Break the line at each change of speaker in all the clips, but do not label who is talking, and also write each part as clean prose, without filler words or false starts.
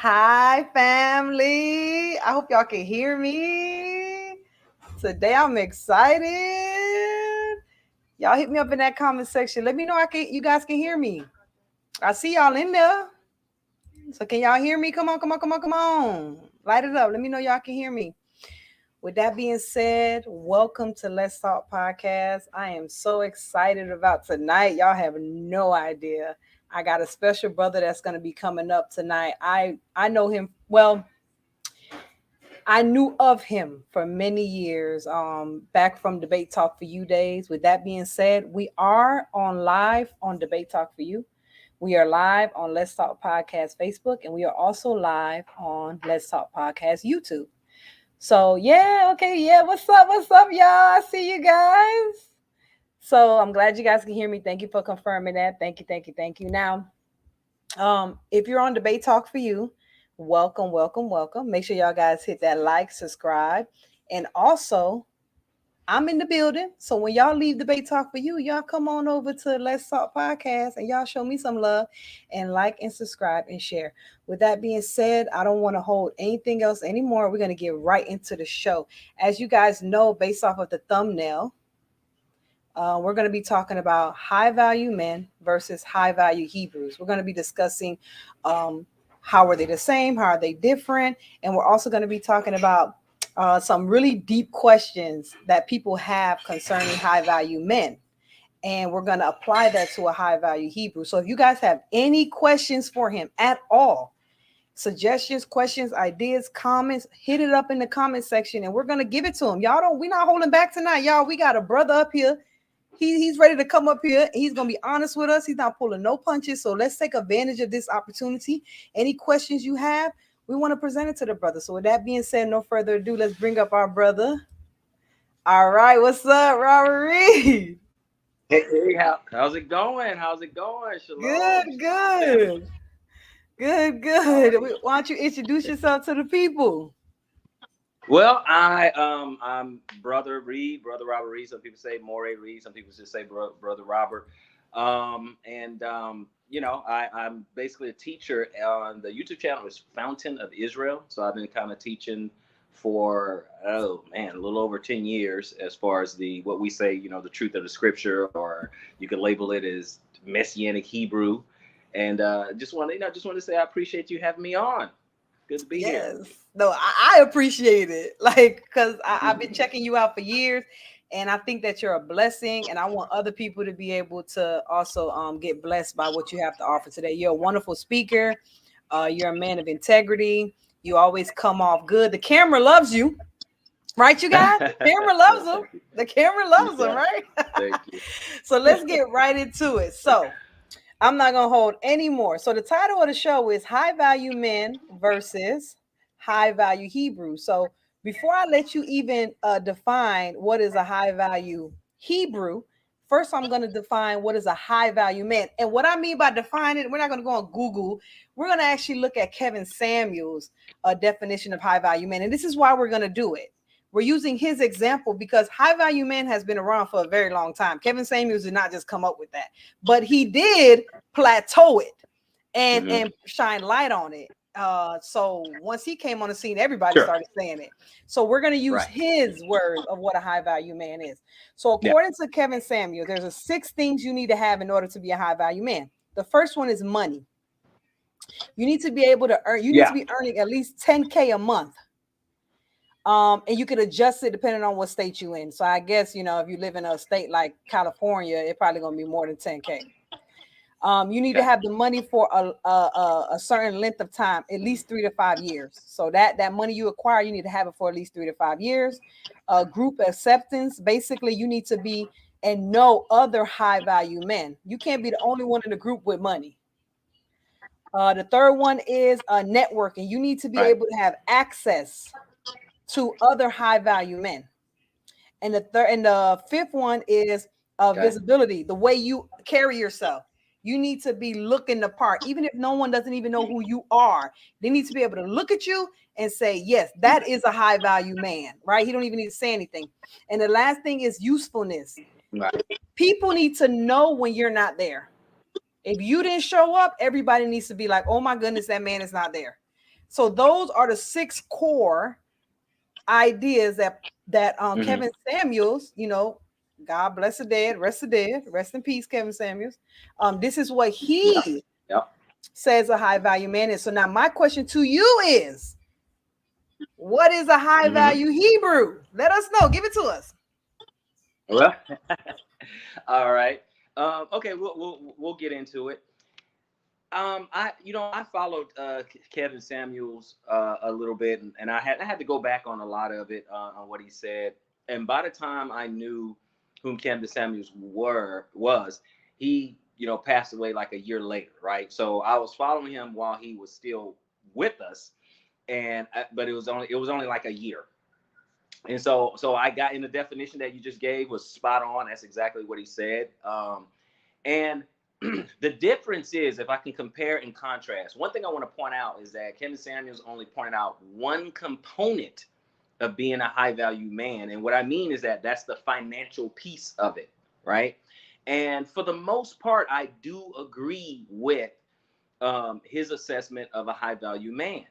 Hi, family. I hope y'all can hear me. Today I'm excited. Y'all hit me up in that comment section. Let me know you guys can hear me. I see y'all in there. So can y'all hear me? Come on, come on, come on, come on. Light it up. Let me know y'all can hear me. With that being said, welcome to Let's Talk Podcast. I am so excited about tonight. Y'all have no idea. I got a special brother that's going to be coming up tonight. I know him well. I knew of him for many years, back from Debate Talk for You days. With that being said, we are on live on Debate Talk for You. We are live on Let's Talk Podcast Facebook, and we are also live on Let's Talk Podcast YouTube. So yeah, okay, yeah. What's up, y'all? I see you guys. So I'm glad you guys can hear me. Thank you for confirming that. Thank you. Now, if you're on Debate Talk for You, welcome. Make sure y'all guys hit that like, subscribe, and also I'm in the building. So when y'all leave Debate Talk for You, y'all come on over to Let's Talk Podcast and y'all show me some love and like and subscribe and share. With that being said, I don't want to hold anything else anymore. We're going to get right into the show. As you guys know, based off of the thumbnail, we're going to be talking about high value men versus high value Hebrews. We're going to be discussing how are they the same, how are they different, and we're also going to be talking about some really deep questions that people have concerning high value men. And we're going to apply that to a high value Hebrew. So if you guys have any questions for him at all, suggestions, questions, ideas, comments, hit it up in the comment section and we're going to give it to him. We're not holding back tonight, y'all. We got a brother up here. He's ready to come up here. He's going to be honest with us. He's not pulling no punches. So let's take advantage of this opportunity. Any questions you have, we want to present it to the brother. So with that being said, no further ado, let's bring up our brother. All right. What's up, Robert Reed?
Hey, how's it going? How's it going?
Good,
Shalom.
good. Good. Why don't you introduce yourself to the people?
Well, I'm brother Reed, brother Robert Reed. Some people say Moray Reed. Some people just say brother Robert. I'm basically a teacher on the YouTube channel is Fountain of Israel. So I've been kind of teaching for a little over 10 years as far as the what we say, the truth of the scripture, or you could label it as Messianic Hebrew. And just want to say I appreciate you having me on. Good to be here.
Yes. No, I appreciate it. Like, because I've been checking you out for years. And I think that you're a blessing. And I want other people to be able to also get blessed by what you have to offer today. You're a wonderful speaker. You're a man of integrity. You always come off good. The camera loves you. Right, you guys? The camera loves them.
Thank you.
The camera loves them,
Yeah,
right?
thank you.
So let's get right into it. So I'm not going to hold any more. So the title of the show is High Value Men versus High Value Hebrew. So before I let you even define what is a high value Hebrew, first I'm going to define what is a high value man. And what I mean by defining it, we're not going to go on Google. We're going to actually look at Kevin Samuel's definition of high value man. And this is why we're going to do it. We're using his example because high value man has been around for a very long time. Kevin Samuels did not just come up with that, but he did plateau it and shine light on it. So once he came on the scene, everybody
Sure.
started saying it. So we're going to use
Right.
his words of what a high value man is. So
Yeah.
according to Kevin Samuel, there's a 6 things you need to have in order to be a high value man. The first one is money. You need to be able to earn. You need to
Yeah.
be earning at least 10K a month. And you can adjust it depending on what state you in. So I guess, if you live in a state like California, it's probably going to be more than 10K. You need to
Okay.
have the money for a certain length of time, at least 3 to 5 years. So that money you acquire, you need to have it for at least 3 to 5 years. Group acceptance, basically, you need to be and know other high value men. You can't be the only one in the group with money. The third one is networking. You need to be
Right.
able to have access to other high value men. And the fifth one is
Okay.
visibility, the way you carry yourself. You need to be looking the part, even if no one doesn't even know who you are. They need to be able to look at you and say, yes, that is a high value man, right? He don't even need to say anything. And the last thing is usefulness.
Right.
People need to know when you're not there. If you didn't show up, everybody needs to be like, oh my goodness, that man is not there. So those are the 6 core ideas that Kevin Samuels, God bless the dead, rest in peace, Kevin Samuels. This is what he says a high value man is. So now my question to you is, what is a high value Hebrew? Let us know. Give it to us.
Well, all right. Okay, we'll get into it. I followed Kevin Samuels a little bit, and I had to go back on a lot of it on what he said. And by the time I knew whom Kevin Samuels was, he passed away like a year later, right? So I was following him while he was still with us, but it was only like a year. And so I got in the definition that you just gave was spot on. That's exactly what he said. And the difference is, if I can compare and contrast, one thing I want to point out is that Kevin Samuels only pointed out one component of being a high value man. And what I mean is that that's the financial piece of it, right? And for the most part, I do agree with his assessment of a high value man.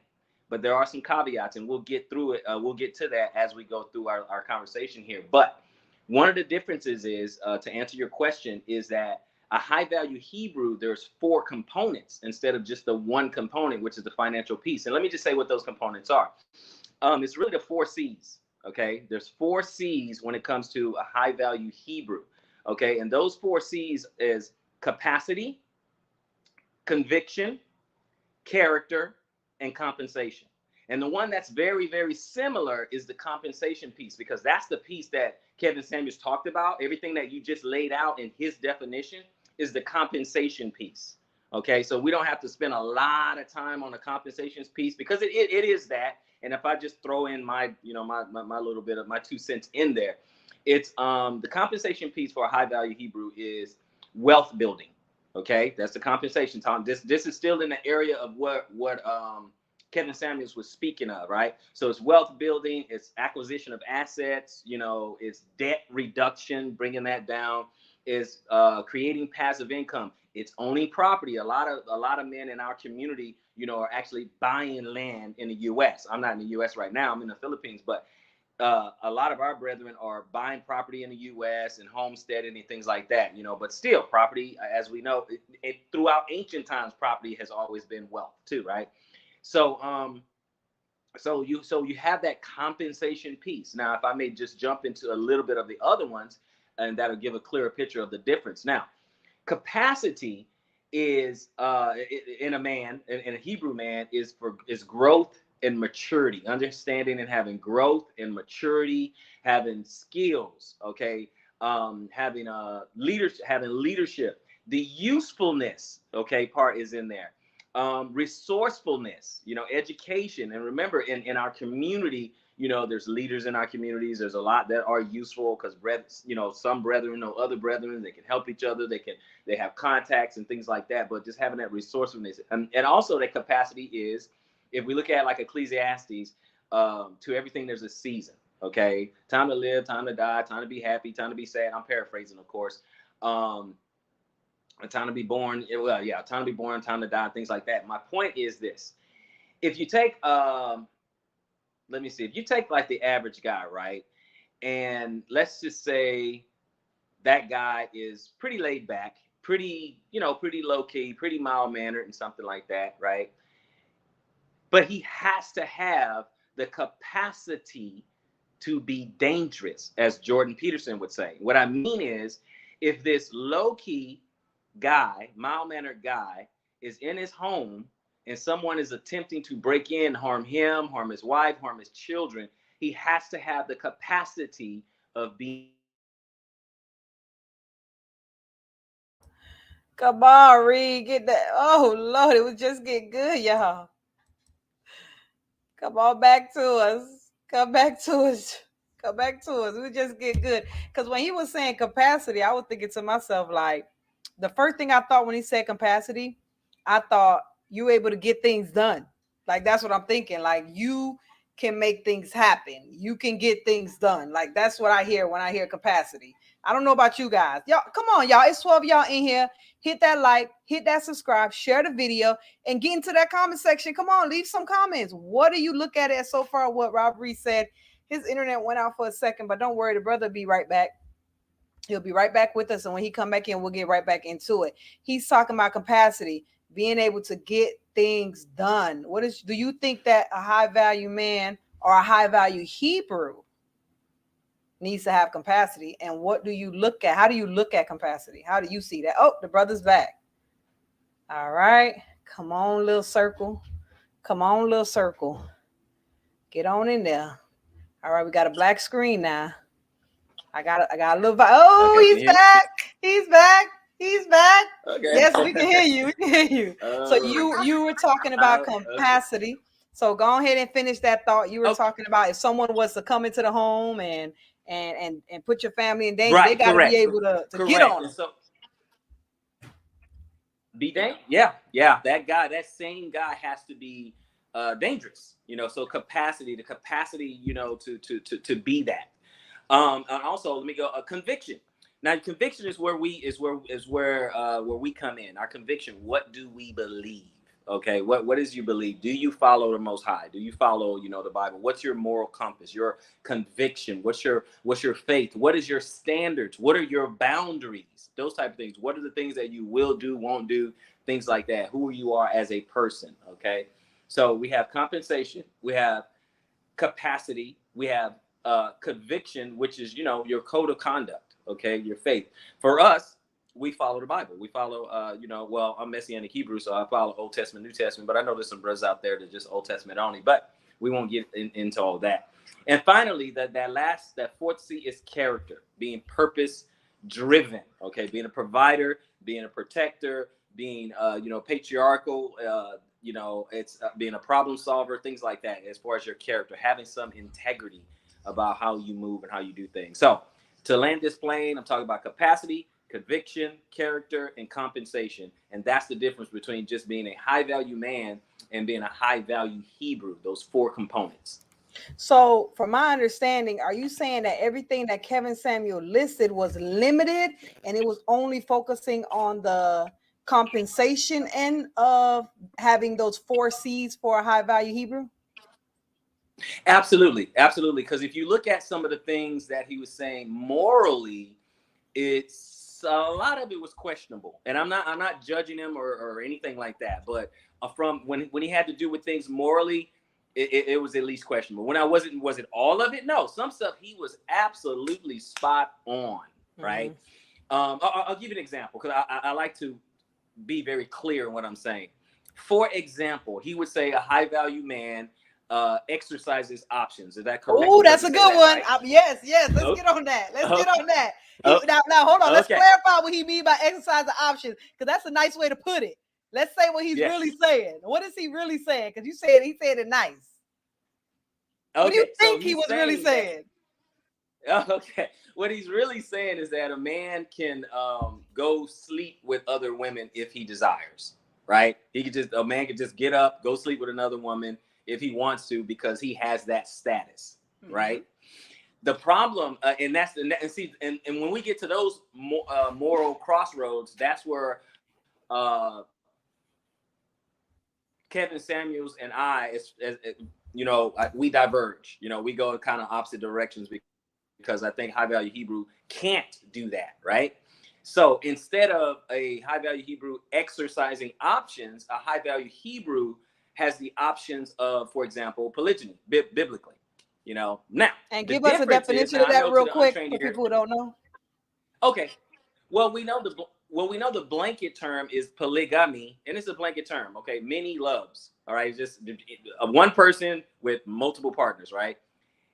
But there are some caveats, and we'll get through it. We'll get to that as we go through our conversation here. But one of the differences is, to answer your question, is that a high value Hebrew, there's 4 components instead of just the one component, which is the financial piece. And let me just say what those components are. It's really the 4 C's. Okay, there's 4 C's when it comes to a high value Hebrew. Okay, and those 4 C's is capacity, conviction, character, and compensation. And the one that's very, very similar is the compensation piece, because that's the piece that Kevin Samuels talked about. Everything that you just laid out in his definition is the compensation piece. Okay, so we don't have to spend a lot of time on the compensation piece, because it is that. And if I just throw in my little bit of my 2 cents in there, it's the compensation piece for a high value Hebrew is wealth building. Okay, that's the compensation, Tom. This is still in the area of what Kevin Samuels was speaking of, right? So it's wealth building, it's acquisition of assets, it's debt reduction, bringing that down, it's creating passive income, it's owning property. A lot of men in our community, are actually buying land in the U.S. I'm not in the U.S. right now. I'm in the Philippines, but a lot of our brethren are buying property in the U.S. and homesteading and things like that, but still property, as we know, throughout ancient times, property has always been wealth too, right? So you have that compensation piece. Now, if I may just jump into a little bit of the other ones, and that'll give a clearer picture of the difference. Now, capacity is in a Hebrew man is growth and maturity, understanding and having growth and maturity, having skills, okay, having leadership. The usefulness, okay, part is in there. Resourcefulness, education. And remember, in our community, there's leaders in our communities. There's a lot that are useful because some brethren know other brethren. They can help each other. They have contacts and things like that. But just having that resourcefulness, and also that capacity is, if we look at like Ecclesiastes, to everything there's a season. Okay, time to live, time to die, time to be happy, time to be sad. I'm paraphrasing, of course. A time to be born, time to be born, time to die, things like that. My point is this: if you take, if you take like the average guy, right, and let's just say that guy is pretty laid back, pretty low key, pretty mild mannered, and something like that, right? But he has to have the capacity to be dangerous, as Jordan Peterson would say. What I mean is, if this low key guy, mild-mannered guy, is in his home and someone is attempting to break in, harm him, harm his wife, harm his children, he has to have the capacity of being.
Come on, Reed, get that. Oh Lord, it was just getting good, y'all. Come on back to us. Come back to us. Come back to us. We just get good. Because when he was saying capacity, I was thinking to myself, like, the first thing I thought when he said capacity, I thought you were able to get things done. Like, that's what I'm thinking. Like, you can make things happen. You can get things done. Like, that's what I hear when I hear capacity. I don't know about you guys. Y'all, come on, y'all. It's 12 y'all in here. hit that like, hit that subscribe, share the video, and get into that comment section. Come on, leave some comments. What do you look at it so far? What Rob Reed said. His internet went out for a second, but don't worry, the brother will be right back. He'll be right back with us, and when he come back in, we'll get right back into it. He's talking about capacity, being able to get things done. Do you think that a high value man or a high value Hebrew needs to have capacity? And what do you look at? How do you look at capacity? How do you see that? Oh, the brother's back. All right. Come on, little circle. Come on, little circle. Get on in there. All right, we got a black screen now. I got a little. Oh, okay, he's back. He's back. He's back. Okay. Yes, we can hear you. We can hear you. So you were talking about capacity. Okay. So go ahead and finish that thought. You were talking about if someone was to come into the home and put your family in danger, right, they got to be able to get on them. So
be dangerous. Yeah. That same guy has to be dangerous. So the capacity, to be that. And also, let me go. Conviction. Now, conviction is where we come in. Our conviction. What do we believe? Okay. What is you believe? Do you follow the Most High? Do you follow the Bible? What's your moral compass? Your conviction. What's your faith? What is your standards? What are your boundaries? Those type of things. What are the things that you will do, won't do? Things like that. Who you are as a person. Okay. So we have compensation. We have capacity. We have conviction, which is, your code of conduct, okay, your faith. For us, we follow the Bible. We follow, I'm Messianic Hebrew, so I follow Old Testament, New Testament, but I know there's some brothers out there that just Old Testament only, but we won't get into all that. And finally, that fourth C is character, being purpose driven, okay, being a provider, being a protector, being, patriarchal, it's being a problem solver, things like that, as far as your character, having some integrity about how you move and how you do things. So to land this plane, I'm talking about capacity, conviction, character, and compensation. And that's the difference between just being a high value man and being a high value Hebrew, those four components.
So from my understanding, are you saying that everything that Kevin Samuel listed was limited and it was only focusing on the compensation end of having those 4 C's for a high value Hebrew?
Absolutely. Because if you look at some of the things that he was saying morally, it's a lot of it was questionable. And I'm not judging him or anything like that. But from when he had to do with things morally, it was at least questionable. When was it all of it? No, some stuff he was absolutely spot on. Right. Mm-hmm. I'll give you an example because I like to be very clear in what I'm saying. For example, he would say a high value man exercises options. Is that correct?
Oh, that's a good one. Right? Yes. Let's get on that. Now, hold on. Let's clarify what he means by exercising options, because that's a nice way to put it. Let's say what he's really saying. What is he really saying? Because he said it nice. Okay, what do you think he was really saying?
Okay. What he's really saying is that a man can go sleep with other women if he desires, right? A man can just get up, go sleep with another woman if he wants to, because he has that status, mm-hmm. right? The problem, and when we get to those moral crossroads, that's where Kevin Samuels and I, we diverge. We go in kind of opposite directions because I think high value Hebrew can't do that, right? So instead of a high value Hebrew exercising options, a high value Hebrew has the options of, for example, polygyny, biblically, now.
And give us a definition of that real quick for people who don't know.
Okay. Well, we know the blanket term is polygamy, and it's a blanket term. Okay. Many loves. All right. Just one person with multiple partners, right?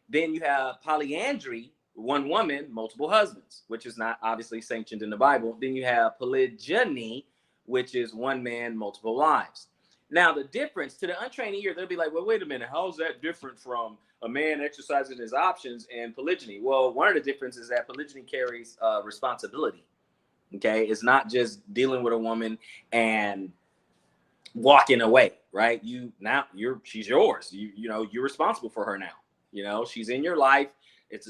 Then you have polyandry, one woman, multiple husbands, which is not obviously sanctioned in the Bible. Then you have polygyny, which is one man, multiple wives. Now, the difference to the untrained ear, they'll be like, well, wait a minute. How is that different from a man exercising his options and polygyny? Well, one of the differences is that polygyny carries responsibility. Okay. It's not just dealing with a woman and walking away, right? She's yours. You're responsible for her now. She's in your life.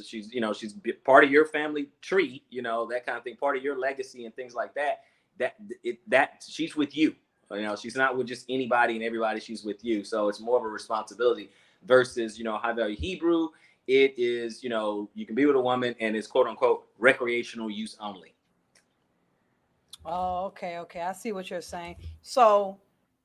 She's part of your family tree, that kind of thing, part of your legacy and things like that. that she's with you. You know, she's not with just anybody and everybody. She's with you. So it's more of a responsibility versus, you know, high value Hebrew. It is, you know, you can be with a woman and it's quote unquote recreational use only.
Oh, okay. I see what you're saying. So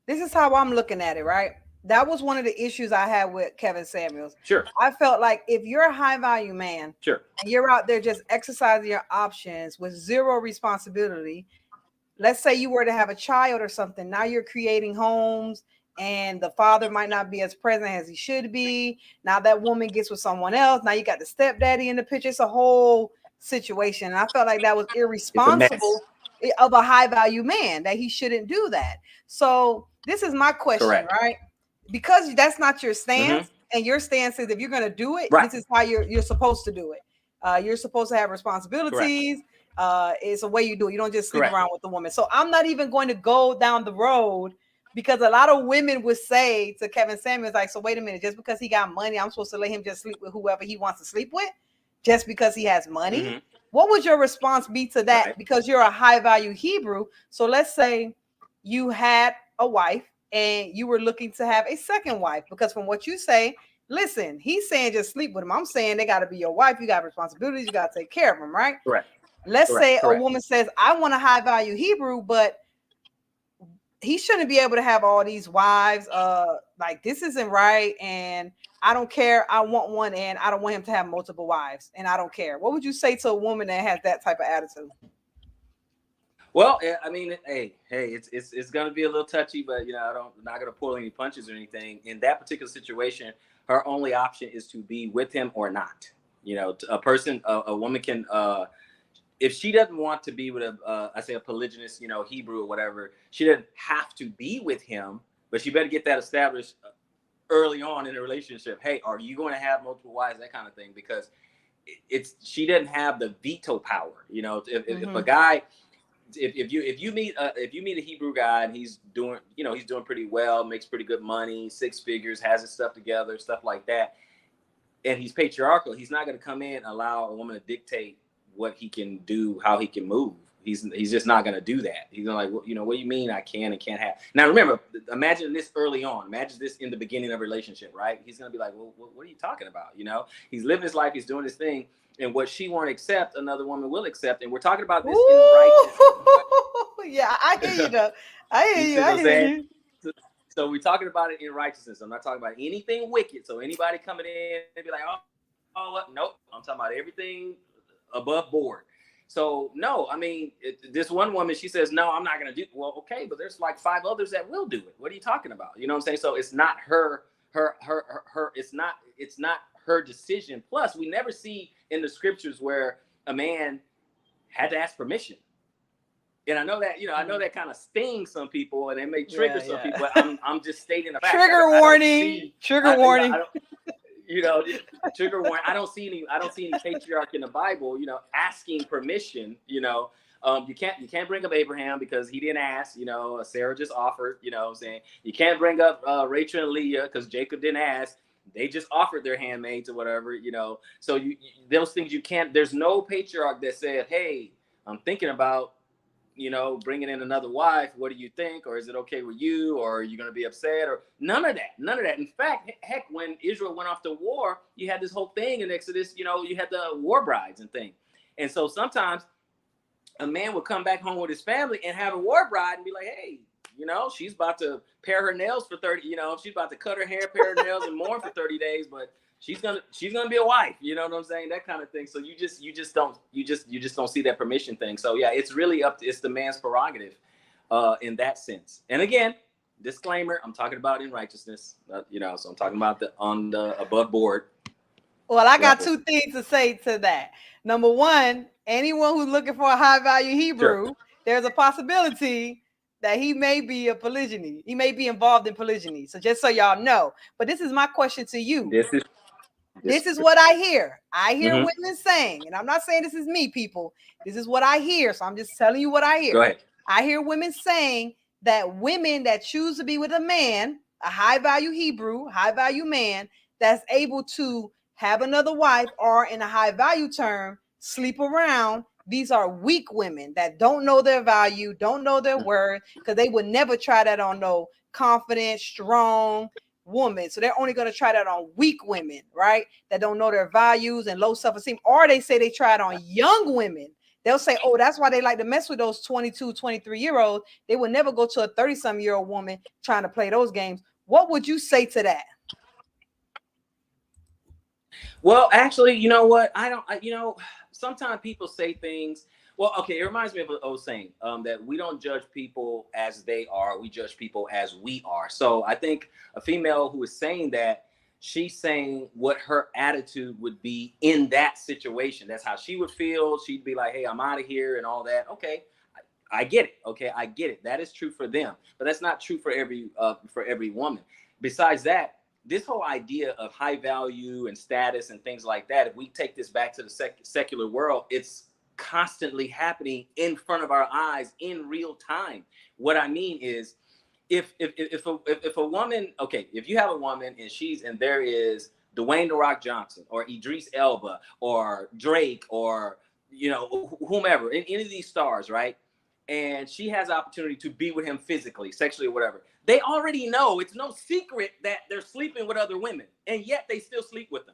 this is how I'm looking at it, right? That was one of the issues I had with Kevin Samuels.
Sure.
I felt like if you're a high value man,
sure,
and you're out there just exercising your options with zero responsibility, let's say you were to have a child or something, now you're creating homes and the father might not be as present as he should be. Now that woman gets with someone else. Now you got the stepdaddy in the picture. It's a whole situation. And I felt like that was irresponsible of a high value man, that he shouldn't do that. So this is my question,
Correct.
right? Because that's not your stance, and your stance is if you're going to do it,
Right.
this is how you're supposed to do it. You're supposed to have responsibilities. It's a way you do it. You don't just sleep
Correct.
around with the woman. So I'm not even going to go down the road, because a lot of women would say to Kevin Samuels, like, so wait a minute, just because he got money, I'm supposed to let him just sleep with whoever he wants to sleep with just because he has money? What would your response be to that?
Right.
Because you're a high value Hebrew. So let's say you had a wife and you were looking to have a second wife, because from what you say, listen, he's saying just sleep with him. I'm saying they got to be your wife. You got responsibilities. You got to take care of them, right?
Correct.
Let's say a
Correct.
woman says, I want a high value Hebrew, but he shouldn't be able to have all these wives. Like, this isn't right. And I don't care. I want one, and I don't want him to have multiple wives, and I don't care. What would you say to a woman that has that type of attitude?
Well, I mean, hey, it's gonna be a little touchy, but you know, I'm not gonna pull any punches or anything. In that particular situation, her only option is to be with him or not. You know, a woman can, if she doesn't want to be with a polygynous, you know, Hebrew or whatever, she doesn't have to be with him, but she better get that established early on in the relationship. Hey, are you going to have multiple wives? That kind of thing, because she doesn't have the veto power. You know, if a guy. If you meet a Hebrew guy and he's doing pretty well, makes pretty good money, 6 figures, has his stuff together, stuff like that, and he's patriarchal, he's not going to come in and allow a woman to dictate what he can do, how he can move. He's just not going to do that. He's going to like, well, you know, what do you mean I can and can't have? Now remember, imagine this early on. Imagine this in the beginning of a relationship, right? He's going to be like, well, what are you talking about? You know, he's living his life, he's doing his thing. And what she won't accept, another woman will accept. And we're talking about this in righteousness.
Yeah, I hear you though. I hear you.
So we're talking about it in righteousness. I'm not talking about anything wicked. So anybody coming in and be like, nope. I'm talking about everything above board. So no, I mean, this one woman, she says, no, I'm not going to do it. Well, okay, but there's like 5 others that will do it. What are you talking about? You know what I'm saying? So it's not her, it's not her decision. Plus, we never see in the scriptures where a man had to ask permission. And I know that kind of stings some people, and it may trigger some people. But I'm just stating the fact.
Trigger warning. Trigger warning.
Trigger warning. I don't see any patriarch in the Bible, you know, asking permission. You know, you can't bring up Abraham because he didn't ask. You know, Sarah just offered. You know what I'm saying? You can't bring up Rachel and Leah because Jacob didn't ask. They just offered their handmaids or whatever, you know. So you those things you can't. There's no patriarch that said, "Hey, I'm thinking about, you know, bringing in another wife. What do you think? Or is it okay with you? Or are you going to be upset?" Or none of that. In fact, heck, when Israel went off to war, you had this whole thing in Exodus. You know, you had the war brides and thing. And so sometimes a man would come back home with his family and have a war bride and be like, "Hey, you know, she's about to pare her nails for 30, you know, she's about to cut her hair, pare her nails and mourn for 30 days, but she's going to be a wife." You know what I'm saying? That kind of thing. So you just don't see that permission thing. So yeah, it's really it's the man's prerogative in that sense. And again, disclaimer, I'm talking about in righteousness, you know, so I'm talking about on the above board.
Well, I got 2 things to say to that. Number one, anyone who's looking for a high value Hebrew, there's a possibility that he may be a polygyny. He may be involved in polygyny. So just so y'all know. But this is my question to you. This is what I hear. I hear women saying, and I'm not saying this is me, people. This is what I hear. So I'm just telling you what I hear.
Go ahead.
I hear women saying that women that choose to be with a man, a high value Hebrew, high value man, that's able to have another wife, or in a high value term, sleep around, these are weak women that don't know their value, don't know their worth, because they would never try that on no confident, strong woman. So they're only going to try that on weak women, right? That don't know their values and low self-esteem. Or they say they try it on young women. They'll say, oh, that's why they like to mess with those 22, 23-year-olds. They would never go to a 30-some-year-old woman trying to play those games. What would you say to that?
Well, actually, you know what? Sometimes people say things. Well, okay, it reminds me of an old saying that we don't judge people as they are. We judge people as we are. So I think a female who is saying that, she's saying what her attitude would be in that situation. That's how she would feel. She'd be like, hey, I'm out of here and all that. Okay, I get it. Okay, I get it. That is true for them. But that's not true for every woman. Besides that, this whole idea of high value and status and things like that, if we take this back to the secular world, it's constantly happening in front of our eyes in real time. What I mean is, if a woman, okay, if you have a woman and there is Dwayne The Rock Johnson or Idris Elba or Drake or, you know, whomever, any of these stars, right? And she has the opportunity to be with him physically, sexually, or whatever. They already know, it's no secret that they're sleeping with other women, and yet they still sleep with them.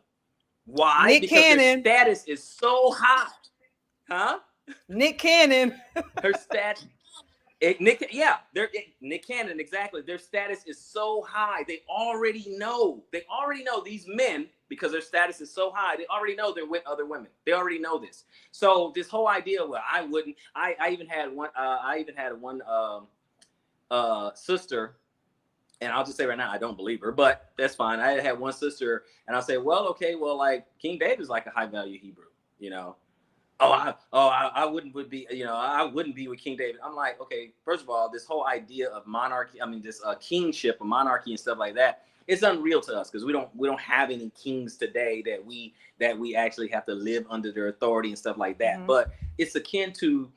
Why?
Nick
because
Cannon.
Their status is so high. Huh?
Nick Cannon.
Her status. Nick Cannon, exactly. Their status is so high. They already know these men, because their status is so high. They already know they're with other women. They already know this. So this whole idea, well, I wouldn't. I even had one. Sister, and I'll just say right now, I don't believe her, but that's fine. I had one sister, and I'll say, well, okay, well, like King David's like a high value Hebrew, you know. I wouldn't be with King David. I'm like, okay, first of all, this whole idea of monarchy, this kingship or monarchy and stuff like that, it's unreal to us, because we don't have any kings today that we actually have to live under their authority and stuff like that. Mm-hmm. But it's akin to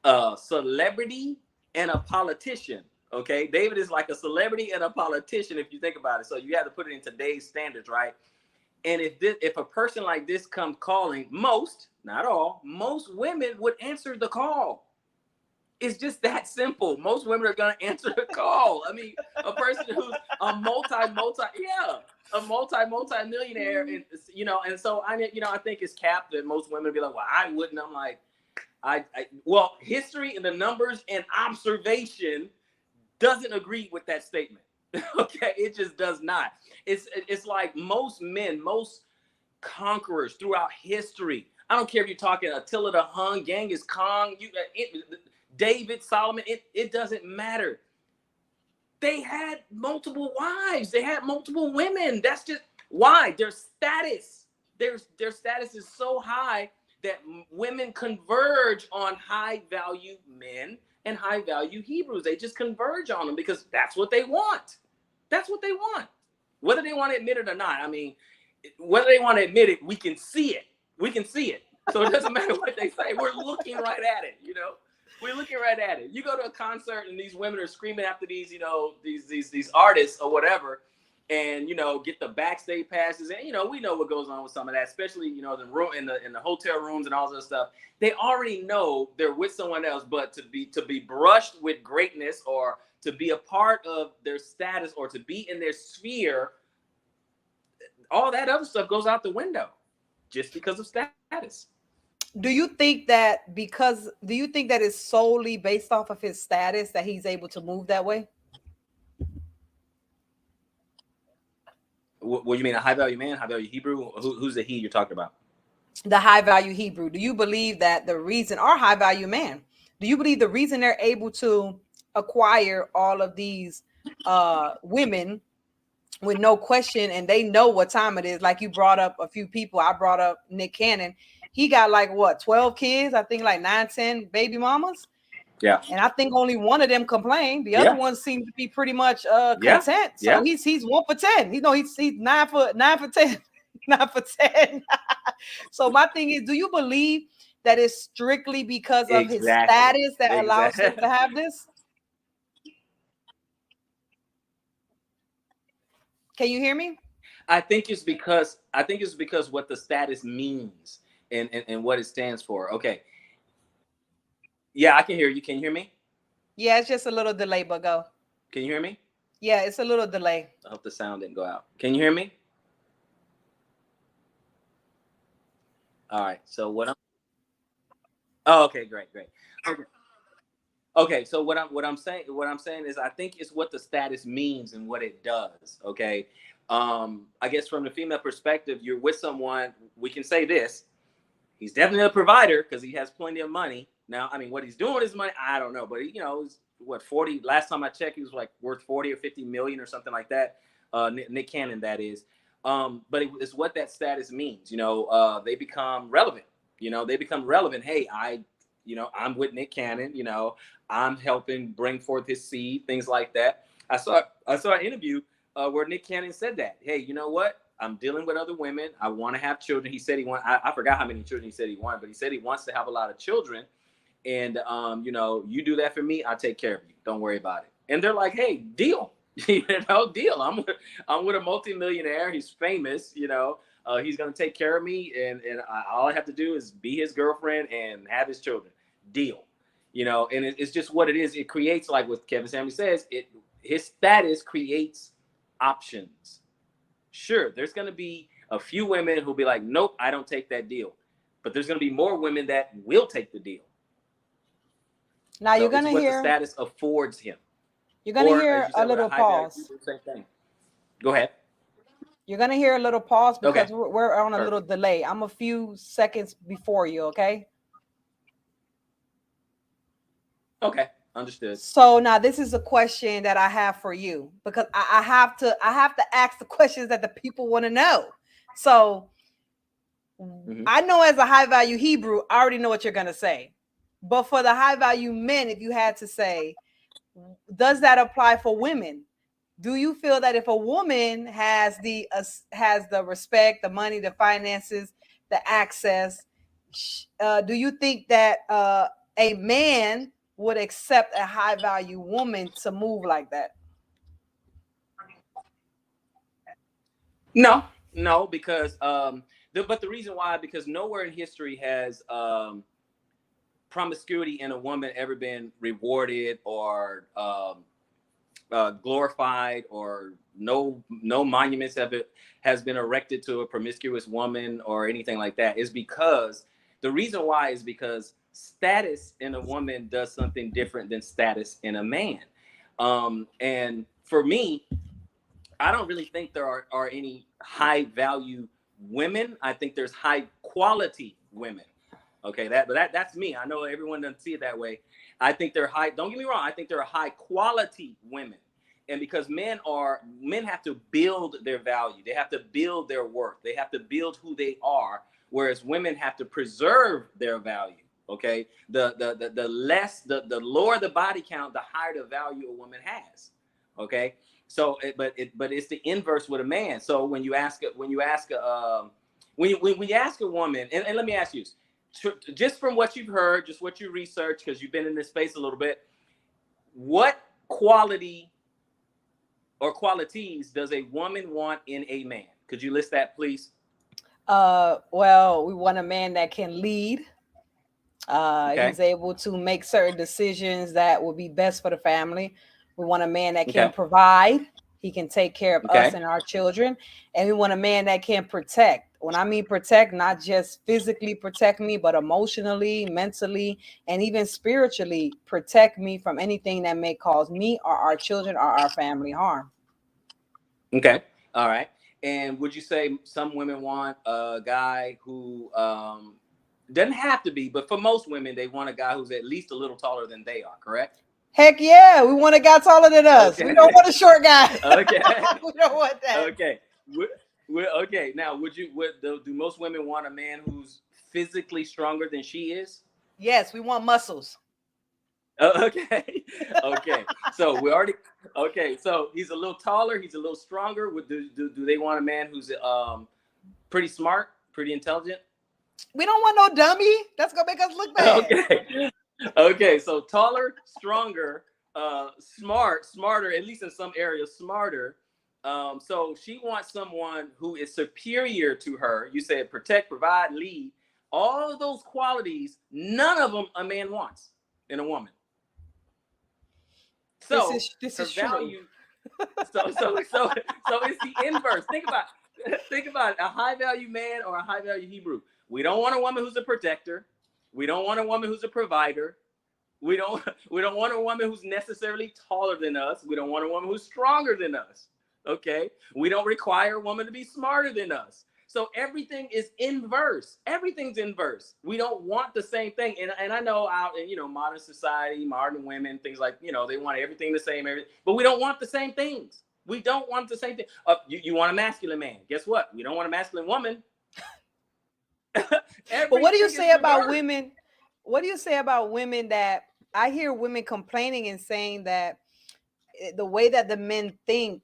a celebrity and a politician. Okay, David is like a celebrity and a politician, if you think about it. So you have to put it in today's standards, right? And if a person like this comes calling, not all, most women would answer the call. It's just that simple. Most women are going to answer the call. I mean, a person who's a multi-millionaire, and and so I think it's capped that most women be like, well, I wouldn't. I'm like, well, history and the numbers and observation doesn't agree with that statement. Okay, it just does not. It's like most men, most conquerors throughout history. I don't care if you're talking Attila the Hun, Genghis Khan, David, Solomon. It doesn't matter. They had multiple wives. They had multiple women. That's just why their status. Their status is so high that women converge on high value men and high value Hebrews. They just converge on them because that's what they want. That's what they want. Whether they want to admit it or not. I mean, whether they want to admit it, we can see it. We can see it. So it doesn't matter what they say. We're looking right at it, We're looking right at it. You go to a concert and these women are screaming after these, these artists or whatever, and get the backstage passes, and we know what goes on with some of that, especially in the hotel rooms and all this stuff. They already know they're with someone else, but to be brushed with greatness or to be a part of their status or to be in their sphere, all that other stuff goes out the window just because of status.
Do you think that it's solely based off of his status that he's able to move that way?
What you mean, a high value man, high value Hebrew? Who's the he you're talking about?
The high value Hebrew. Do you believe that the reason, or high value man, do you believe the reason they're able to acquire all of these women with no question, and they know what time it is? Like you brought up a few people. I brought up Nick Cannon. He got 12 kids, I think, like 9, 10 baby mamas.
Yeah.
And I think only one of them complained. The other ones seem to be pretty much content. So he's 1 for 10. He's 9 for 10. 9 for 10. So my thing is, do you believe that it's strictly because of his status that allows him to have this? Can you hear me?
I think it's because what the status means and what it stands for. Okay. Yeah, I can hear you. Can you hear me?
Yeah, it's just a little delay, but go.
Can you hear me?
Yeah, it's a little delay.
I hope the sound didn't go out. Can you hear me? All right. So what I'm Oh, okay, great. Okay. Okay, so what I'm saying is I think it's what the status means and what it does. Okay. I guess from the female perspective, you're with someone, we can say this. He's definitely a provider because he has plenty of money. Now, I mean, what he's doing with his money, I don't know, but he's what 40. Last time I checked, he was like worth 40 or 50 million or something like that. Nick Cannon, that is. But it's what that status means. They become relevant. They become relevant. Hey, I'm with Nick Cannon. I'm helping bring forth his seed, things like that. I saw an interview where Nick Cannon said that. Hey, you know what? I'm dealing with other women. I want to have children. He said I forgot how many children he said he wanted, but he said he wants to have a lot of children. And, you do that for me, I'll take care of you. Don't worry about it. And they're like, hey, deal. Deal. I'm with a multimillionaire. He's famous. He's going to take care of me. And all I have to do is be his girlfriend and have his children. Deal. And it's just what it is. It creates, like what Kevin Samuel says, his status creates options. Sure, there's going to be a few women who'll be like, nope, I don't take that deal. But there's going to be more women that will take the deal.
Now you're going to hear
what the status affords him.
You're going to hear a little pause.
Same thing. Go ahead.
You're going to hear a little pause because we're on a little delay. I'm a few seconds before you, okay?
Okay. Understood.
So now this is a question that I have for you because I have to ask the questions that the people want to know. So I know as a high value Hebrew, I already know what you're going to say. But for the high value men, if you had to say, does that apply for women? Do you feel that if a woman has the respect, the money, the finances, the access, do you think that a man would accept a high value woman to move like that?
No, because but the reason why, because nowhere in history has promiscuity in a woman ever been rewarded or glorified, or no monuments has been erected to a promiscuous woman or anything like that. Is because the reason why is because status in a woman does something different than status in a man. And for me, I don't really think there are any high value women. I think there's high quality women. Okay, that's me. I know everyone doesn't see it that way. I think they're high. Don't get me wrong. I think they're high quality women. And because men have to build their value. They have to build their worth. They have to build who they are. Whereas women have to preserve their value. Okay. The lower the body count, the higher the value a woman has. Okay. So, but it's the inverse with a man. So when you ask a woman, and let me ask you, just from what you've heard, just what you researched, because you've been in this space a little bit, what quality or qualities does a woman want in a man? Could you list that, please?
Well, we want a man that can lead.
Okay.
He's able to make certain decisions that will be best for the family. We want a man that can provide. He can take care of us and our children. And we want a man that can protect. When I mean protect, not just physically protect me, but emotionally, mentally, and even spiritually protect me from anything that may cause me or our children or our family harm.
Okay. All right. And would you say some women want a guy who doesn't have to be, but for most women, they want a guy who's at least a little taller than they are, correct?
Heck yeah, we want a guy taller than us. Okay. We don't want a short guy.
Okay.
We don't want that.
Okay. Okay. Now, do most women want a man who's physically stronger than she is?
Yes, we want muscles.
Okay. So so he's a little taller, he's a little stronger. Do they want a man who's pretty smart, pretty intelligent?
We don't want no dummy. That's gonna make us look bad.
Okay. So taller, stronger, smarter, at least in some areas, smarter. So she wants someone who is superior to her. You said protect, provide, lead. All of those qualities, none of them a man wants. in a woman. So
this
her
is true.
value. So it's the inverse. Think about a high value man or a high value Hebrew. We don't want a woman who's a protector. We don't want a woman who's a provider. We don't want a woman who's necessarily taller than us. We don't want a woman who's stronger than us. Okay? We don't require a woman to be smarter than us. So everything is inverse. Everything's inverse. We don't want the same thing. And I know out in, modern society, modern women, things like, they want everything the same, but we don't want the same things. We don't want the same thing. You want a masculine man. Guess what? We don't want a masculine woman.
But what do you say about women? What do you say about women that I hear women complaining and saying that the way that the men think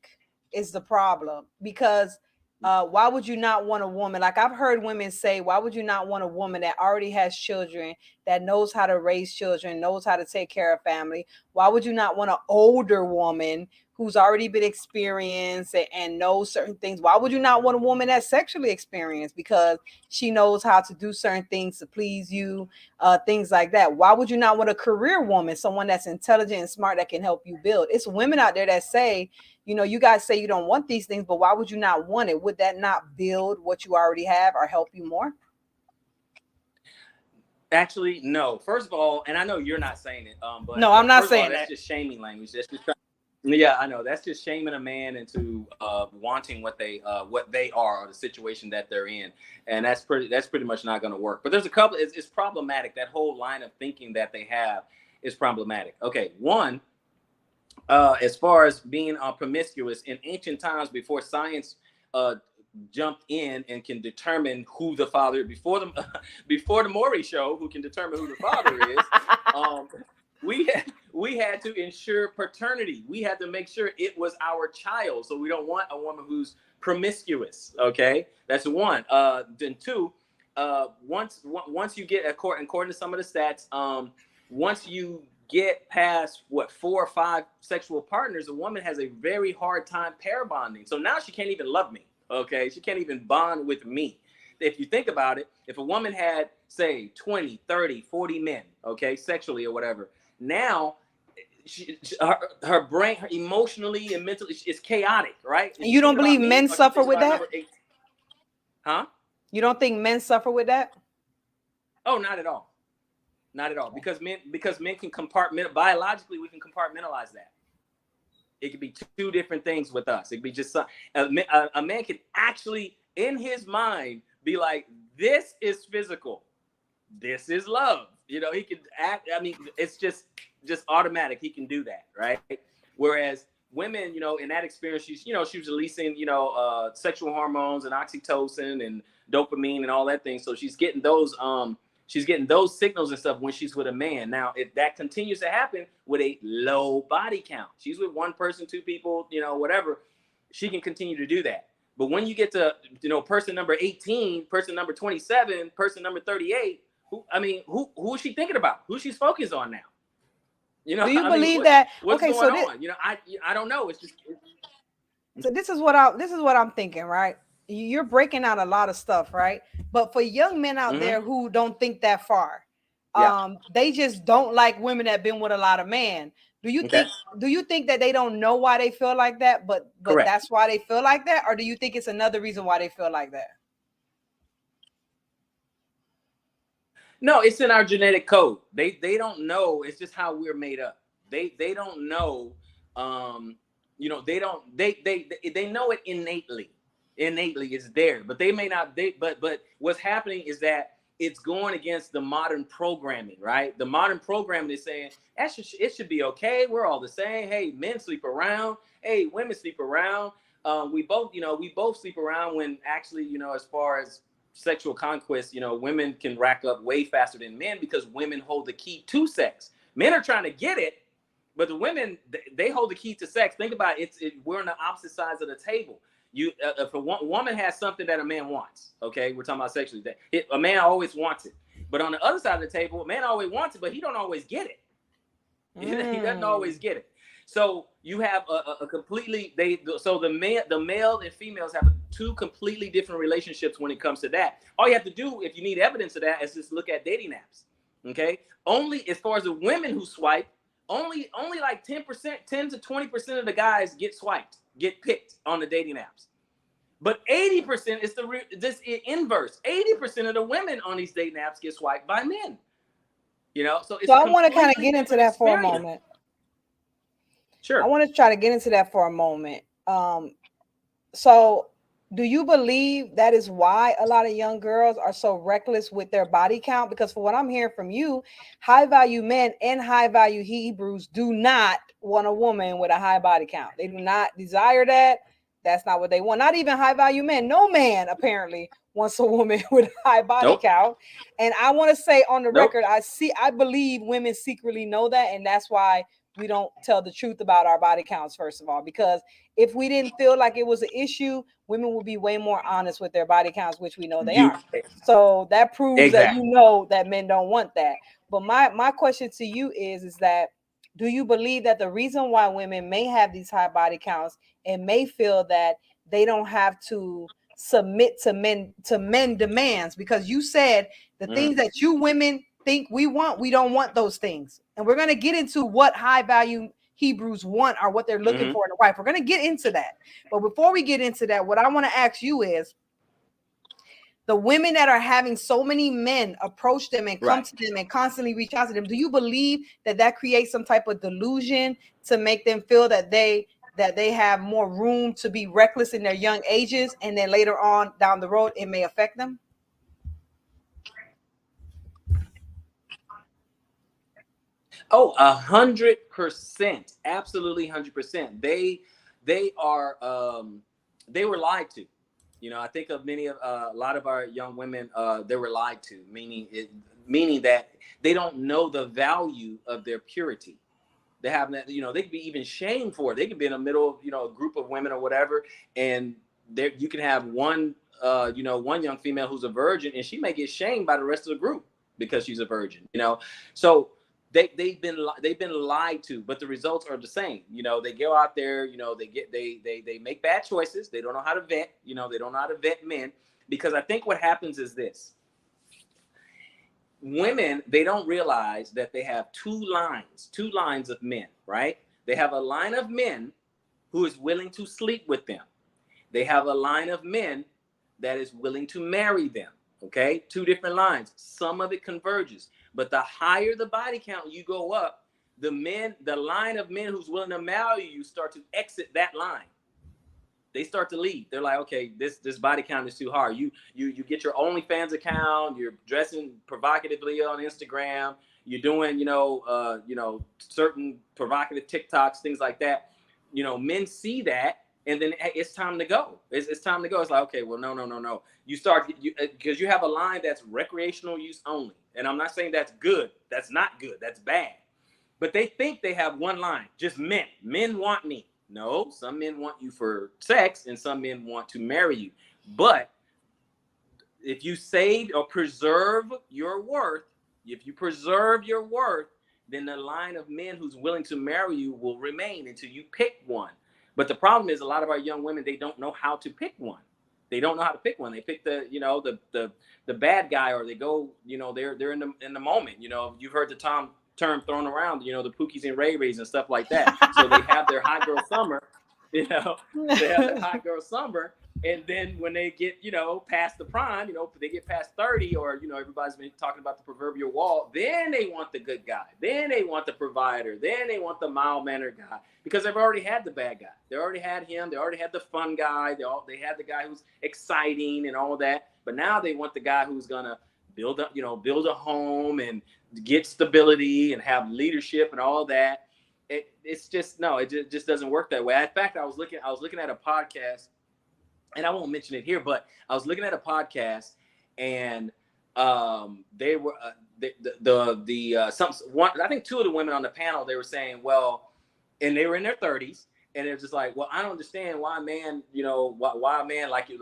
is the problem? Because why would you not want a woman? Like I've heard women say, why would you not want a woman that already has children, that knows how to raise children, knows how to take care of family? Why would you not want an older woman who's already been experienced and knows certain things? Why would you not want a woman that's sexually experienced because she knows how to do certain things to please you, things like that? Why would you not want a career woman, someone that's intelligent and smart that can help you build? It's women out there that say, you guys say you don't want these things, but why would you not want it? Would that not build what you already have or help you more?
Actually, no. First of all, and I know you're not saying it, but
no, I'm not saying
that's just shaming language. That's just yeah, I know. That's just shaming a man into wanting what they are or the situation that they're in, and that's pretty much not going to work. But there's a couple. It's problematic. That whole line of thinking that they have is problematic. Okay, one, as far as being promiscuous in ancient times before science jumped in and can determine who the father before the Maury show, who can determine who the father is. We had to ensure paternity. We had to make sure it was our child. So we don't want a woman who's promiscuous. Okay, that's one. Then two, once you get according to some of the stats, once you get past 4 or 5 sexual partners, a woman has a very hard time pair bonding. So now she can't even love me. Okay, she can't even bond with me. If you think about it, if a woman had, say, 20, 30, 40 men, okay, sexually or whatever, now her brain, her emotionally and mentally, is chaotic, right?
And you don't believe men suffer with that?
Huh?
You don't think men suffer with that?
Oh, not at all. Not at all. Because men can compartmentalize. Biologically, we can compartmentalize that. It could be two different things with us. It could be just a man can actually, in his mind, be like, this is physical. This is love. He can act. I mean, it's just automatic. He can do that, right? Whereas women, in that experience, she was releasing, sexual hormones and oxytocin and dopamine and all that thing. So she's getting those signals and stuff when she's with a man. Now, if that continues to happen with a low body count, she's with one person, 2 people, whatever, she can continue to do that. But when you get to, person number 18, person number 27, person number 38, who is she thinking about? Who she's focused on now? Do
you believe that?
What's going on? I don't know. It's just.
So this is what I'm thinking, right? You're breaking out a lot of stuff, right? But for young men out there who don't think that far, they just don't like women that have been with a lot of men. Do you think that they don't know why they feel like that, but that's why they feel like that? Or do you think it's another reason why they feel like that?
No, it's in our genetic code. They don't know. It's just how we're made up. They don't know. They know it innately. Innately, it's there, but they may not. But what's happening is that it's going against the modern programming, right? The modern programming is saying it should be okay. We're all the same. Hey, men sleep around. Hey, women sleep around. We both sleep around, when actually, as far as sexual conquest, women can rack up way faster than men because women hold the key to sex. Men are trying to get it, but the women, they hold the key to sex. Think about it. We're on the opposite sides of the table. If a woman has something that a man wants, okay, we're talking about sexually, a man always wants it. But on the other side of the table, a man always wants it, but he don't always get it. He doesn't always get it. So you have a completely, the male and females have 2 completely different relationships when it comes to that. All you have to do, if you need evidence of that, is just look at dating apps. Okay, only as far as the women who swipe, only like 10%, 10 to 20% of the guys get swiped, get picked on the dating apps. But 80% is this inverse. 80% of the women on these dating apps get swiped by men. You know, so it's
So I want to kind of get into that for a
experience.
moment.
Sure.
I want to try to get into that for a moment. So do you believe that is why a lot of young girls are so reckless with their body count? Because for what I'm hearing from you, high value men and high value Hebrews do not want a woman with a high body count. They do not desire that. That's not what they want. Not even high value men. No man apparently wants a woman with a high body count. And I want to say on the record, I believe women secretly know that, and that's why we don't tell the truth about our body counts, first of all, because if we didn't feel like it was an issue, women will be way more honest with their body counts, which we know they are. So that proves that you know that men don't want that. But my question to you is that do you believe that the reason why women may have these high body counts and may feel that they don't have to submit to men demands, because you said the things that you women think we want, we don't want those things. And we're going to get into what high value Hebrews want or what they're looking for in a wife. We're going to get into that. But before we get into that, what I want to ask you is the women that are having so many men approach them and come to them and constantly reach out to them, do you believe that that creates some type of delusion to make them feel that they have more room to be reckless in their young ages, and then later on down the road it may affect them?
Oh, 100%, absolutely 100%. They are they were lied to. You know, I think of a lot of our young women, they were lied to, meaning that they don't know the value of their purity. They have that, you know, they could be even shamed for it. They could be in the middle of, you know, a group of women or whatever, and there you can have one young female who's a virgin, and she may get shamed by the rest of the group because she's a virgin. You know, so they've been lied to, but the results are the same. You know, they go out there, you know, they make bad choices. They don't know how to vet. You know, they don't know how to vet men, because I think what happens is this. Women, they don't realize that they have two lines of men, right? They have a line of men who is willing to sleep with them. They have a line of men that is willing to marry them. Okay, two different lines. Some of it converges, but the higher the body count you go up, the line of men who's willing to marry you start to exit that line. They start to leave. They're like, okay, this body count is too hard. You get your OnlyFans account. You're dressing provocatively on Instagram. You're doing, certain provocative TikToks, things like that. You know, men see that, and then it's time to go. It's time to go. It's like, okay, well, no. You start because you have a line that's recreational use only, and I'm not saying that's good. That's not good. That's bad. But they think they have one line, just men. Men want me. No, some men want you for sex, and some men want to marry you. But if you save or preserve your worth, then the line of men who's willing to marry you will remain until you pick one. But the problem is a lot of our young women, they don't know how to pick one. They don't know how to pick one. They pick the bad guy, or they go, they're in the moment. You know, you've heard the term thrown around, the Pookies and Ray Rays and stuff like that. So they have their hot girl summer, they have their hot girl summer. And then when they get, past the prime, they get past 30, or, everybody's been talking about the proverbial wall, then they want the good guy. Then they want the provider. Then they want the mild-mannered guy, because they've already had the bad guy. They already had him. They already had the fun guy. They had the guy who's exciting and all that. But now they want the guy who's going to build a home and get stability and have leadership and all that. It just doesn't work that way. In fact, I was looking at a podcast, and I won't mention it here, but I was looking at a podcast, and they were I think two of the women on the panel, they were saying, well, and they were in their 30s, and they're just like, well, I don't understand why a man, why a man like you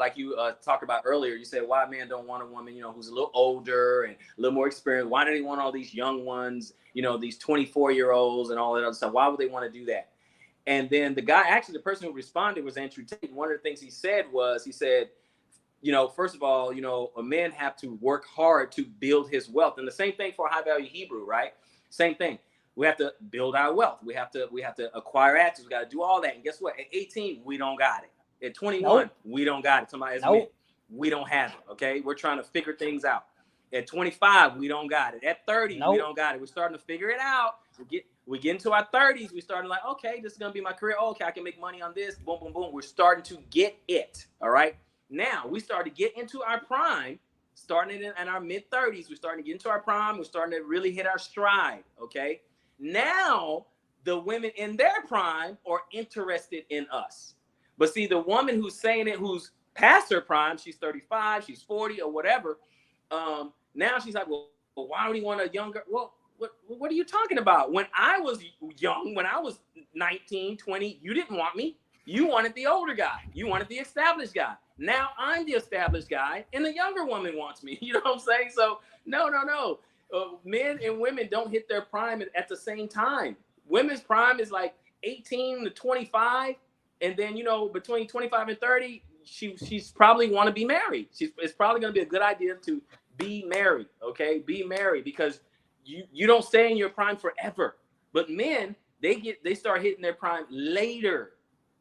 talked about earlier. You said why a man don't want a woman, who's a little older and a little more experienced. Why do they want all these young ones, these 24-year-olds and all that other stuff? Why would they want to do that? And then the person who responded was Andrew Tate. One of the things he said was, first of all, a man have to work hard to build his wealth. And the same thing for high value Hebrew, right? Same thing. We have to build our wealth. We have to acquire assets. We got to do all that. And guess what? At 18, we don't got it. At 21, nope. We don't got it. Somebody else, nope. We don't have it. Okay. We're trying to figure things out. At 25, we don't got it. At 30, nope. We don't got it. We're starting to figure it out. We get into our 30s. We starting like, okay, this is going to be my career. Oh, okay. I can make money on this. Boom, boom, boom. We're starting to get it. All right. Now we start to get into our prime, starting in our mid 30s. We're starting to get into our prime. We're starting to really hit our stride. Okay. Now the women in their prime are interested in us. But see, the woman who's saying it, who's past her prime, she's 35, she's 40 or whatever. Now she's like, well, why would he want a younger? Well, what are you talking about? When I was young, when I was 19, 20, you didn't want me. You wanted the older guy. You wanted the established guy. Now I'm the established guy and the younger woman wants me. You know what I'm saying? So no. Men and women don't hit their prime at the same time. Women's prime is like 18 to 25. And then, between 25 and 30, she's probably want to be married. It's probably going to be a good idea to be married. Okay. Be married, because you don't stay in your prime forever. But men, they start hitting their prime later,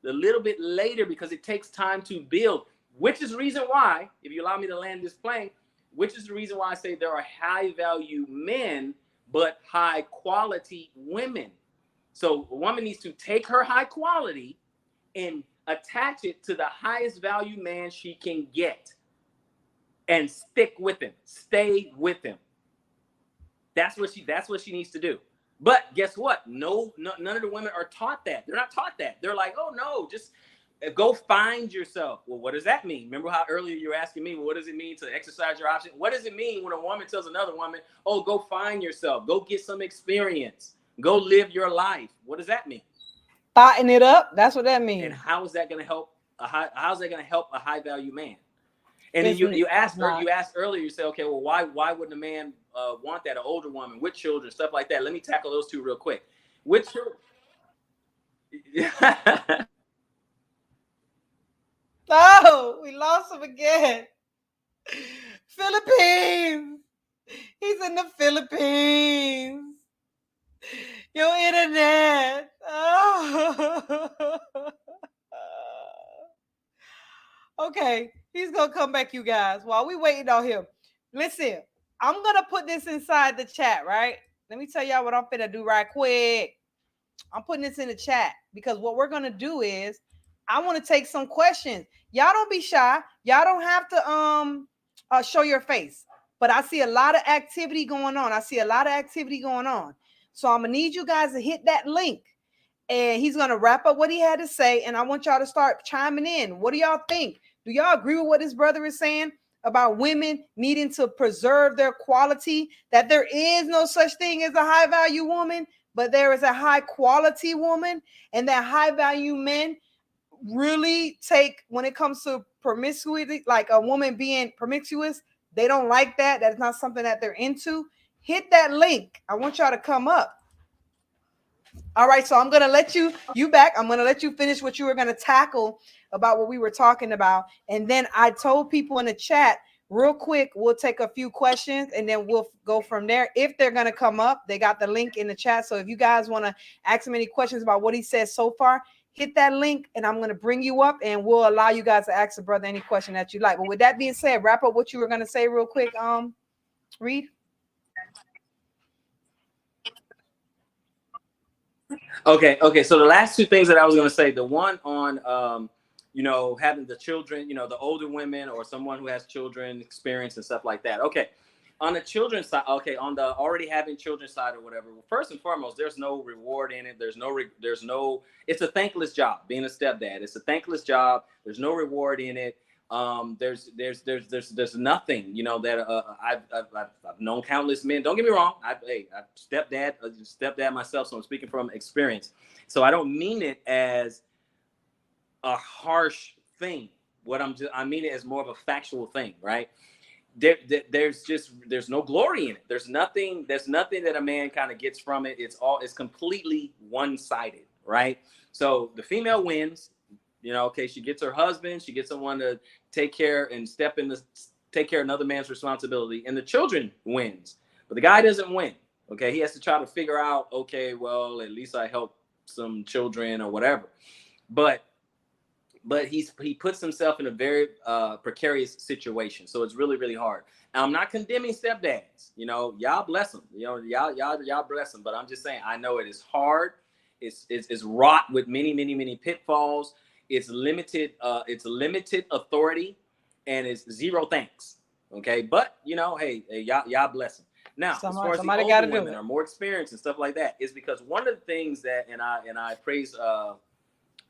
a little bit later, because it takes time to build, which is the reason why, if you allow me to land this plane, which is the reason why I say there are high value men, but high quality women. So a woman needs to take her high quality and attach it to the highest value man she can get and stick with him, stay with him. That's what she needs to do. But guess what? No, none of the women are taught that. They're not taught that. They're like, oh no, just go find yourself. Well, what does that mean? Remember how earlier you were asking me, well, what does it mean to exercise your option? What does it mean when a woman tells another woman, oh, go find yourself, go get some experience, go live your life? What does that mean?
Thotting it up. That's what that means.
And how is that going to help how's that going to help a high value man? And then you asked earlier, you said, okay, well, why wouldn't a man want that, an older woman with children, stuff like that? Let me tackle those two real quick. With children.
Oh, we lost him again. Philippines. He's in the Philippines. Your internet. Oh. Okay, he's gonna come back, you guys, while we waiting on him. Listen, I'm gonna put this inside the chat, right? Let me tell y'all what I'm finna do right quick. I'm putting this in the chat because what we're gonna do is I want to take some questions. Y'all don't be shy. Y'all don't have to show your face. But I see a lot of activity going on. So I'm gonna need you guys to hit that link. And he's gonna wrap up what he had to say. And I want y'all to start chiming in. What do y'all think? Do y'all agree with what his brother is saying about women needing to preserve their quality? That there is no such thing as a high value woman, but there is a high quality woman, and that high value men really take, when it comes to promiscuity, like a woman being promiscuous, they don't like that. That's not something that they're into. Hit that link. I want y'all to come up. All right, so I'm gonna let you back. I'm gonna let you finish what you were gonna tackle about what we were talking about, and then I told people in the chat real quick. We'll take a few questions, and then we'll go from there. If they're gonna come up, they got the link in the chat. So if you guys want to ask him any questions about what he said so far, hit that link, and I'm gonna bring you up, and we'll allow you guys to ask the brother any question that you like. But with that being said, wrap up what you were gonna say real quick. Reed.
Okay. So the last two things that I was going to say, the one on, having the children, the older women or someone who has children experience and stuff like that. Okay. On the children's side, okay, on the already having children side or whatever, first and foremost, there's no reward in it. It's a thankless job being a stepdad. It's a thankless job. There's no reward in it. There's nothing, that I've known countless men. Don't get me wrong. I've stepdad myself, so I'm speaking from experience. So I don't mean it as a harsh thing. I mean it as more of a factual thing, right? There's no glory in it. There's nothing that a man kind of gets from it. It's completely one-sided, right? So the female wins. You know, okay, she gets her husband, she gets someone to take care and take care of another man's responsibility, and the children wins. But the guy doesn't win. Okay, he has to try to figure out, okay, well, at least I help some children or whatever. But he puts himself in a very precarious situation. So it's really, really hard. And I'm not condemning stepdads. You know, y'all bless them. You know, y'all bless them. But I'm just saying, I know it is hard. It's wrought with many, many, many pitfalls. It's limited authority, and it's zero thanks. Okay, but you know, hey y'all bless them. Now, as far as the older women are more experienced and stuff like that, is because one of the things that, and I praise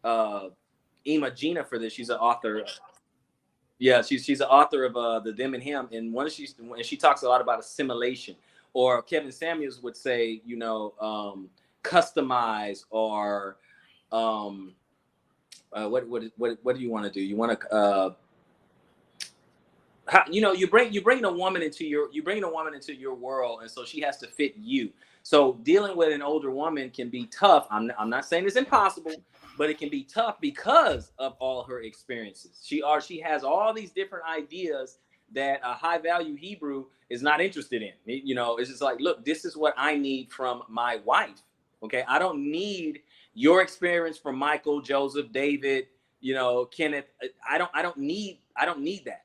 Ima Gina for this. She's an author. Yeah, she's an author of the Them and Him, and she talks a lot about assimilation, or Kevin Samuels would say, you know, customize, or what do you want to do? You want to you know, you bring a woman into your world, and so she has to fit you. So dealing with an older woman can be tough. I'm not saying it's impossible, but it can be tough because of all her experiences. She has all these different ideas that a high value Hebrew is not interested in. You know, it's just like, look, this is what I need from my wife. Okay, I don't need your experience from Michael, Joseph, David, you know, Kenneth. I don't need that.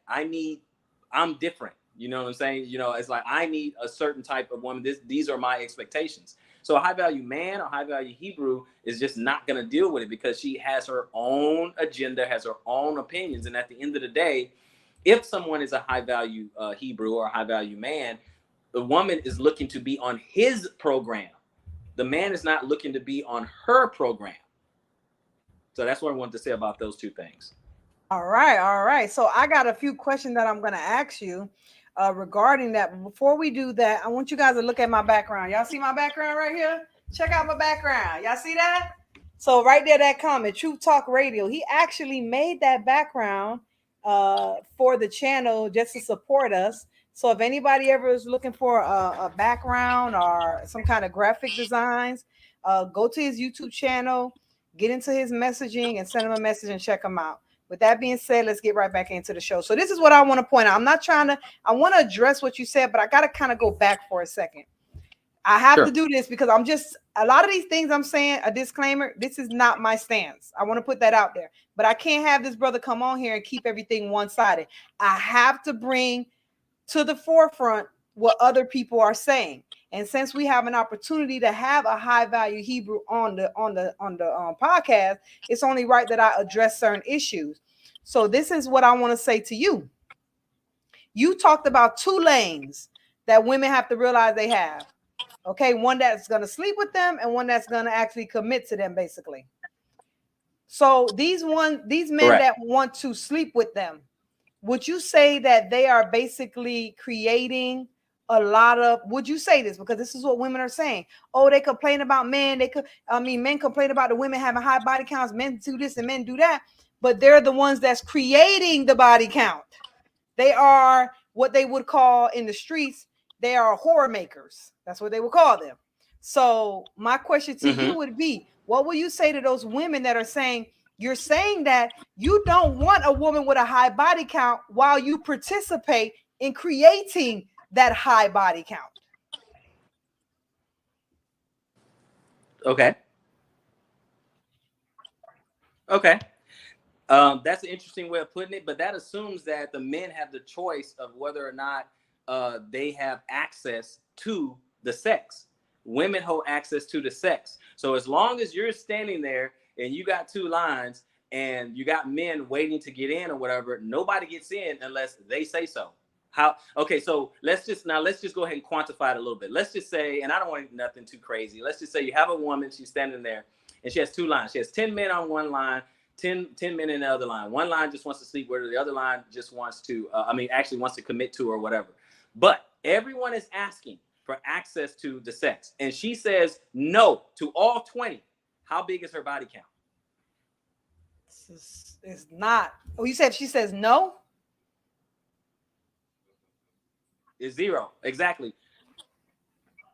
I'm different. You know what I'm saying? You know, it's like, I need a certain type of woman. These are my expectations. So a high value man or high value Hebrew is just not going to deal with it, because she has her own agenda, has her own opinions. And at the end of the day, if someone is a high value Hebrew or a high value man, the woman is looking to be on his program. The man is not looking to be on her program. So that's what I wanted to say about those two things.
All right. So I got a few questions that I'm going to ask you regarding that. But before we do that, I want you guys to look at my background. Y'all see my background right here? Check out my background. Y'all see that? So right there, that comment, Truth Talk Radio. He actually made that background for the channel just to support us. So if anybody ever is looking for a background or some kind of graphic designs, go to his YouTube channel, get into his messaging, and send him a message and check him out. With that being said, let's get right back into the show. So this is what I want to point out. I want to address what you said, but I got to kind of go back for a second. I have to do this because a lot of these things I'm saying, a disclaimer, this is not my stance. I want to put that out there. But I can't have this brother come on here and keep everything one-sided. I have to bring to the forefront what other people are saying. And since we have an opportunity to have a high value Hebrew on the podcast, it's only right that I address certain issues. So this is what I want to say to you. You talked about two lanes that women have to realize they have. Okay, one that's going to sleep with them and one that's going to actually commit to them, basically. So these men that want to sleep with them, would you say that they are basically creating a lot of, would you say this? Because this is what women are saying. Oh, they complain about men. Men complain about the women having high body counts. Men do this and men do that. But they're the ones that's creating the body count. They are what they would call in the streets, they are horror makers. That's what they would call them. So my question to you would be, what will you say to those women that are saying, you're saying that you don't want a woman with a high body count while you participate in creating that high body count?
Okay. That's an interesting way of putting it, but that assumes that the men have the choice of whether or not they have access to the sex. Women hold access to the sex. So as long as you're standing there and you got two lines and you got men waiting to get in or whatever, nobody gets in unless they say so. So let's just go ahead and quantify it a little bit. Let's just say, and I don't want nothing too crazy. Let's just say you have a woman, she's standing there and she has two lines. She has 10 men on one line, 10 men in the other line. One line just wants to sleep with her. The other line just wants to, actually wants to commit to her or whatever. But everyone is asking for access to the sex. And she says no to all 20. How big is her body count?
It's not. Oh, you said she says no?
It's zero. Exactly.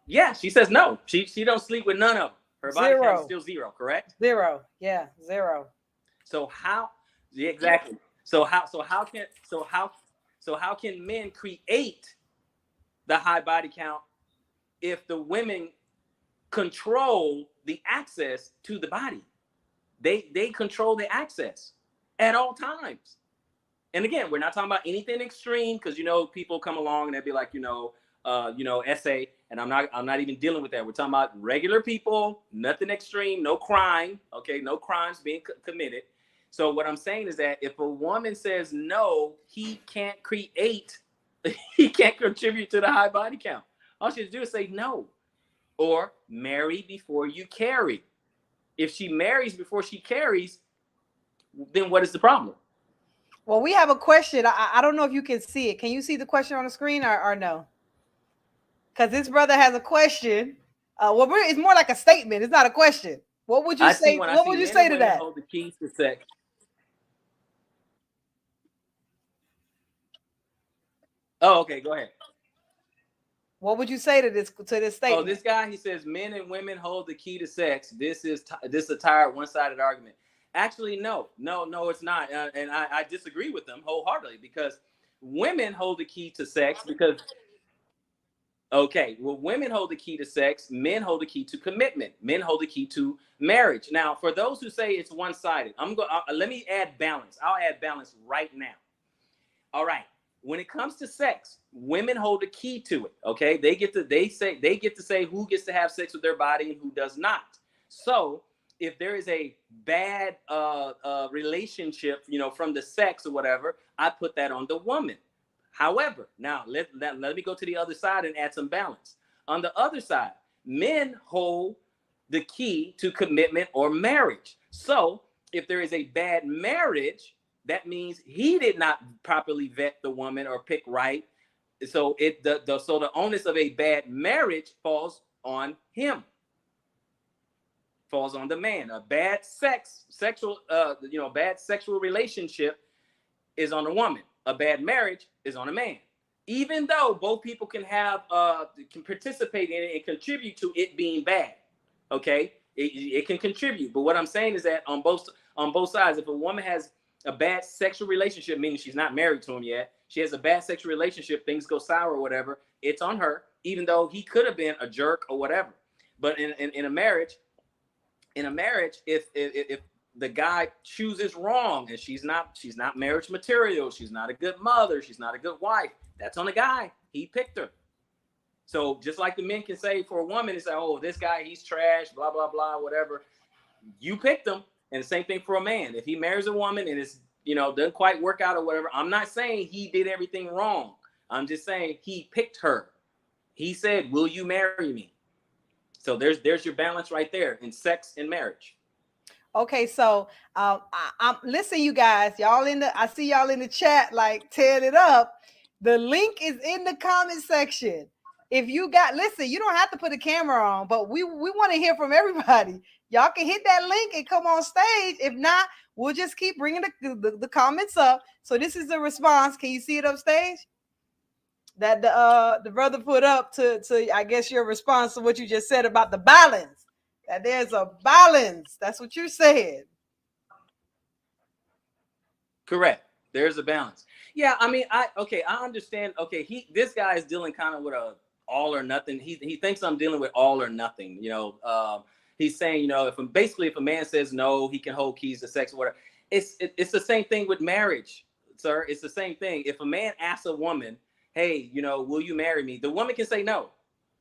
Yeah, she says no. She don't sleep with none of them. Her body count is still zero, correct?
Zero. Yeah, zero.
So how exactly? So how can men create the high body count if the women control the access to the body? They control the access at all times. And again, we're not talking about anything extreme, because people come along and they'll be like, essay, and I'm not even dealing with that. We're talking about regular people, nothing extreme, no crime, okay, no crimes being committed. So what I'm saying is that if a woman says no, he can't create, he can't contribute to the high body count. All she has to do is say no, or marry before you carry. If she marries before she carries, then what is the problem?
Well, we have a question. I don't know if you can see it. Can you see the question on the screen or no? Because this brother has a question. Well, it's more like a statement. It's not a question. What would you say? What would you say to that?
Hold the keys to sex. Oh, okay. Go ahead.
What would you say to this statement?
Oh, this guy, he says men and women hold the key to sex. This is a tired, one-sided argument. Actually, no, it's not, and I disagree with them wholeheartedly, because women hold the key to sex because. Okay, well, women hold the key to sex. Men hold the key to commitment. Men hold the key to marriage. Now, for those who say it's one-sided, let me add balance. I'll add balance right now. All right. When it comes to sex, women hold the key to it. Okay, they get to say who gets to have sex with their body and who does not. So if there is a bad relationship, from the sex or whatever, I put that on the woman. However, now let me go to the other side and add some balance. On the other side, men hold the key to commitment or marriage. So if there is a bad marriage, that means he did not properly vet the woman or pick right. So the onus of a bad marriage falls on him. Falls on the man. A bad sexual relationship is on the woman. A bad marriage is on a man. Even though both people can participate in it and contribute to it being bad. Okay, it can contribute. But what I'm saying is that on both sides, if a woman has a bad sexual relationship, meaning she's not married to him yet, she has a bad sexual relationship, things go sour or whatever, it's on her, even though he could have been a jerk or whatever. But in a marriage, if the guy chooses wrong and she's not marriage material, she's not a good mother, she's not a good wife, that's on the guy. He picked her. So just like the men can say for a woman, it's like, oh, this guy, he's trash, blah, blah, blah, whatever. You picked him. And the same thing for a man. If he marries a woman and it's, doesn't quite work out or whatever, I'm not saying he did everything wrong. I'm just saying he picked her. He said, will you marry me? So there's your balance right there in sex and marriage.
Okay, so listen, you guys, I see y'all in the chat, like, tearing it up. The link is in the comment section. If you listen, you don't have to put a camera on, but we want to hear from everybody. Y'all can hit that link and come on stage. If not, we'll just keep bringing the comments up. So this is the response. Can you see it up stage? That the brother put up to I guess your response to what you just said about the balance. That there's a balance. That's what you said.
Correct. There's a balance. Yeah, I mean, I understand. Okay, this guy is dealing kind of with a all or nothing. He thinks I'm dealing with all or nothing. He's saying, if a man says no, he can hold keys to sex or whatever. It's the same thing with marriage, sir. It's the same thing. If a man asks a woman, hey, will you marry me? The woman can say no.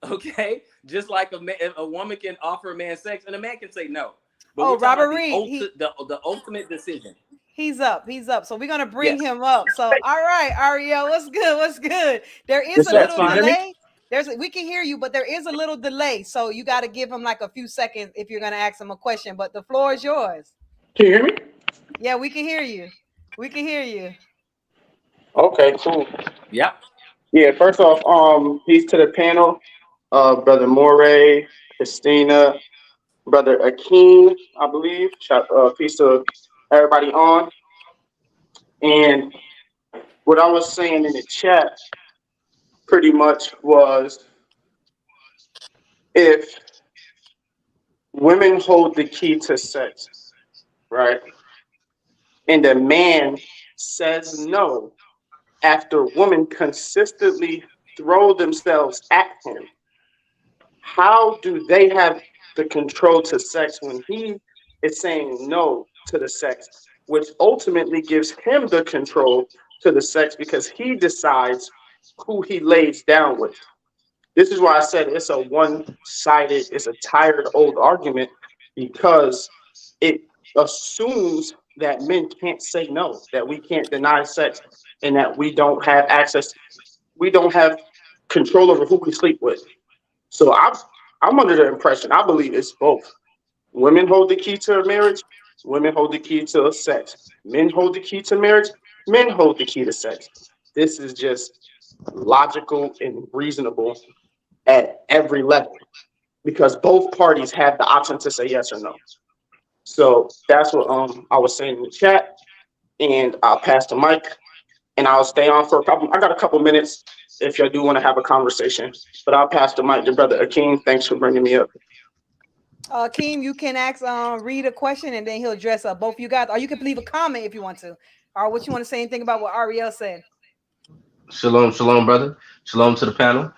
Okay, just like a woman can offer a man sex and a man can say no. But
Robert Reed,
the ultimate decision.
He's up. So we're gonna bring him up. So all right, Ariel, what's good? There is a little delay. We can hear you, but there is a little delay. So you got to give him like a few seconds if you're gonna ask him a question. But the floor is yours.
Can you hear me?
Yeah, we can hear you.
Okay, cool.
Yeah.
Yeah. First off, peace to the panel, Brother Moray, Christina, Brother Akeem, I believe. Peace to everybody on. And what I was saying in the chat pretty much was, if women hold the key to sex, right? and a man says no after women consistently throw themselves at him, how do they have the control to sex when he is saying no to the sex, which ultimately gives him the control to the sex because he decides who he lays down with? This is why I said it's a one-sided, it's a tired old argument, because it assumes that men can't say no, that we can't deny sex, and that we don't have access, we don't have control over who we sleep with. So I'm under the impression, I believe it's both. Women hold the key to marriage, women hold the key to sex. Men hold the key to marriage, men hold the key to sex. This is just logical and reasonable at every level because both parties have the option to say yes or no. So that's what I was saying in the chat, and I'll pass the mic and I'll stay on for a couple. I got a couple minutes if you do want to have a conversation, but I'll pass the mic to Brother Akeem. Thanks for bringing me up.
Akeem, you can ask read a question and then he'll address both you guys, or you can leave a comment if you want to, or what you want to say anything about what Ariel said.
Shalom, shalom, brother. Shalom to the panel.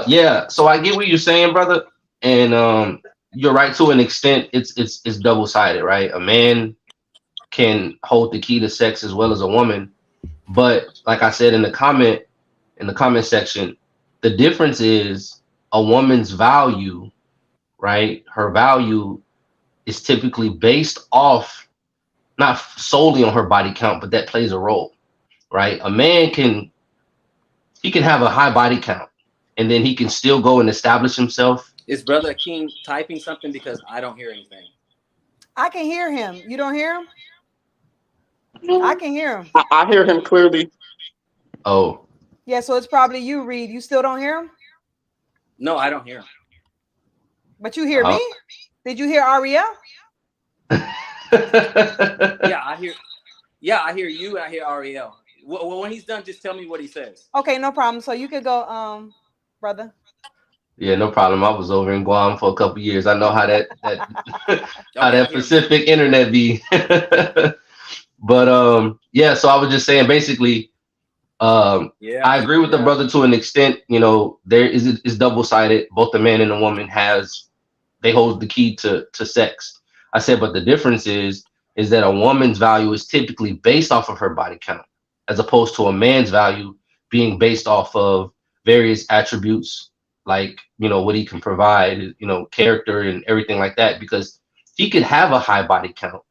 Yeah, so I get what you're saying, brother, and you're right to an extent. It's double-sided, right? A man can hold the key to sex as well as a woman, but like I said in the comment section, the difference is a woman's value, right? Her value is typically based off not solely on her body count, but that plays a role, right? A man can have a high body count, and then he can still go and establish himself.
Is Brother Akeem typing something because I don't hear anything?
I can hear him. You don't hear him? I can hear him.
I hear him clearly.
Oh.
Yeah, so it's probably you, Reed. You still don't hear him?
No, I don't hear him.
But you hear me? Did you hear Ariel?
Yeah, I hear you and I hear Ariel. Well, when he's done, just tell me what he says.
Okay, no problem. So you could go, brother.
Yeah, no problem. I was over in Guam for a couple years. I know how that how that Pacific internet be. But yeah, so I was just saying basically, I agree with the brother to an extent. You know, there is double-sided. Both the man and the woman they hold the key to sex. I said, but the difference is that a woman's value is typically based off of her body count, as opposed to a man's value being based off of various attributes, like, you know, what he can provide, you know, character and everything like that, because he could have a high body count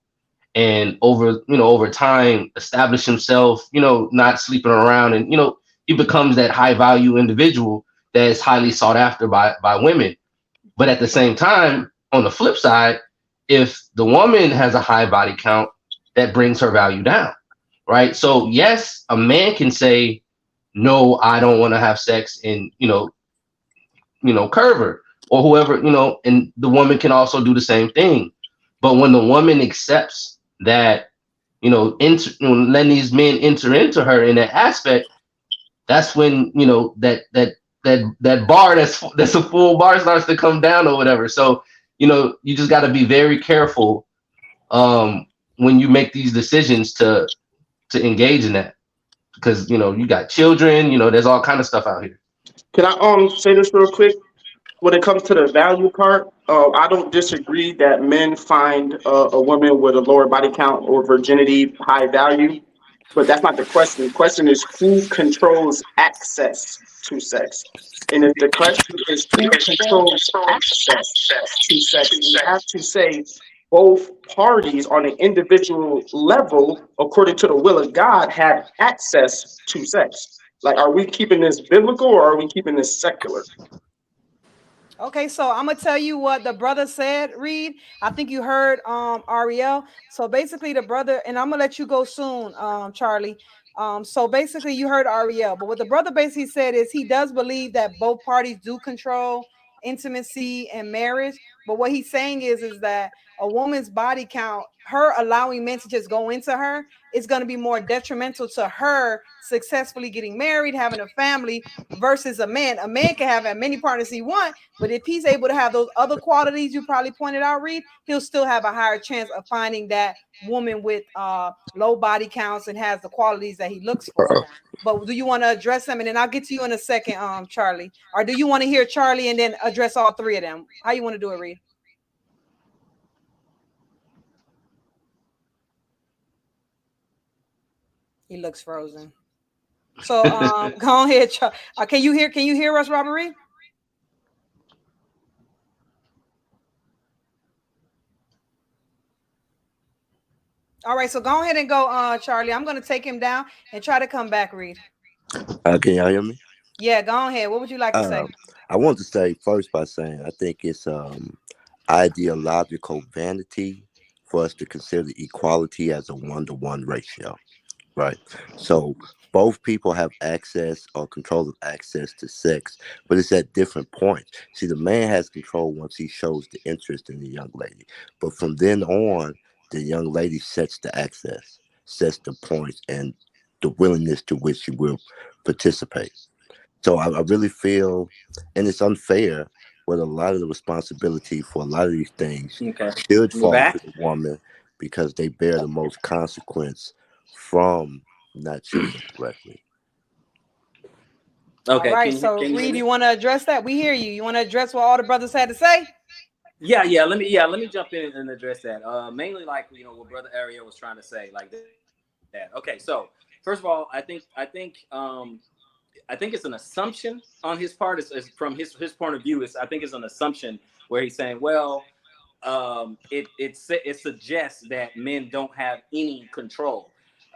and over time establish himself, you know, not sleeping around, and, you know, he becomes that high value individual that is highly sought after by women. But at the same time, on the flip side, if the woman has a high body count, that brings her value down, right? So yes, a man can say, no, I don't want to have sex, and, you know, curve her or whoever, you know, and the woman can also do the same thing. But when the woman accepts that, you know, letting these men enter into her in that aspect, that's when, you know, that bar that's a full bar starts to come down or whatever. So, you know, you just got to be very careful when you make these decisions to engage in that, because, you know, you got children, you know, there's all kind of stuff out here.
Can I say this real quick? When it comes to the value part, I don't disagree that men find a woman with a lower body count or virginity high value, but that's not the question. The question is who controls access to sex. And if the question is who controls access to sex, we have to say both parties on an individual level, according to the will of God, have access to sex. Like, are we keeping this biblical or are we keeping this secular?
Okay, so I'm gonna tell you what the brother said, Reed. I think you heard Ariel. So basically the brother, and I'm gonna let you go soon, Charlie. So basically you heard Ariel, but what the brother basically said is he does believe that both parties do control intimacy and marriage. But what he's saying is that a woman's body count, her allowing men to just go into her is going to be more detrimental to her successfully getting married, having a family, versus a man. A man can have as many partners he wants, but if he's able to have those other qualities you probably pointed out, Reed, he'll still have a higher chance of finding that woman with low body counts and has the qualities that he looks for. But do you want to address them? And then I'll get to you in a second, Charlie. Or do you want to hear Charlie and then address all three of them? How you want to do it, Reed? He looks frozen. So go ahead. Can you hear us, Robert Reed? All right, so go ahead and go, Charlie. I'm going to take him down and try to come back, Reed.
Can y'all hear me?
Yeah, go ahead. What would you like to say?
I want to say first by saying I think it's ideological vanity for us to consider equality as a 1-to-1 ratio, right? So both people have access or control of access to sex, but it's at different points. See, the man has control once he shows the interest in the young lady, but from then on, the young lady sets the access, sets the points, and the willingness to which she will participate. So I really feel, and it's unfair, where a lot of the responsibility for a lot of these things should fall to the woman because they bear the most consequence from not choosing correctly.
Okay. All right. So Reed, you want to address that? We hear you. You want to address what all the brothers had to say?
Yeah. Let me jump in and address that. Mainly like, what Brother Ariel was trying to say, like that. Okay. So first of all, I think it's an assumption on his part. Is from his point of view. I think it's an assumption where he's saying, well, it suggests that men don't have any control.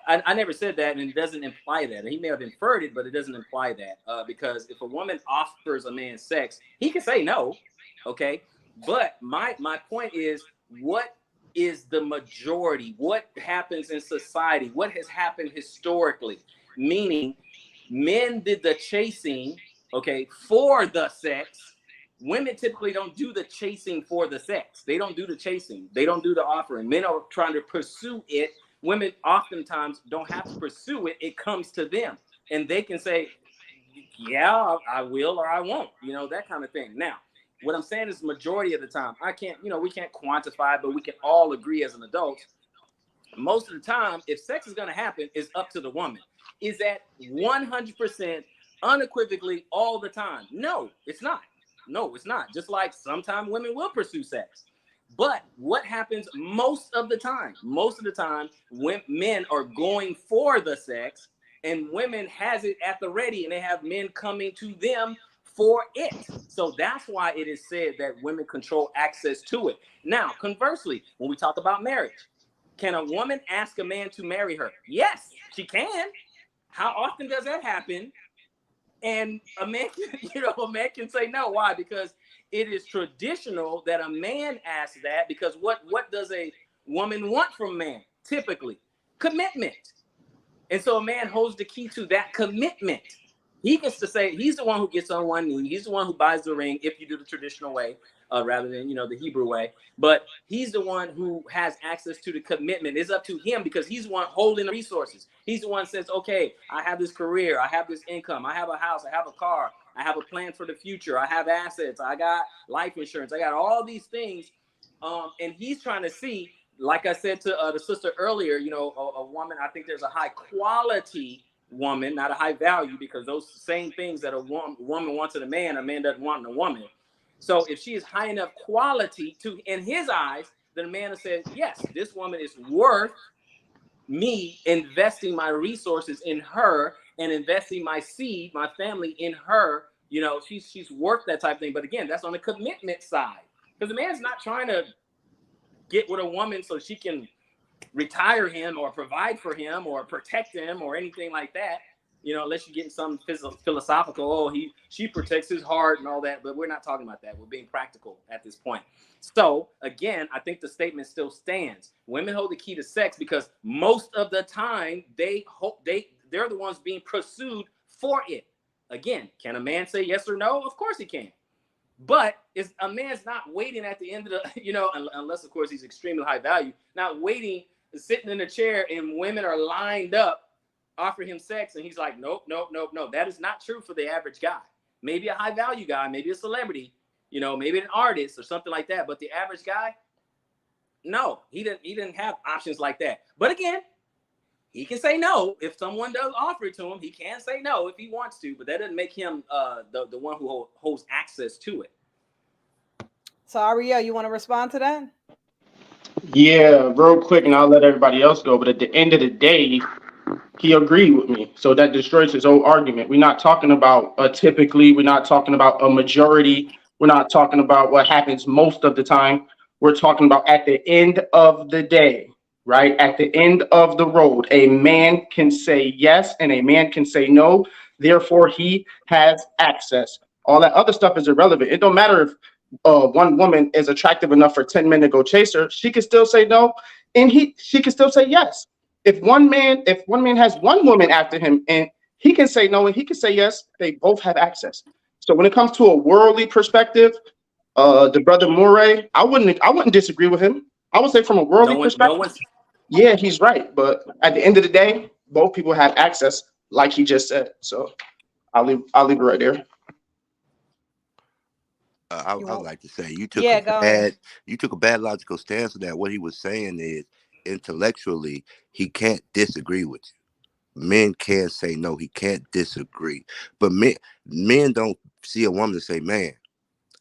I never said that, and it doesn't imply that. He may have inferred it, but it doesn't imply that. Because if a woman offers a man sex, he can say no, okay? But my point is, what is the majority? What happens in society? What has happened historically? Meaning, men did the chasing, okay, for the sex. Women typically don't do the chasing for the sex. They don't do the chasing. They don't do the offering. Men are trying to pursue it. Women oftentimes don't have to pursue it. It comes to them. And they can say, yeah, I will or I won't, that kind of thing. Now, what I'm saying is majority of the time, we can't quantify, but we can all agree as an adult. Most of the time, if sex is going to happen, it's up to the woman. Is that 100% unequivocally all the time? No, it's not. No, it's not. Just like sometimes women will pursue sex. But what happens most of the time? Most of the time, when men are going for the sex and women has it at the ready and they have men coming to them for it. So that's why it is said that women control access to it. Now, conversely, when we talk about marriage, can a woman ask a man to marry her? Yes, she can. How often does that happen? And a man can say no. Why? Because it is traditional that a man asks that, because what does a woman want from man? Typically, commitment. And so a man holds the key to that commitment. He gets to say, he's the one who gets on one knee. He's the one who buys the ring if you do the traditional way, rather than, the Hebrew way. But he's the one who has access to the commitment. It's up to him because he's the one holding the resources. He's the one who says, okay, I have this career. I have this income. I have a house. I have a car. I have a plan for the future. I have assets. I got life insurance. I got all these things. And he's trying to see, like I said to the sister earlier, a woman, I think there's a high quality woman, not a high value, because those same things that a woman wants in a man doesn't want in a woman. So if she is high enough quality in his eyes, then a man will say, yes, this woman is worth me investing my resources in her and investing my seed, my family in her. She's worth that type of thing. But again, that's on the commitment side, because the man's not trying to get with a woman so she can retire him or provide for him or protect him or anything like that, unless you're getting some philosophical, she protects his heart and all that. But we're not talking about that. We're being practical at this point. So again, I think the statement still stands. Women hold the key to sex because most of the time they're the ones being pursued for it. Again, can a man say yes or no? Of course he can. But it's a man's not waiting at the end of the, you know, unless of course he's extremely high value, not waiting, sitting in a chair and women are lined up, offer him sex, and he's like, nope, nope, nope, no. That is not true for the average guy. Maybe a high value guy, maybe a celebrity, you know, maybe an artist or something like that. But the average guy, no, he didn't have options like that. But again, he can say no if someone does offer it to him. He can say no if he wants to, but that doesn't make him the one who holds access to it.
So Ariel, you want to respond to that?
Yeah, real quick, and I'll let everybody else go. But at the end of the day, he agreed with me, so that destroys his whole argument. We're not talking about typically. We're not talking about a majority. We're not talking about what happens most of the time. We're talking about at the end of the day. Right? At the end of the road, a man can say yes and a man can say no. Therefore, he has access. All that other stuff is irrelevant. It don't matter if one woman is attractive enough for 10 men to go chase her. She can still say no, and she can still say yes. If one man has one woman after him and he can say no and he can say yes, they both have access. So when it comes to a worldly perspective, the brother Moray, I wouldn't disagree with him. I would say from a worldly perspective, yeah, he's right. But at the end of the day, both people have access, like he just said. So I'll leave it right there.
I would like to say you took a bad logical stance on that. What he was saying is intellectually he can't disagree with you. Men can say no, he can't disagree. But men don't see a woman and say, man,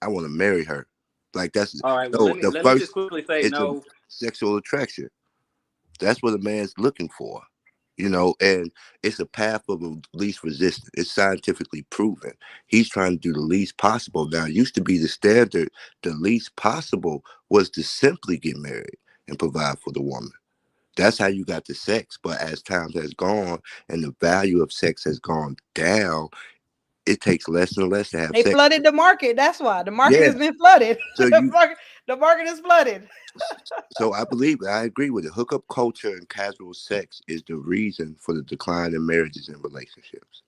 I want to marry her. Like that's
all right.
No,
let me just quickly say no.
Sexual attraction. That's what a man's looking for, you know, and it's a path of least resistance. It's scientifically proven. He's trying to do the least possible. Now, it used to be the standard. The least possible was to simply get married and provide for the woman. That's how you got the sex. But as time has gone and the value of sex has gone down, it takes less and less to have sex.
They flooded the market. That's why the market has been flooded. So the market is flooded.
So I agree with it. Hookup culture and casual sex is the reason for the decline in marriages and relationships.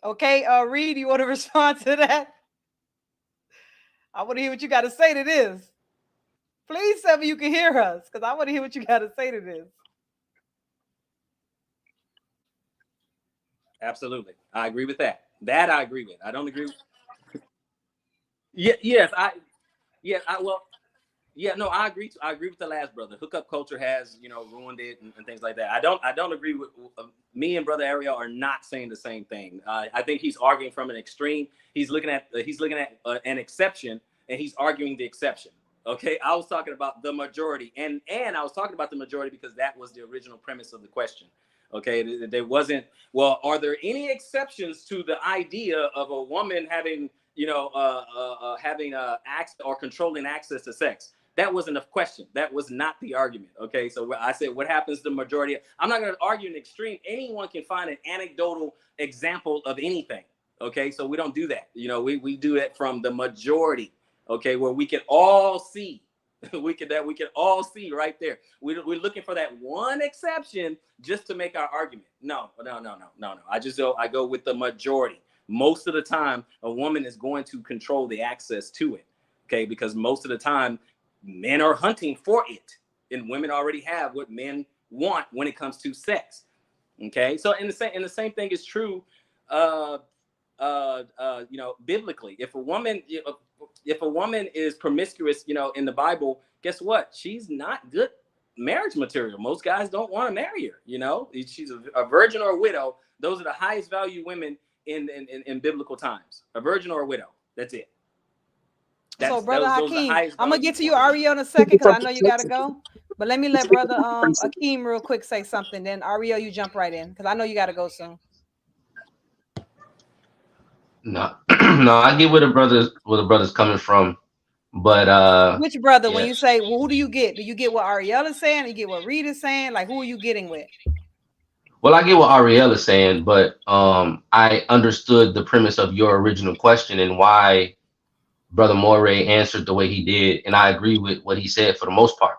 Okay, Reed, you want to respond to that? I want to hear what you got to say to this. Please tell me you can hear us, because I want to hear what you got to say to this.
Absolutely. I agree with that. That I agree with. I don't agree with. I agree. I agree with the last brother. Hookup culture has, you know, ruined it and things like that. I don't agree with me and brother Ariel are not saying the same thing. I think he's arguing from an extreme. He's looking at an exception, and he's arguing the exception. Okay, I was talking about the majority, and I was talking about the majority because that was the original premise of the question. Okay, there wasn't. Well, are there any exceptions to the idea of a woman having, you know, having access or controlling access to sex? That wasn't a question. That was not the argument. Okay, so I said, what happens to the majority? I'm not going to argue an extreme. Anyone can find an anecdotal example of anything. Okay, so we don't do that. You know, we do it from the majority. Okay, where we can all see. We can all see right there. We're looking for that one exception just to make our argument. No. I go with the majority. Most of the time, a woman is going to control the access to it. Okay, because most of the time, men are hunting for it, and women already have what men want when it comes to sex. Okay, so and the same thing is true. You know, biblically, if a woman is promiscuous, you know, in the Bible, guess what? She's not good marriage material. Most guys don't want to marry her. You know, she's a virgin or a widow. Those are the highest value women in biblical times. A virgin or a widow. That's it.
So, Brother Hakeem, I'm gonna get to you, Ariel, in a second because I know you gotta go. But let me let Brother Hakeem real quick say something. Then Ariel, you jump right in because I know you gotta go soon.
No, I get where the brother's coming from, but
which brother? Yeah. When you say, well, who do you get? Do you get what Ariel is saying? Do you get what Reed is saying? Like, who are you getting with?
Well, I get what Ariel is saying, but I understood the premise of your original question and why Brother Moray answered the way he did, and I agree with what he said for the most part.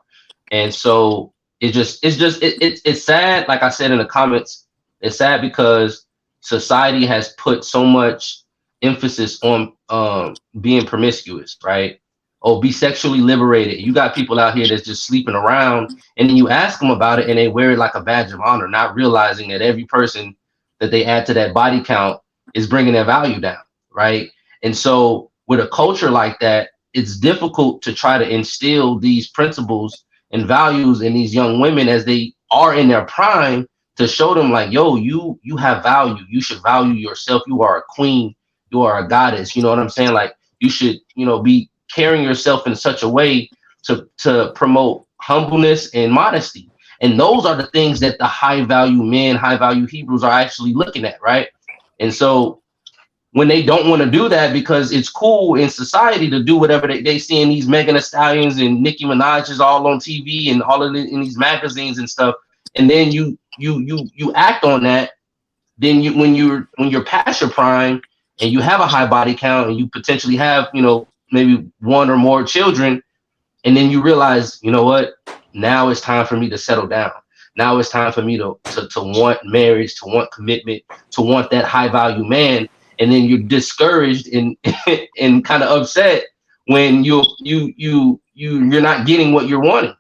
And so it's sad. Like I said in the comments, it's sad because society has put so much emphasis on being promiscuous, right? Oh, be sexually liberated. You got people out here that's just sleeping around, and then you ask them about it, and they wear it like a badge of honor, not realizing that every person that they add to that body count is bringing their value down, right? And so with a culture like that, it's difficult to try to instill these principles and values in these young women as they are in their prime, to show them like, yo, you have value. You should value yourself. You are a queen. You are a goddess. You know what I'm saying? Like, you should, be carrying yourself in such a way to promote humbleness and modesty. And those are the things that the high value men, high value Hebrews are actually looking at, right? And so when they don't want to do that because it's cool in society to do whatever they see in these Megan Thee Stallions and Nicki Minaj's all on TV and all of it in these magazines and stuff, and then you act on that, then when you're past your prime and you have a high body count and you potentially have maybe one or more children, and then you realize, you know what, now it's time for me to settle down. Now it's time for me to want marriage, to want commitment, to want that high value man. And then you're discouraged and and kind of upset when you're not getting what you're wanting,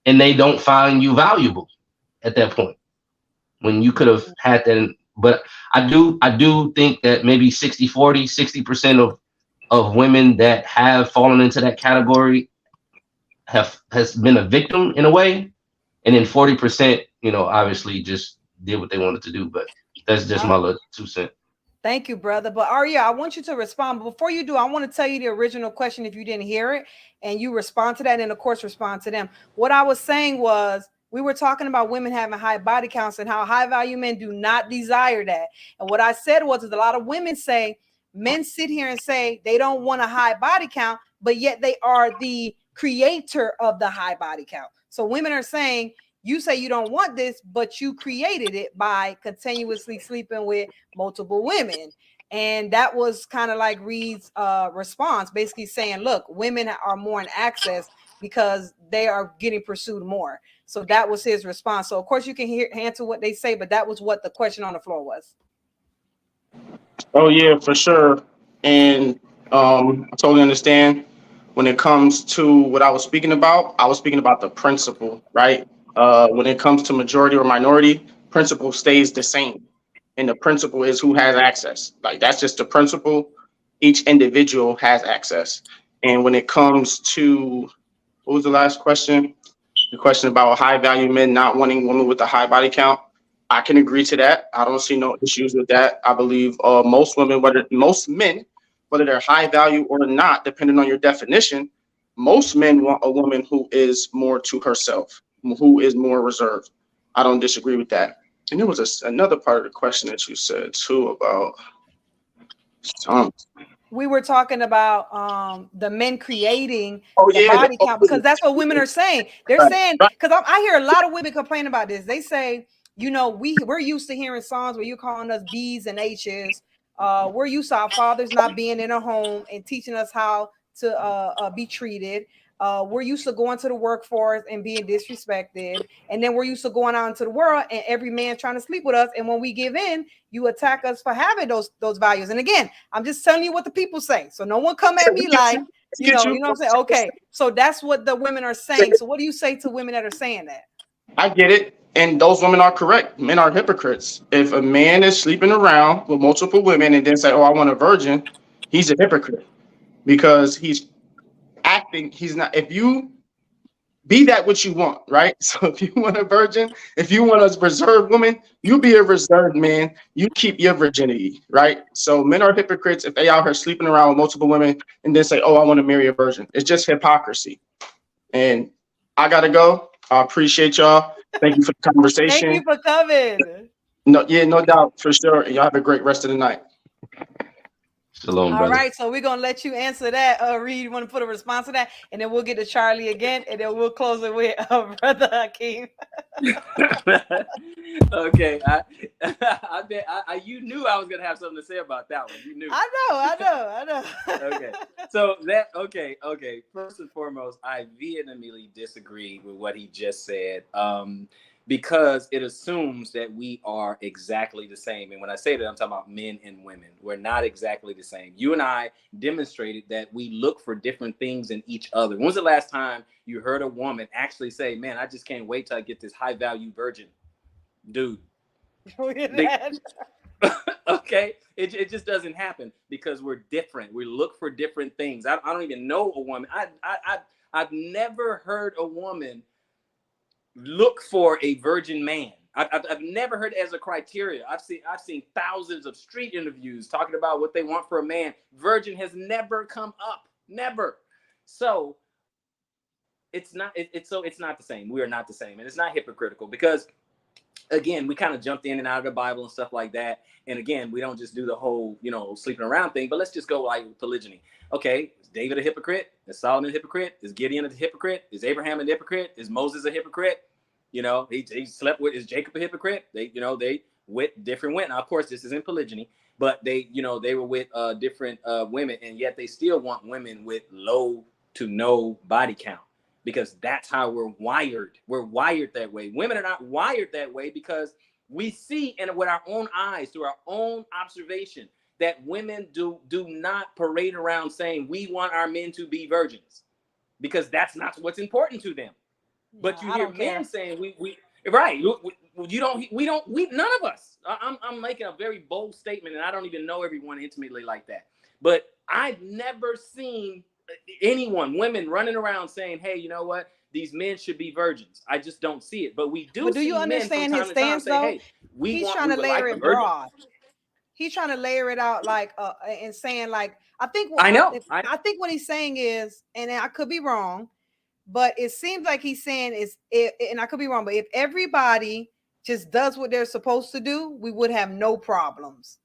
and they don't find you valuable at that point when you could have had that. But I do think that maybe 60% of women that have fallen into that category has been a victim in a way, and then 40%, obviously just did what they wanted to do. But that's just my little 2 cents.
Thank you, brother. But Aria, I want you to respond. But before you do, I want to tell you the original question if you didn't hear it, and you respond to that, and of course respond to them. What I was saying was, we were talking about women having high body counts and how high value men do not desire that. And what I said was, is a lot of women say, men sit here and say they don't want a high body count, but yet they are the creator of the high body count. So women are saying, you say you don't want this, but you created it by continuously sleeping with multiple women. And that was kind of like Reed's response, basically saying, look, women are more in access because they are getting pursued more. So that was his response. So of course you can answer what they say, but that was what the question on the floor was.
Oh yeah, for sure. And I totally understand. When it comes to what I was speaking about the principle, right? When it comes to majority or minority, principle stays the same. And the principle is who has access. Like, that's just the principle. Each individual has access. And when it comes to, what was the last question? The question about high value men not wanting women with a high body count. I can agree to that. I don't see no issues with that. I believe most men, whether they're high value or not, depending on your definition, most men want a woman who is more to herself, who is more reserved. I don't disagree with that. And there was another part of the question that you said too about.
We were talking about the men creating the body count, because that's what women are saying. They're saying, because I hear a lot of women complain about this. They say, we're used to hearing songs where you're calling us B's and H's. We're used to our fathers not being in a home and teaching us how to be treated. We're used to going to the workforce and being disrespected. And then we're used to going out into the world and every man trying to sleep with us. And when we give in, you attack us for having those values. And again, I'm just telling you what the people say. So no one come at me like, you know what I'm saying? Okay. So that's what the women are saying. So what do you say to women that are saying that?
I get it. And those women are correct. Men are hypocrites. If a man is sleeping around with multiple women and then say, oh, I want a virgin, he's a hypocrite, because he's acting, he's not. If you be that what you want, right? So if you want a virgin, if you want a reserved woman, you be a reserved man. You keep your virginity, right? So men are hypocrites if they out here sleeping around with multiple women and then say, oh, I want to marry a virgin. It's just hypocrisy. And I gotta go. I appreciate y'all. Thank you for the conversation.
Thank you for coming.
No doubt, for sure. Y'all have a great rest of the night.
Shalom, brother.
All right, so we're gonna let you answer that. Reed, you want to put a response to that, and then we'll get to Charlie again, and then we'll close it with Brother Hakeem.
Okay, you knew I was gonna have something to say about that one. You knew.
I know.
Okay, so okay. First and foremost, I vehemently disagree with what he just said. because it assumes that we are exactly the same. And when I say that, I'm talking about men and women. We're not exactly the same. You and I demonstrated that we look for different things in each other. When's the last time you heard a woman actually say, man, I just can't wait till I get this high value virgin dude? Okay, it just doesn't happen because we're different. We look for different things. I don't even know a woman. I've never heard a woman look for a virgin man. I've never heard it as a criteria. I've seen thousands of street interviews talking about what they want for a man. Virgin has never come up, never. So it's not the same. We are not the same, and it's not hypocritical because, again, we kind of jumped in and out of the Bible and stuff like that. And again, we don't just do the whole, sleeping around thing, but let's just go like polygyny. Okay, is David a hypocrite? Is Solomon a hypocrite? Is Gideon a hypocrite? Is Abraham a hypocrite? Is Moses a hypocrite? He slept with, is Jacob a hypocrite? They with different women. Now, of course, this isn't polygyny, but they were with different women, and yet they still want women with low to no body count. Because that's how we're wired. We're wired that way. Women are not wired that way because we see, and with our own eyes, through our own observation, that women do not parade around saying we want our men to be virgins, because that's not what's important to them. But you hear men saying we right. We none of us. I'm making a very bold statement, and I don't even know everyone intimately like that. But I've never seen women running around saying, hey, you know what? These men should be virgins. I just don't see it. But we do. But do you understand his stance though? Hey,
he's trying to layer it broad. He's trying to layer it out like and saying like, I think what he's saying is, and I could be wrong, but it seems like he's saying and I could be wrong, but if everybody just does what they're supposed to do, we would have no problems.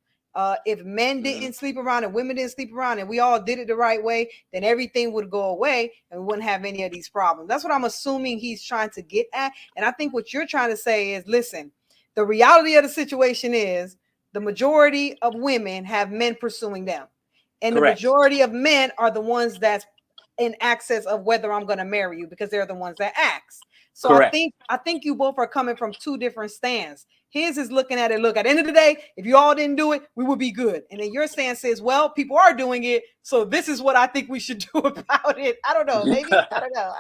If men didn't sleep around and women didn't sleep around and we all did it the right way, then everything would go away and we wouldn't have any of these problems. That's what I'm assuming he's trying to get at. And I think what you're trying to say is, listen, the reality of the situation is the majority of women have men pursuing them. And Correct. The majority of men are the ones that's in access of whether I'm going to marry you, because they're the ones that ask. So Correct. I think you both are coming from two different stands. His is looking at it. Look, at the end of the day, if you all didn't do it, we would be good. And then your stance says, well, people are doing it, so this is what I think we should do about it. I don't know. Maybe I don't know.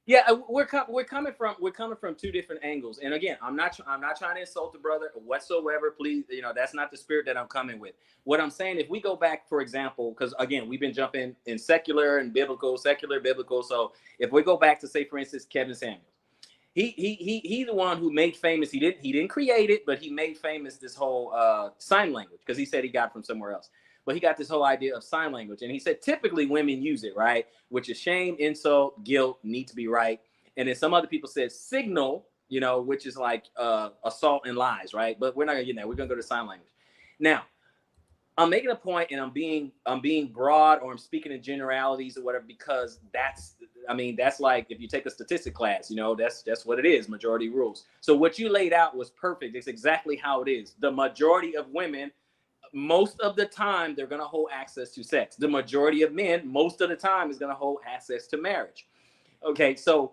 Yeah, we're coming from two different angles. And again, I'm not trying to insult the brother whatsoever. Please, that's not the spirit that I'm coming with. What I'm saying, if we go back, for example, because again, we've been jumping in secular, biblical. So if we go back to, say, for instance, Kevin Samuels. He's the one who made famous. He didn't create it, but he made famous this whole sign language, because he said he got it from somewhere else. But he got this whole idea of sign language, and he said typically women use it, right? Which is shame, insult, guilt, need to be right. And then some other people said signal, which is like assault and lies, right? But we're not gonna get that. We're gonna go to sign language. Now, I'm making a point, and I'm being broad, or I'm speaking in generalities or whatever, because that's like if you take a statistic class, that's what it is. Majority rules. So what you laid out was perfect. It's exactly how it is. The majority of women, most of the time, they're going to hold access to sex. The majority of men, most of the time, is going to hold access to marriage. Okay, so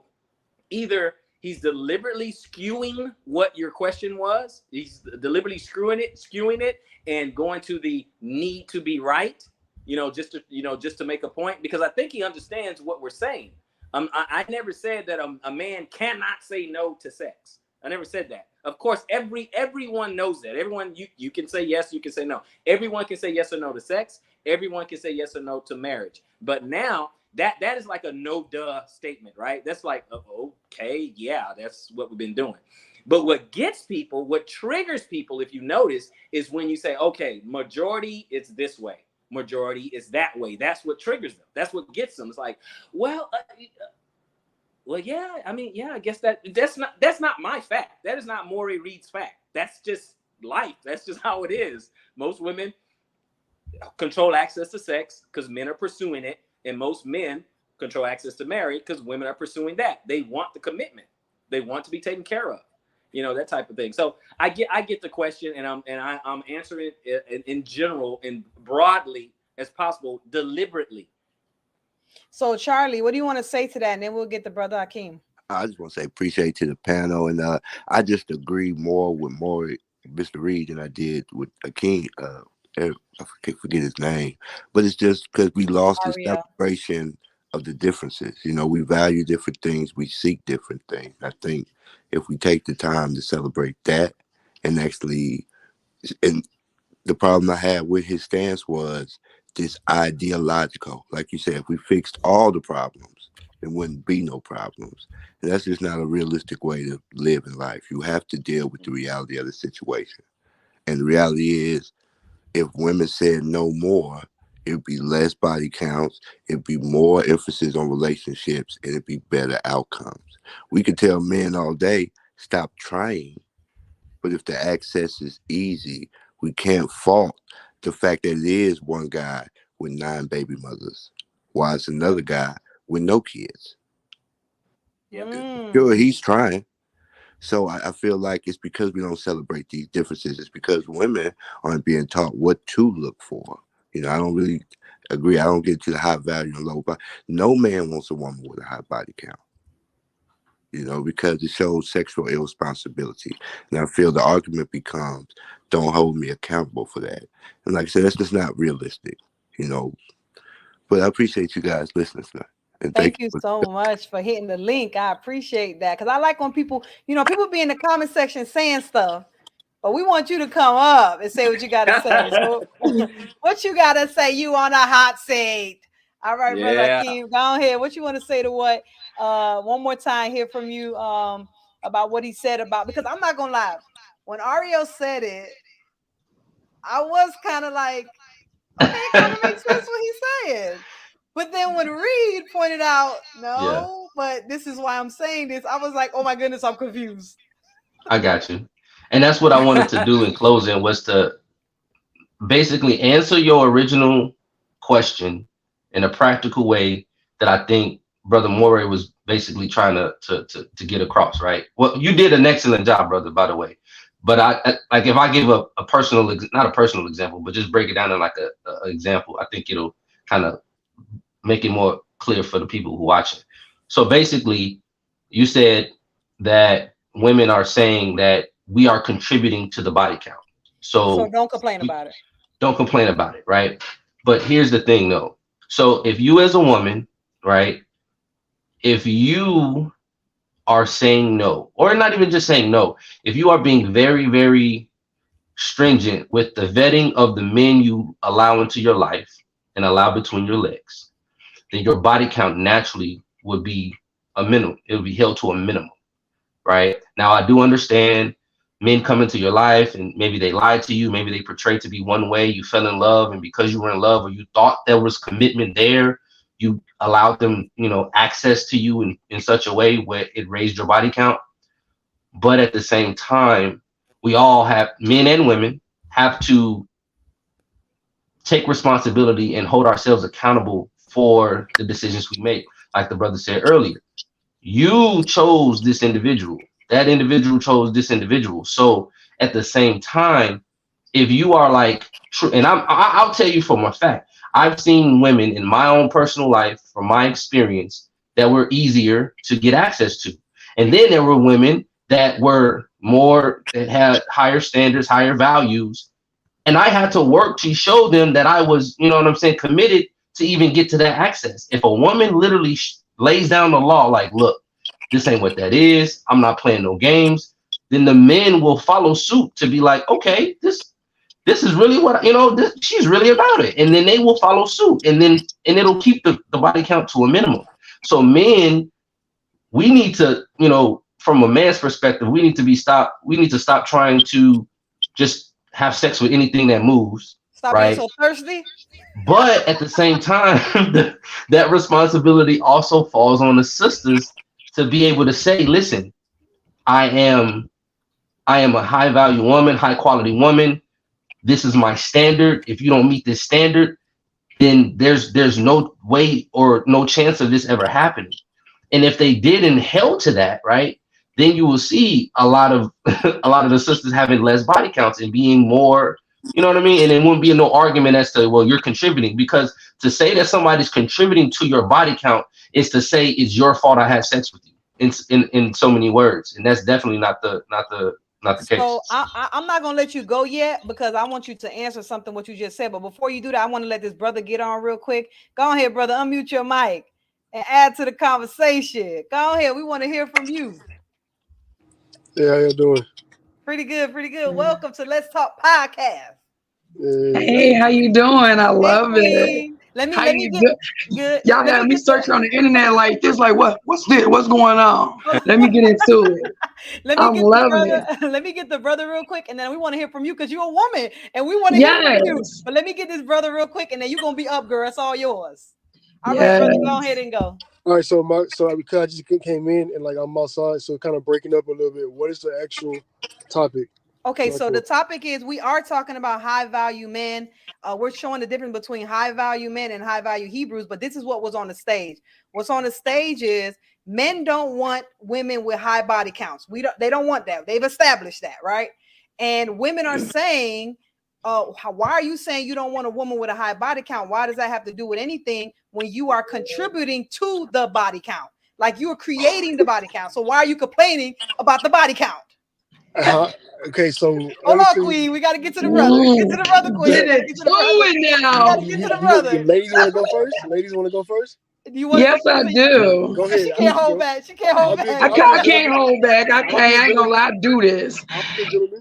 either he's deliberately skewing what your question was. He's deliberately skewing it, and going to the need to be right, just to make a point, because I think he understands what we're saying. I never said that a man cannot say no to sex. I never said that. Of course, everyone knows that. Everyone, you can say yes, you can say no. Everyone can say yes or no to sex. Everyone can say yes or no to marriage. But now that is like a no duh statement, right? That's like, okay, yeah, that's what we've been doing. But what gets people, what triggers people, if you notice, is when you say, okay, majority is this way, majority is that way. That's what triggers them. That's what gets them. It's like, well, yeah, I guess that's not my fact. That is not Maury Reed's fact. That's just life. That's just how it is. Most women control access to sex because men are pursuing it, and most men control access to marriage because women are pursuing that. They want the commitment. They want to be taken care of. That type of thing. So I get the question, and I'm answering it in general and broadly as possible, deliberately.
So Charlie, what do you want to say to that? And then we'll get the brother Akeem.
I just want to say appreciate to the panel, and I just agree more with Mr. Reed than I did with Akeem. I forget his name, but it's just because we lost the separation of the differences. You know, we value different things, we seek different things. I think if we take the time to celebrate that, and actually, and the problem I had with his stance was this ideological. Like you said, if we fixed all the problems, there wouldn't be no problems. And that's just not a realistic way to live in life. You have to deal with the reality of the situation. And the reality is, if women said no more, it'd be less body counts, it'd be more emphasis on relationships, and it'd be better outcomes. We could tell men all day, stop trying. But if the access is easy, we can't fault the fact that it is one guy with 9 baby mothers, while it's another guy with no kids. Sure, he's trying. So I feel like it's because we don't celebrate these differences. It's because women aren't being taught what to look for. You know, I don't really agree. I don't get to the high value and low body. No man wants a woman with a high body count. You know, because it shows sexual irresponsibility. And I feel the argument becomes, don't hold me accountable for that. And like I said, that's just not realistic, you know. But I appreciate you guys listening tonight. And
thank you so much for hitting the link. I appreciate that. Because I like when people, you know, people be in the comment section saying stuff, but we want you to come up and say what you got to say. So, what you got to say? You on a hot seat. All right, brother Akeem, go ahead. What you want to say to what? One more time, hear from you about what he said about, because I'm not gonna lie, when Ario said it, I was kind of like, okay, it kind of makes sense what he's saying. But then when Reed pointed out, but this is why I'm saying this, I was like, oh my goodness, I'm confused.
I got you. And that's what I wanted to do in closing, was to basically answer your original question in a practical way that I think Brother Moray was basically trying to get across, right? Well, you did an excellent job, brother, by the way. But I like, if I give a personal, not a personal example, but just break it down in like a example, I think it'll kind of make it more clear for the people who watch it. So basically, you said that women are saying that we are contributing to the body count. So
don't complain about it.
Don't complain about it, right? But here's the thing, though. So if you as a woman, right, if you are saying no, or not even just saying no, if you are being very, very stringent with the vetting of the men you allow into your life and allow between your legs, then your body count naturally would be a minimum. It would be held to a minimum, right? Now, I do understand men come into your life and maybe they lied to you, maybe they portrayed to be one way, you fell in love, and because you were in love or you thought there was commitment there, you allowed them, you know, access to you in such a way where it raised your body count. But at the same time, we all have, men and women, have to take responsibility and hold ourselves accountable for the decisions we make. Like the brother said earlier, you chose this individual. That individual chose this individual. So at the same time, if you are like, and I'll tell you from a fact, I've seen women in my own personal life, from my experience, that were easier to get access to. And then there were women that were more, that had higher standards, higher values. And I had to work to show them that I was, you know what I'm saying, committed to even get to that access. If a woman literally lays down the law, like, look, this ain't what that is, I'm not playing no games, then the men will follow suit to be like, okay, this is really what, you know, she's really about it. And then they will follow suit, and it'll keep the body count to a minimum. So men, we need to, you know, from a man's perspective, we need to stop trying to just have sex with anything that moves.
Stop being so thirsty.
But at the same time, that responsibility also falls on the sisters to be able to say, listen, I am a high value woman, high quality woman. This is my standard. If you don't meet this standard, then there's no way or no chance of this ever happening. And if they did and held to that, right, then you will see a lot of the sisters having less body counts and being more, you know what I mean? And it wouldn't be no argument as to, well, you're contributing, because to say that somebody's contributing to your body count is to say it's your fault I had sex with you. in so many words, and that's definitely not the case.
So I'm not gonna let you go yet because I want you to answer something what you just said. But before you do that, I want to let this brother get on real quick. Go ahead, brother, unmute your mic and add to the conversation. Go ahead, we want to hear from you.
Yeah, how you doing?
Pretty good, pretty good. Welcome to Let's Talk Podcast.
Hey, how you doing? I love it.
Let me
Good.
good.
Y'all had me searching on the internet like this, like what's this? What's going on? Let me get into it. I'm loving it.
Let me get the brother real quick, and then we want to hear from you because you're a woman, and we want to hear from you. But let me get this brother real quick, and then you're gonna be up, girl. It's all yours. All right, brother, go ahead and go.
All right, so because I just came in and like I'm outside, so kind of breaking up a little bit. What is the actual topic?
Okay, so the topic is we are talking about high value men. We're showing the difference between high value men and high value Hebrews, but this is what was on the stage. What's on the stage is men don't want women with high body counts. They don't want that. They've established that, right? And women are saying, why are you saying you don't want a woman with a high body count? Why does that have to do with anything when you are contributing to the body count? Like you are creating the body count. So why are you complaining about the body count?
Okay, so
hold on, Queen. We got to get to the brother. Get to the brother, Queen.
Get to
the brother.
Ladies want to go first? Ladies want to go first?
Yes, I do.
Go ahead.
She can't hold back. She can't hold back.
I can't hold back. I ain't gonna lie. I do this.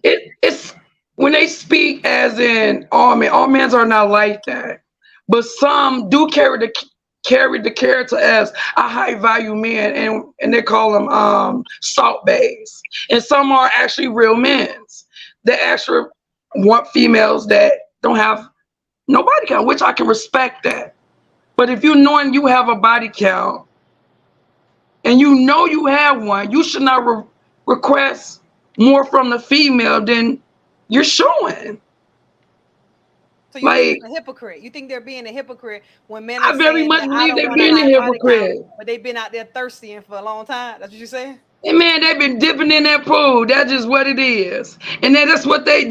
It's when they speak as in all men are not like that, but some do carry the character as a high value man, and they call them salt bays, and some are actually real men that actually want females that don't have no body count, which I can respect that. But if you knowing you have a body count and you know you have one, you should not request more from the female than you're showing.
So you think they're a hypocrite? You think they're being a hypocrite when men are
I very much believe they're being a hypocrite.
Count, but they've been out there thirsty for a long time. That's what you're saying?
Hey man, they've been dipping in that pool. That's just what it is. And then that's what they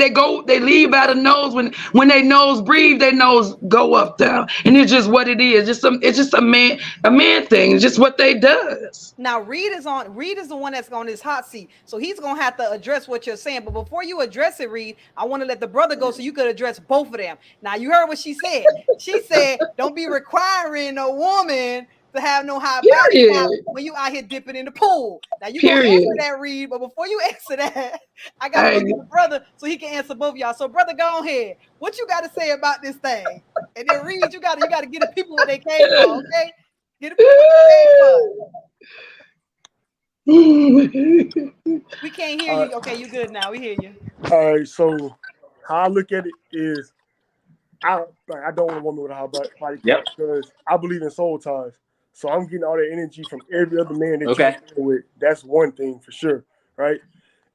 leave out of nose when they nose breathe, their nose go up down. And it's just what it is. It's just a man thing. It's just what they does.
Now Reed is the one that's on this hot seat. So he's gonna have to address what you're saying. But before you address it, Reed, I want to let the brother go so you could address both of them. Now you heard what she said. She said, don't be requiring a woman to have no high body count when you out here dipping in the pool. Now you can answer that, Reed, but before you answer that, I got to go to the brother so he can answer both of y'all. So, brother, go ahead. What you got to say about this thing? And then Reed, you got to get the people what they came for, okay? Get the people what they came for. We can't hear you. Okay, you good now. We hear you.
All right. So how I look at it is, I don't want a woman with a high body count because I believe in soul ties. So I'm getting all that energy from every other man that you're dealing with. That's one thing for sure, right?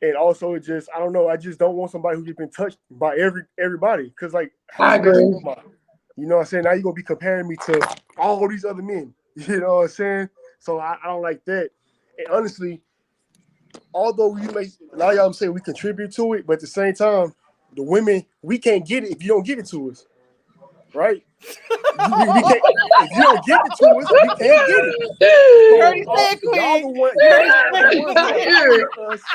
And also, I don't know. I just don't want somebody who's been touched by everybody. Because, like,
I agree.
You know what I'm saying? Now you're going to be comparing me to all these other men. You know what I'm saying? So I don't like that. And honestly, although a lot of y'all say we contribute to it, but at the same time, the women, we can't get it if you don't give it to us. Right? we can't, if you don't give it to us, we can't get
it.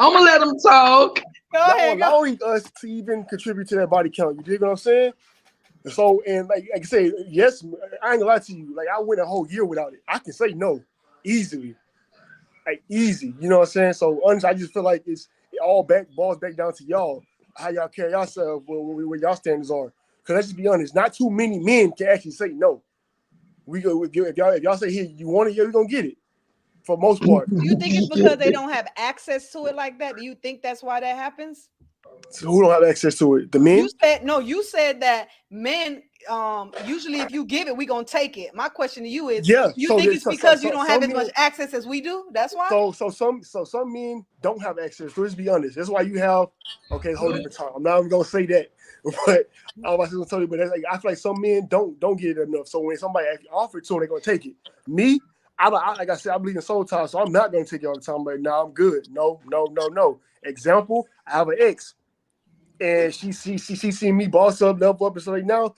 I'm gonna let them talk.
Y'all allowing us to even contribute to that body count. You dig what I'm saying? So, and like I say, yes, I ain't gonna lie to you. Like I went a whole year without it. I can say no easily, like easy. You know what I'm saying? So honestly, I just feel like it balls back down to y'all. How y'all carry yourself, where y'all standards are. Because let's just be honest, not too many men can actually say no. If y'all say here you want it, you're gonna get it. For most part.
Do you think it's because they don't have access to it like that? Do you think that's why that happens?
So who don't have access to it? The men?
You said that men usually if you give it, we gonna take it. My question to you is, you think it's because you don't have as much access as we do? That's why.
So some men don't have access. So let's be honest. That's why you have whole different time. I'm not even gonna say that, but I was gonna tell you. But that's like I feel like some men don't get it enough. So when somebody actually offers to, they're gonna take it. Me, like I said, I believe in soul ties, so I'm not gonna take it all the time. But now I'm good. No. Example: I have an ex. And she seen me boss up, level up, and so like now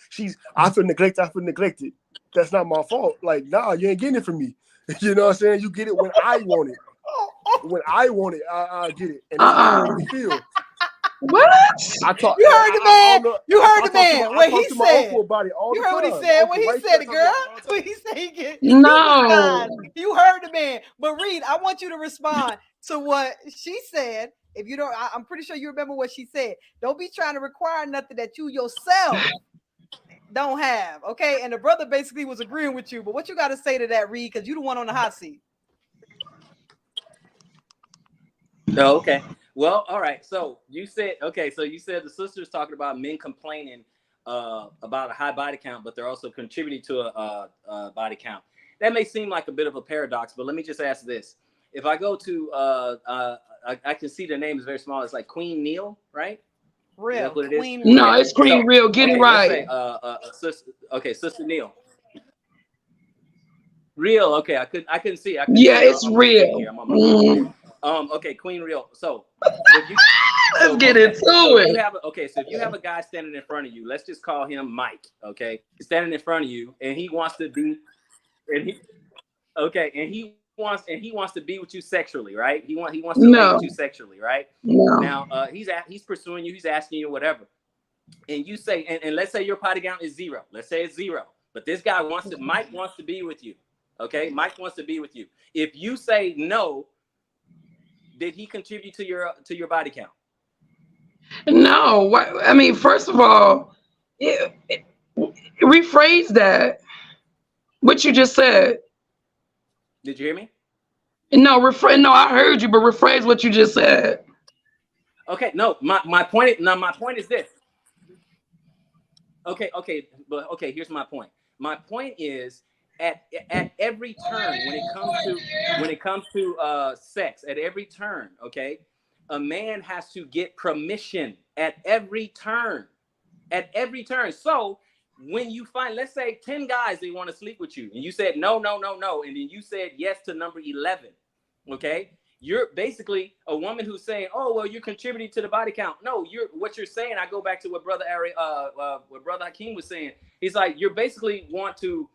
I feel neglected. That's not my fault. Like, nah, you ain't getting it from me. You know what I'm saying? You get it when I want it. when I want it, I get it, and that's how I really feel.
What?
You heard the man. You heard the man. What he said.
About it all
you
the
heard
time.
what he said. When he said it, girl. When he said he get.
No.
You heard the man. But Reed, I want you to respond to what she said. If you don't, I'm pretty sure you remember what she said. Don't be trying to require nothing that you yourself don't have. Okay. And the brother basically was agreeing with you. But what you got to say to that, Reed? Because you the one on the hot seat.
No, okay. Well, all right. So you said the sister's talking about men complaining about a high body count, but they're also contributing to a body count. That may seem like a bit of a paradox, but let me just ask this: if I go to, I can see the name is very small. It's like Queen Neil, right?
Real.
What it is?
Queen
No,
Real.
it's Queen Real. Get it right.
Sister Neil. Real. Okay, I couldn't see.
It's Real.
Okay, Queen Real. So
let's get into it.
So if you have a guy standing in front of you, let's just call him Mike. Okay, he's standing in front of you, and he wants to be, he wants to be with you sexually, right? He wants to be with you sexually, right?
No.
Now he's pursuing you, he's asking you whatever, and you say, and let's say your body count is 0. Let's say it's 0, but this guy Mike wants to be with you. Okay, Mike wants to be with you. If you say no, did he contribute to your body count?
No. I mean, first of all, rephrase that. What you just said.
Did you hear me?
No, I heard you, but rephrase what you just said.
Okay, no, my point is this. Okay, here's my point. My point is at every turn when it comes to sex, at every turn, okay, a man has to get permission at every turn. So when you find, let's say 10 guys, they want to sleep with you, and you said no, and then you said yes to number 11, okay? You're basically a woman who's saying, oh, well, you're contributing to the body count. No, what you're saying, I go back to what Brother Hakeem was saying. He's like, you're basically want to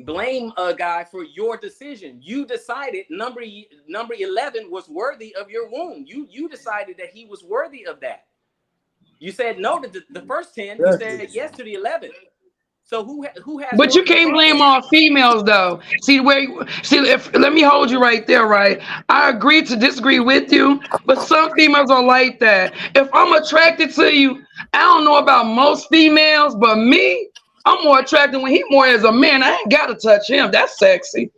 blame a guy for your decision. You decided number 11 was worthy of your womb. You decided that he was worthy of that. You said no to the first 10. You said yes to the 11. So who has?
But you can't blame all females though. Let me hold you right there, right? I agree to disagree with you, but some females are like that. If I'm attracted to you, I don't know about most females, but me, I'm more attracted when he more as a man. I ain't gotta touch him. That's sexy.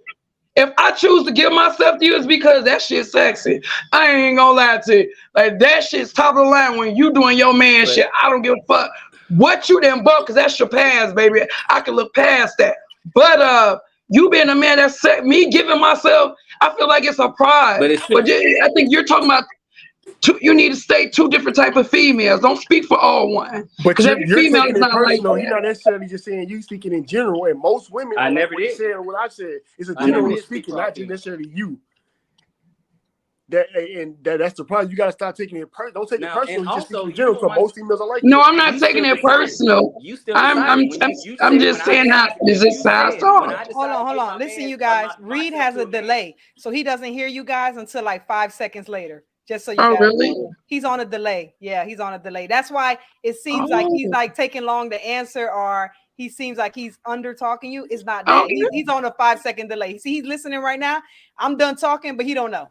If I choose to give myself to you, it's because that shit's sexy. I ain't gonna lie to you. Like that shit's top of the line when you doing your man shit. I don't give a fuck what you done bought, because that's your past, baby. I can look past that. But you being a man, that's me giving myself, I feel like it's a pride. But I think you're talking about you need to stay 2 different type of females. Don't speak for all one.
But you're
female
taking
is
it
not
personal.
like
You're not necessarily just saying you speaking in general. And most women,
I never did.
What I said is a general speaking, not just necessarily you. That's the problem. You gotta stop taking it personal. Don't take it personal. You just speak in general, because most females are like
no,
that.
I'm not taking it personal. I'm just saying how is this how I saw it.
Hold on. Listen, you guys. Reed has a delay, so he doesn't hear you guys until like 5 seconds later. Just so you guys know. He's on a delay. Yeah, he's on a delay. That's why it seems like he's like taking long to answer, or he seems like he's under talking you. It's not that. He's on a 5-second delay. See, he's listening right now. I'm done talking, but he don't know.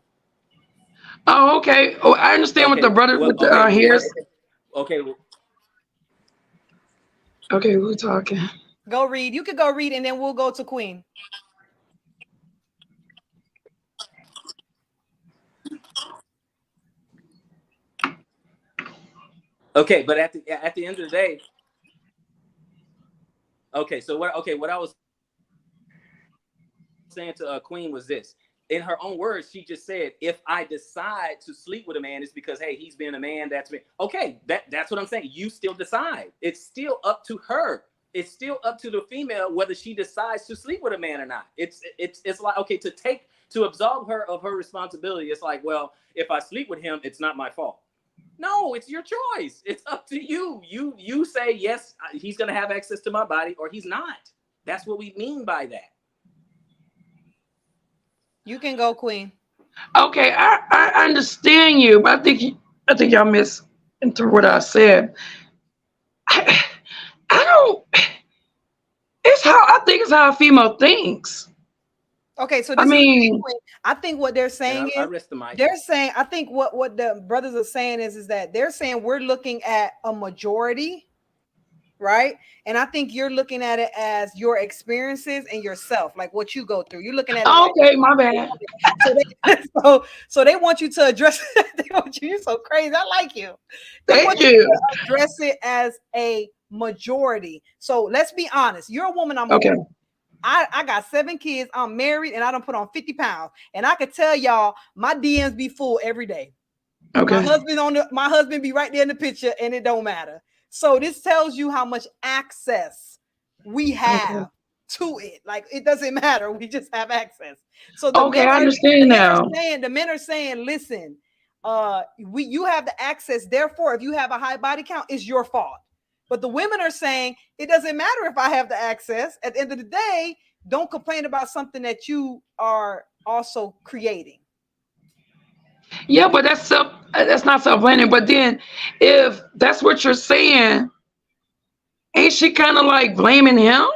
Oh, okay. Oh, I understand what the brother with the here's.
Okay.
Okay, we're talking.
Go read. You could go read, and then we'll go to Queen.
Okay, but at the end of the day, what I was saying to Queen was this. In her own words, she just said, if I decide to sleep with a man, it's because, hey, he's been a man. That's me. Okay, that's what I'm saying. You still decide. It's still up to her. It's still up to the female whether she decides to sleep with a man or not. It's like, okay, to absolve her of her responsibility. It's like, well, if I sleep with him, it's not my fault. No, it's your choice. It's up to you. You say, yes, he's going to have access to my body, or he's not. That's what we mean by that.
You can go, Queen.
Okay, I understand you, but I think y'all misinterpreted what I said. I don't. I think it's how a female thinks.
Okay, so
I
this
mean,
I think what they're saying
I
is
rest the mic.
they're saying, I think what the brothers are saying is that they're saying we're looking at a majority, right? And I think you're looking at it as your experiences and yourself, like what you go through. You're looking at it
okay, my bad.
so they want you to address they want you. You're so crazy. I like you. They want
Thank
you
you.
to address it as a majority. So let's be honest. You're a woman, I'm a
Okay.
woman. I got 7 kids. I'm married and I don't put on 50 pounds. And I could tell y'all my DMs be full every day.
Okay.
My husband be right there in the picture and it don't matter. So this tells you how much access we have to it. Like it doesn't matter. We just have access. So the
I understand now.
The men are saying, listen, you have the access. Therefore, if you have a high body count, it's your fault. But the women are saying it doesn't matter if I have the access. At the end of the day, don't complain about something that you are also creating.
Yeah, but that's not self-blaming. But then, if that's what you're saying, ain't she kind of like blaming him?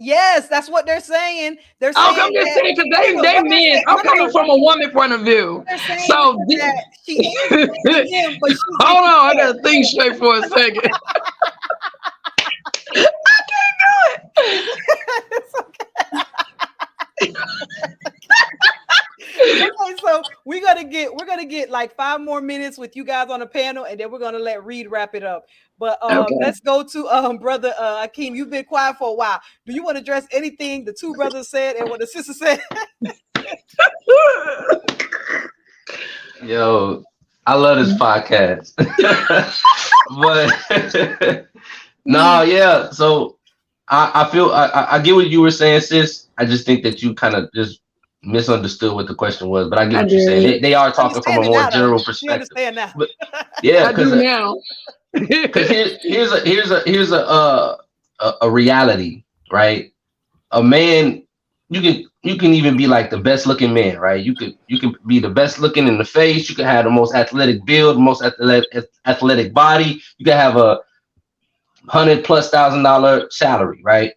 Yes, that's what they're saying. They're saying.
I'm just saying because they men. I'm coming from a woman point of view. So
that she is him, but
hold on, I gotta think straight for a second. I can't do it.
It's okay. Okay, so we're gonna get like 5 more minutes with you guys on the panel, and then we're gonna let Reed wrap it up. But let's go to brother Akeem. You've been quiet for a while. Do you want to address anything the 2 brothers said and what the sister said?
Yo, I love this podcast. But no, yeah. So I feel I get what you were saying, sis. I just think that you kind of just misunderstood what the question was, but I get what you're saying. They are talking from a more general perspective.
Now.
But, yeah,
I do now.
Because here's a reality, right? A man, you can even be like the best looking man, right? You can be the best looking in the face. You can have the most athletic build, most athletic body. You can have a $100,000+ salary, right?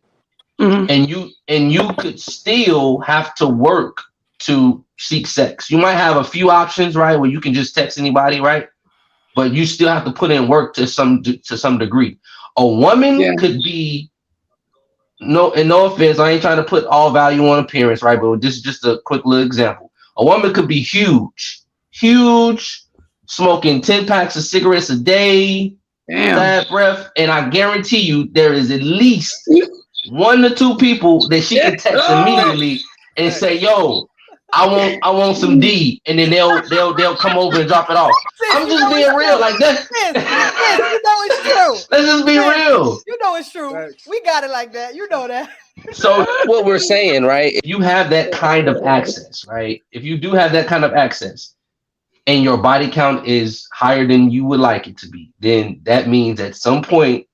Mm-hmm. And you could still have to work to seek sex. You might have a few options, right, where you can just text anybody, right? But you still have to put in work to some degree. A woman could be no offense, I ain't trying to put all value on appearance, right? But this is just a quick little example. A woman could be huge, smoking 10 packs of cigarettes a day, bad breath, and I guarantee you there is at least 1 to 2 people that she can text immediately and say, "Yo, I want some D," and then they'll come over and drop it off. I'm just being real, like that.
You know it's true.
Let's just be real.
You know it's true. We got it like that. You know that.
So what we're saying, right? If you have that kind of access, right? If you do have that kind of access, and your body count is higher than you would like it to be, then that means at some point,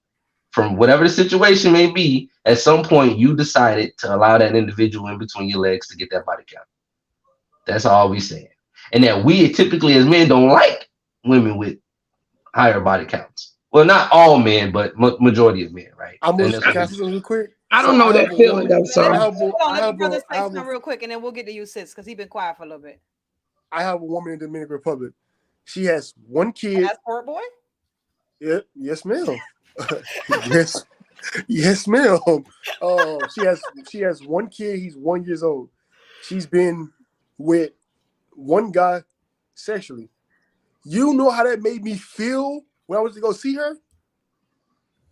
from whatever the situation may be, at some point you decided to allow that individual in between your legs to get that body count. That's all we saying. And that we typically as men don't like women with higher body counts. Well, not all men, but majority of men, right?
I'm going to say real quick.
I don't know that feeling though. So
hold on, let me brother say something real quick, and then we'll get to you, sis, because he's been quiet for a little bit.
I have a woman in the Dominican Republic. She has 1 kid.
Passport boy?
Yeah, yes, ma'am. yes, ma'am. She has 1 kid. He's 1 year old. She's been with 1 guy sexually. You know how that made me feel when I was to go see her?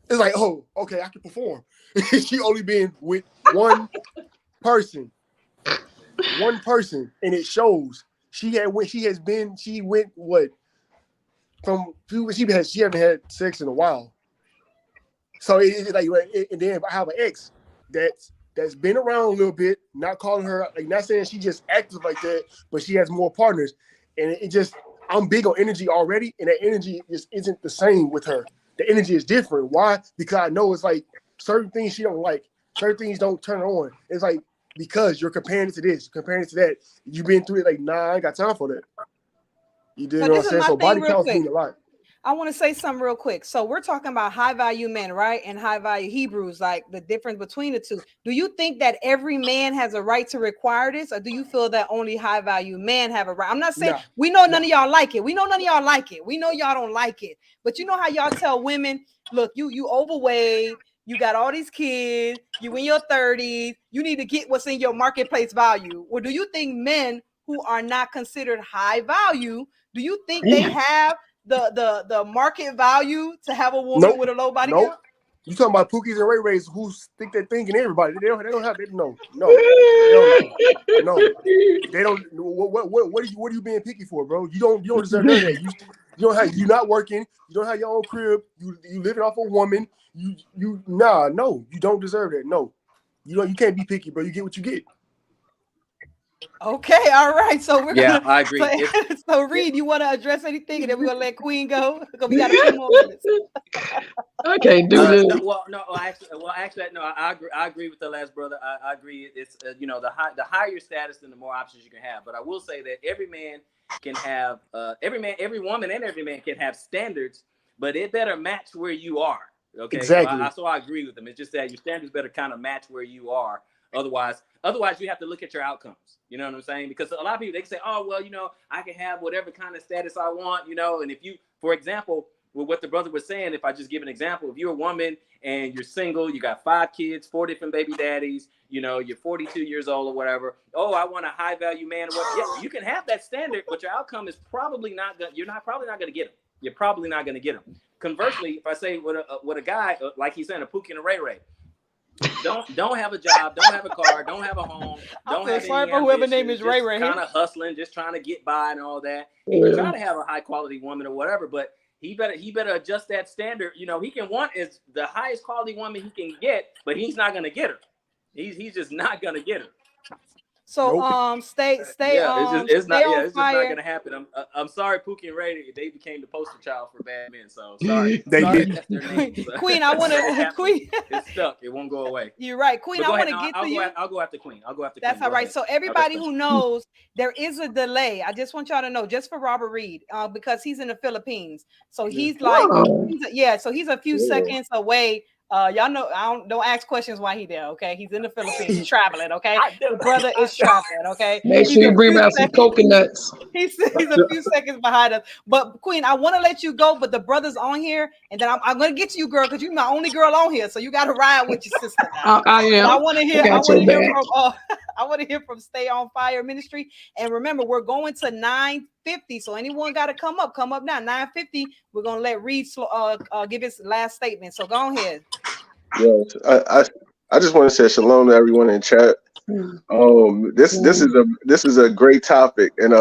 It's like, oh, okay, I can perform. She only been with 1 person. 1 person, and it shows. She went what? She haven't had sex in a while. So it's like, and then I have an ex that's been around a little bit, not calling her, like not saying she just active like that, but she has more partners. And it just, I'm big on energy already, and that energy just isn't the same with her. The energy is different. Why? Because I know it's like certain things she don't like, certain things don't turn her on. It's like because you're comparing it to this, you're comparing it to that. You've been through it. Like, nah, I ain't got time for that. You did
But
what
this
I'm
is
saying?
my
So
thing
body
real
counts
quick.
mean a lot.
I want to say something real quick. So we're talking about high value men, right? And high value Hebrews, like the difference between the two. Do you think that every man has a right to require this, or do you feel that only high value men have a right? I'm not saying we know none of y'all like it. We know none of y'all like it. We know y'all don't like it. But you know how y'all tell women, look, you overweight, you got all these kids, you in your 30s, you need to get what's in your marketplace value. Or do you think men who are not considered high value, do you think they have the market value to have a woman with a low body count?
You talking about Pookies and Ray Rays who think they're thinking everybody. They don't have they no. They don't. What are you being picky for, bro? You don't deserve none of that. You're not working. You don't have your own crib. You living off a woman. You don't deserve that. No, you can't be picky, bro. You get what you get.
Okay, all right. So we're gonna,
I agree.
So Reed, you want to address anything, and then we're gonna let Queen go because we got a few more minutes.
I can't do this.
I agree with the last brother. I agree. It's the higher your status, then the more options you can have. But I will say that every man can have every woman and every man can have standards, but it better match where you are. Okay,
exactly.
So I agree with them. It's just that your standards better kind of match where you are. Otherwise, you have to look at your outcomes. You know what I'm saying? Because a lot of people, they can say, oh, well, I can have whatever kind of status I want, and if you, for example, with what the brother was saying, if I just give an example, if you're a woman and you're single, you got 5 kids, 4 different baby daddies, you're 42 years old or whatever. Oh, I want a high value man. Yeah, you can have that standard, but your outcome is probably not good. Probably not going to get him. You're probably not going to get him. Conversely, if I say with a guy, like he's saying, a Pookie and a Ray Ray, don't have a job, don't have a car, don't have a home, don't have
sorry for whoever name is Ray Ray.
Kind of hustling, just trying to get by and all that. He can try to have a high quality woman or whatever, but he better adjust that standard. He can want is the highest quality woman he can get, but he's not gonna get her. He's just not gonna get her.
So stay
yeah, it's
not
just not gonna happen. I'm sorry, Pookie and Ray, they became the poster child for bad men. So sorry.
They did.
That's their name,
Queen, I want to Queen.
It's stuck. It won't go away.
You're right, Queen. I want to get to you.
I'll go after Queen.
That's all right. So everybody who knows, there is a delay. I just want y'all to know, just for Robert Reed, because he's in the Philippines. So he's like, so he's a few seconds away. Y'all know, don't ask questions why he there. Okay, he's in the Philippines, he's traveling. Okay, the brother is traveling. Okay,
make sure you bring out some coconuts.
He's a few seconds behind us. But Queen, I want to let you go, but the brother's on here, and then I'm gonna get to you, girl, because you're my only girl on here, so you got to ride with your sister.
I am.
I want to hear. I want to hear from Stay on Fire Ministry, and remember, we're going to 9:50. So anyone got to come up now. 9:50. We're gonna let Reed give his last statement. So go ahead.
Yes, I just want to say shalom to everyone in chat. This is a great topic, and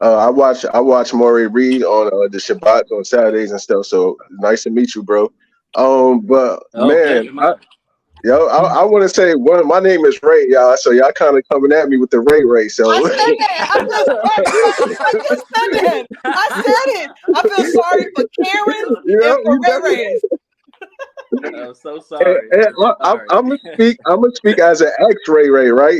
I watch Maury Reed on the Shabbat on Saturdays and stuff. So nice to meet you, bro. But man, I want to say my name is Ray, y'all. So y'all kind of coming at me with the Ray. So
I said that. I said it. I feel sorry for Karen and for Ray.
I'm so sorry.
I'm gonna speak as an ex-Ray, right?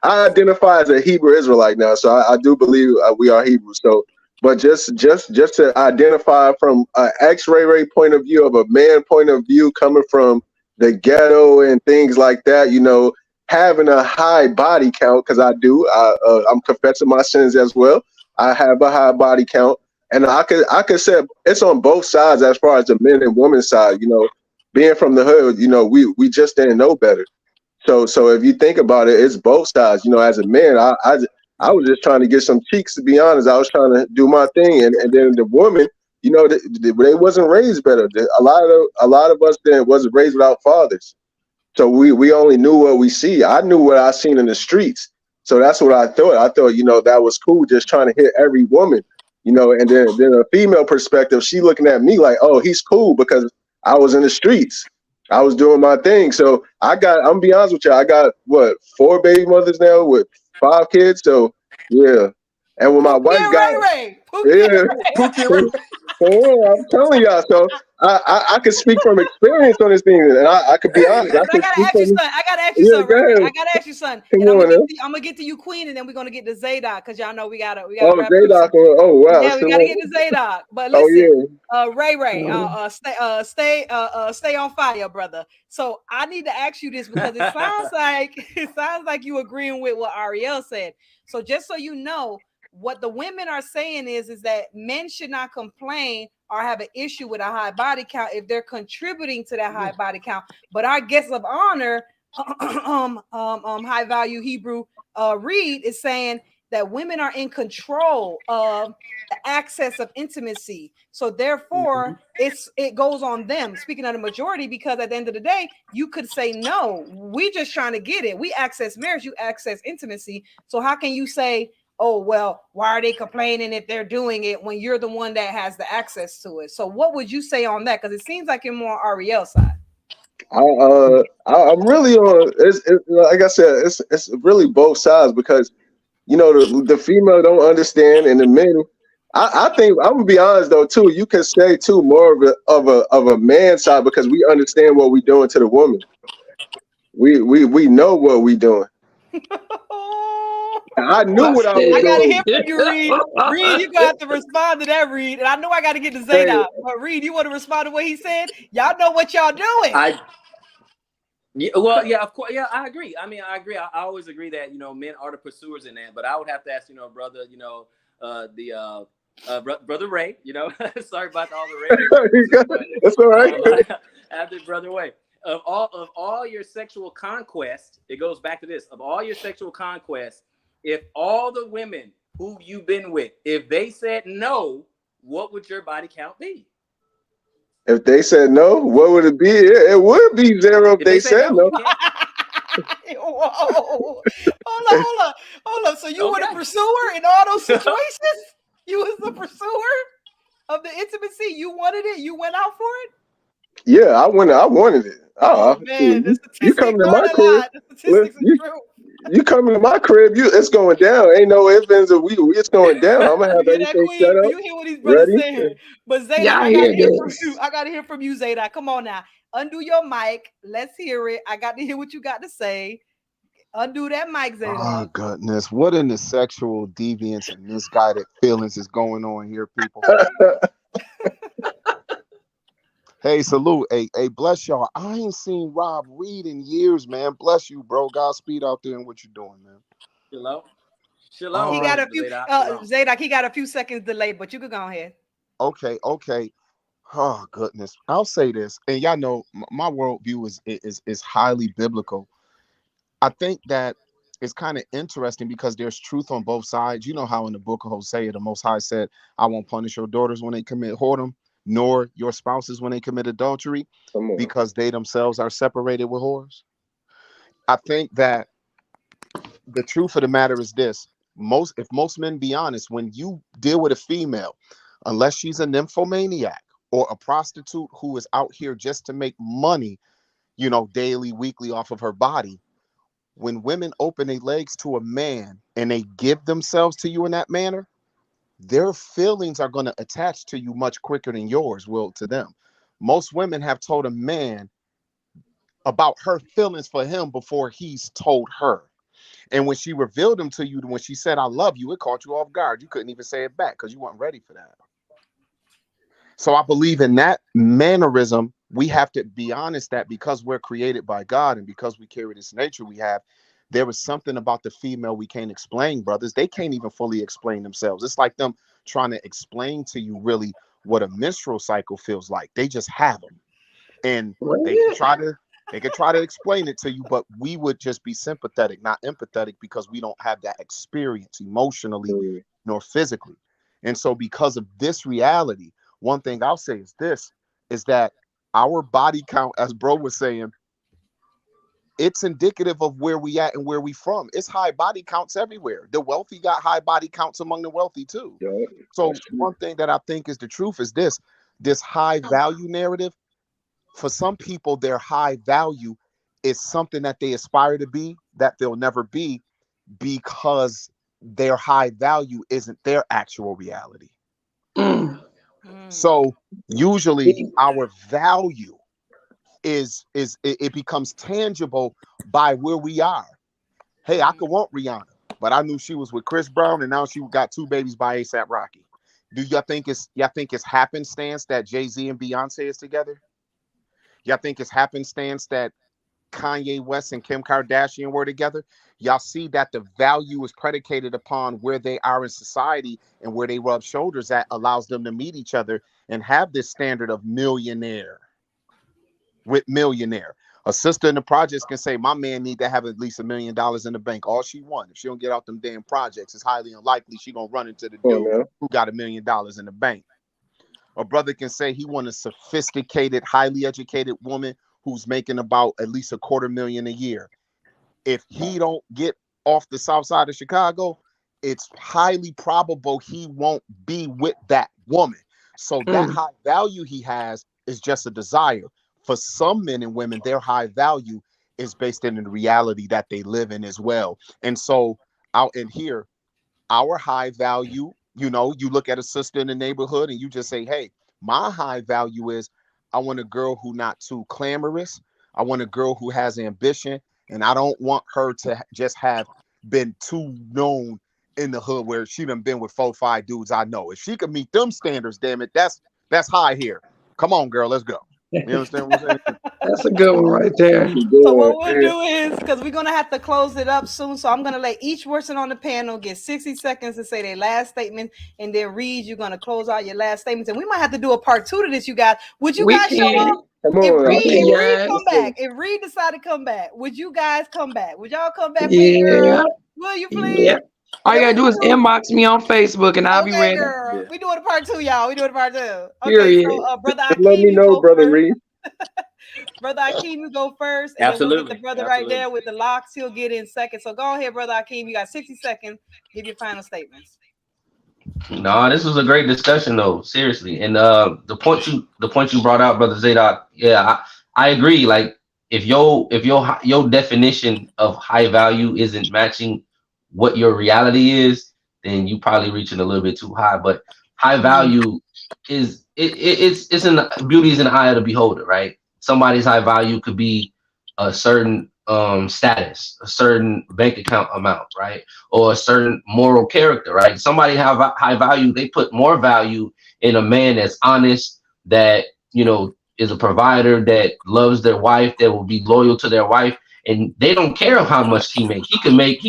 I identify as a Hebrew Israelite now, so I do believe we are Hebrew. So, but just to identify from an ex-Ray point of view, of a man point of view, coming from the ghetto and things like that, having a high body count, because I do. I'm confessing my sins as well. I have a high body count. And I could say it's on both sides as far as the men and women side. Being from the hood, we just didn't know better. So if you think about it, it's both sides. As a man, I was just trying to get some cheeks. To be honest, I was trying to do my thing, and then the woman, they wasn't raised better. A lot of us then wasn't raised without fathers. So we only knew what we see. I knew what I seen in the streets. So that's what I thought. I thought that was cool, just trying to hit every woman. And then a female perspective, she looking at me like, oh, he's cool because I was in the streets. I was doing my thing. So I'm gonna be honest with you, I got 4 baby mothers now with 5 kids. So yeah. And when my wife got I'm telling y'all, so I can speak from experience on this thing, and I could be honest.
I gotta ask you something. I gotta ask you something. I gotta ask you something. And I'm gonna get to you, Queen, and then we're gonna get to Zadok, because y'all know we gotta
Oh,
wrap
Zadok. Oh, wow.
Yeah, we gotta get to Zadok. But listen, Ray, stay on fire, brother. So I need to ask you this, because it sounds like you agreeing with what Ariel said. So just so you know, what the women are saying is that men should not complain or have an issue with a high body count if they're contributing to that high body count. But our guest of honor, high value Hebrew Reed, is saying that women are in control of the access of intimacy. So therefore, it goes on them. Speaking of the majority, because at the end of the day, you could say, no, we just trying to get it. We access marriage, you access intimacy. So how can you say, oh, well, why are they complaining if they're doing it when you're the one that has the access to it? So what would you say on that? Because it seems like you're more on Ariel's side.
I'm really on. It's like I said, it's really both sides, because you know the female don't understand, and the men. I think I'm gonna be honest though too. You can say too more of a man side, because we understand what we doing to the woman. We know what we doing. I knew what I was doing.
I gotta hear from you, Reed. Reed, you gonna have to respond to that, Reed. And I know I gotta get to Zadok, but Reed, you want to respond to what he said? Y'all know what y'all doing.
Of course, yeah, I agree. I mean, I agree. I always agree that men are the pursuers in that. But I would have to ask, brother, Brother Ray, sorry about all the Ray.
That's all right.
After Brother Ray. Of all your sexual conquest, it goes back to this. Of all your sexual conquest, if all the women who you've been with, if they said no, what would your body count be?
If they said no, what would it be? It would be 0 if they said no.
Whoa. Hold on. So you were the pursuer in all those situations? You was the pursuer of the intimacy? You wanted it? You went out for it?
Yeah, I wanted it.
Oh man,
you come to my crib. You coming to my crib, it's going down. Ain't no ifs, ands, or we. It's going down. I'm gonna have everything set up.
You hear what these brothers saying? But Zadok, I gotta hear from you, Zadok. Come on now. Undo your mic. Let's hear it. I got to hear what you got to say. Undo that mic, Zadok.
Oh goodness. What in the sexual deviance and misguided feelings is going on here, people? Hey, salute. Hey, bless y'all. I ain't seen Rob Reed in years, man. Bless you, bro. Godspeed out there and what you doing, man.
Shalom.
He got a few Zadok, he got a few seconds delayed, but you could go ahead.
Okay. Oh goodness. I'll say this, and y'all know my worldview is highly biblical. I think that it's kind of interesting because there's truth on both sides. You know how in the book of Hosea, the Most High said, I won't punish your daughters when they commit whoredom, nor your spouses when they commit adultery, because they themselves are separated with whores. I think that the truth of the matter is this. If most men be honest, when you deal with a female, unless she's a nymphomaniac or a prostitute who is out here just to make money, daily, weekly off of her body, when women open their legs to a man and they give themselves to you in that manner, their feelings are going to attach to you much quicker than yours will to them. Most women have told a man about her feelings for him before he's told her. And when she revealed them to you, when she said, I love you, it caught you off guard. You couldn't even say it back because you weren't ready for that. So I believe in that mannerism. We have to be honest that because we're created by God and because we carry this nature we have, there is something about the female we can't explain, brothers. They can't even fully explain themselves. It's like them trying to explain to you really what a menstrual cycle feels like. They just have them. And they can try to explain it to you, but we would just be sympathetic, not empathetic, because we don't have that experience emotionally nor physically. And so because of this reality, one thing I'll say is this, is that our body count, as bro was saying, it's indicative of where we at and where we from. It's high body counts everywhere. The wealthy got high body counts among the wealthy too. Yeah, so one thing that I think is the truth is this high value narrative. For some people, their high value is something that they aspire to be that they'll never be because their high value isn't their actual reality. So usually our value is it becomes tangible by where we are. Hey, I could want Rihanna, but I knew she was with Chris Brown, and now she got 2 babies by A$AP Rocky. Do y'all think it's happenstance that Jay-Z and Beyonce is together? Y'all think it's happenstance that Kanye West and Kim Kardashian were together? Y'all see that the value is predicated upon where they are in society and where they rub shoulders at allows them to meet each other and have this standard of millionaire with millionaire. A sister in the projects can say, my man need to have at least $1 million in the bank. All she wants. If she don't get out them damn projects, it's highly unlikely she gonna run into the dude who got $1 million in the bank. A brother can say he want a sophisticated, highly educated woman who's making about at least $250,000 a year. If he don't get off the south side of Chicago, it's highly probable he won't be with that woman. So that high value he has is just a desire. For some men and women, their high value is based in the reality that they live in as well. And so out in here, our high value, you look at a sister in the neighborhood and you just say, hey, my high value is I want a girl who not too clamorous. I want a girl who has ambition. And I don't want her to just have been too known in the hood where she done been with 4 or 5 dudes I know. If she could meet them standards, damn it, that's high here. Come on, girl, let's go. You understand what I'm saying?
That's a good one right there.
So what we'll do is, because we're going to have to close it up soon, so I'm going to let each person on the panel get 60 seconds to say their last statement, and then Reed, you're going to close out your last statements, and we might have to do a part 2 to this, you guys. Would you guys show up? If Reed decide to come back, would you guys come back? Would y'all come back?
Yeah.
Will you please?
Yeah. All you gotta do is inbox me on Facebook and I'll be ready.
Girl. We doing a part 2, y'all. We doing a part 2. Okay,
Period.
so brother Akeem,
let me know, brother Reed.
Brother Akeem, you go first. And
Absolutely.
We'll get the brother right there with the locks. He'll get in second. So go ahead, brother Akeem. You got 60 seconds. Give your final statements.
No, this was a great discussion though, seriously. And the point you brought out, brother Zadok, I agree. Like if your definition of high value isn't matching what your reality is, then you probably reaching a little bit too high. But high value is it's in the beauty is in the eye of the beholder, right? Somebody's high value could be a certain status, a certain bank account amount, right? Or a certain moral character, right? Somebody have high value, they put more value in a man that's honest, that is a provider, that loves their wife, that will be loyal to their wife, and they don't care how much he make. He can make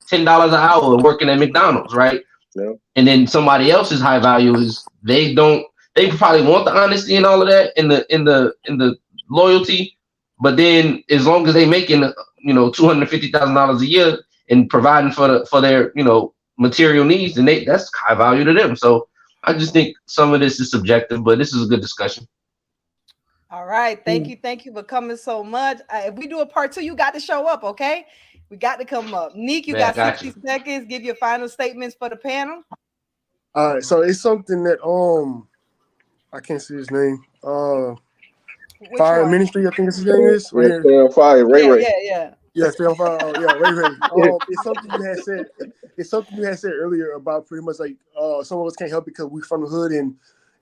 $10 an hour working at McDonald's, right? Yeah. And then somebody else's high value is they probably want the honesty and all of that in the loyalty, but then as long as they making $250,000 a year and providing for their material needs, and that's high value to them. So I just think some of this is subjective, but this is a good discussion.
All right. Thank you for coming so much. If we do a part 2, you got to show up, okay? We got to come up. Neek, you got 60 seconds. Give your final statements for the panel.
All right. So it's something that I can't see his name. Fire Ministry, I think his name is.
Stay on fire, Ray Ray.
Yeah, stay on fire. Ray Ray. It's something you had said. It's something you had said earlier about pretty much like some of us can't help because we're from the hood and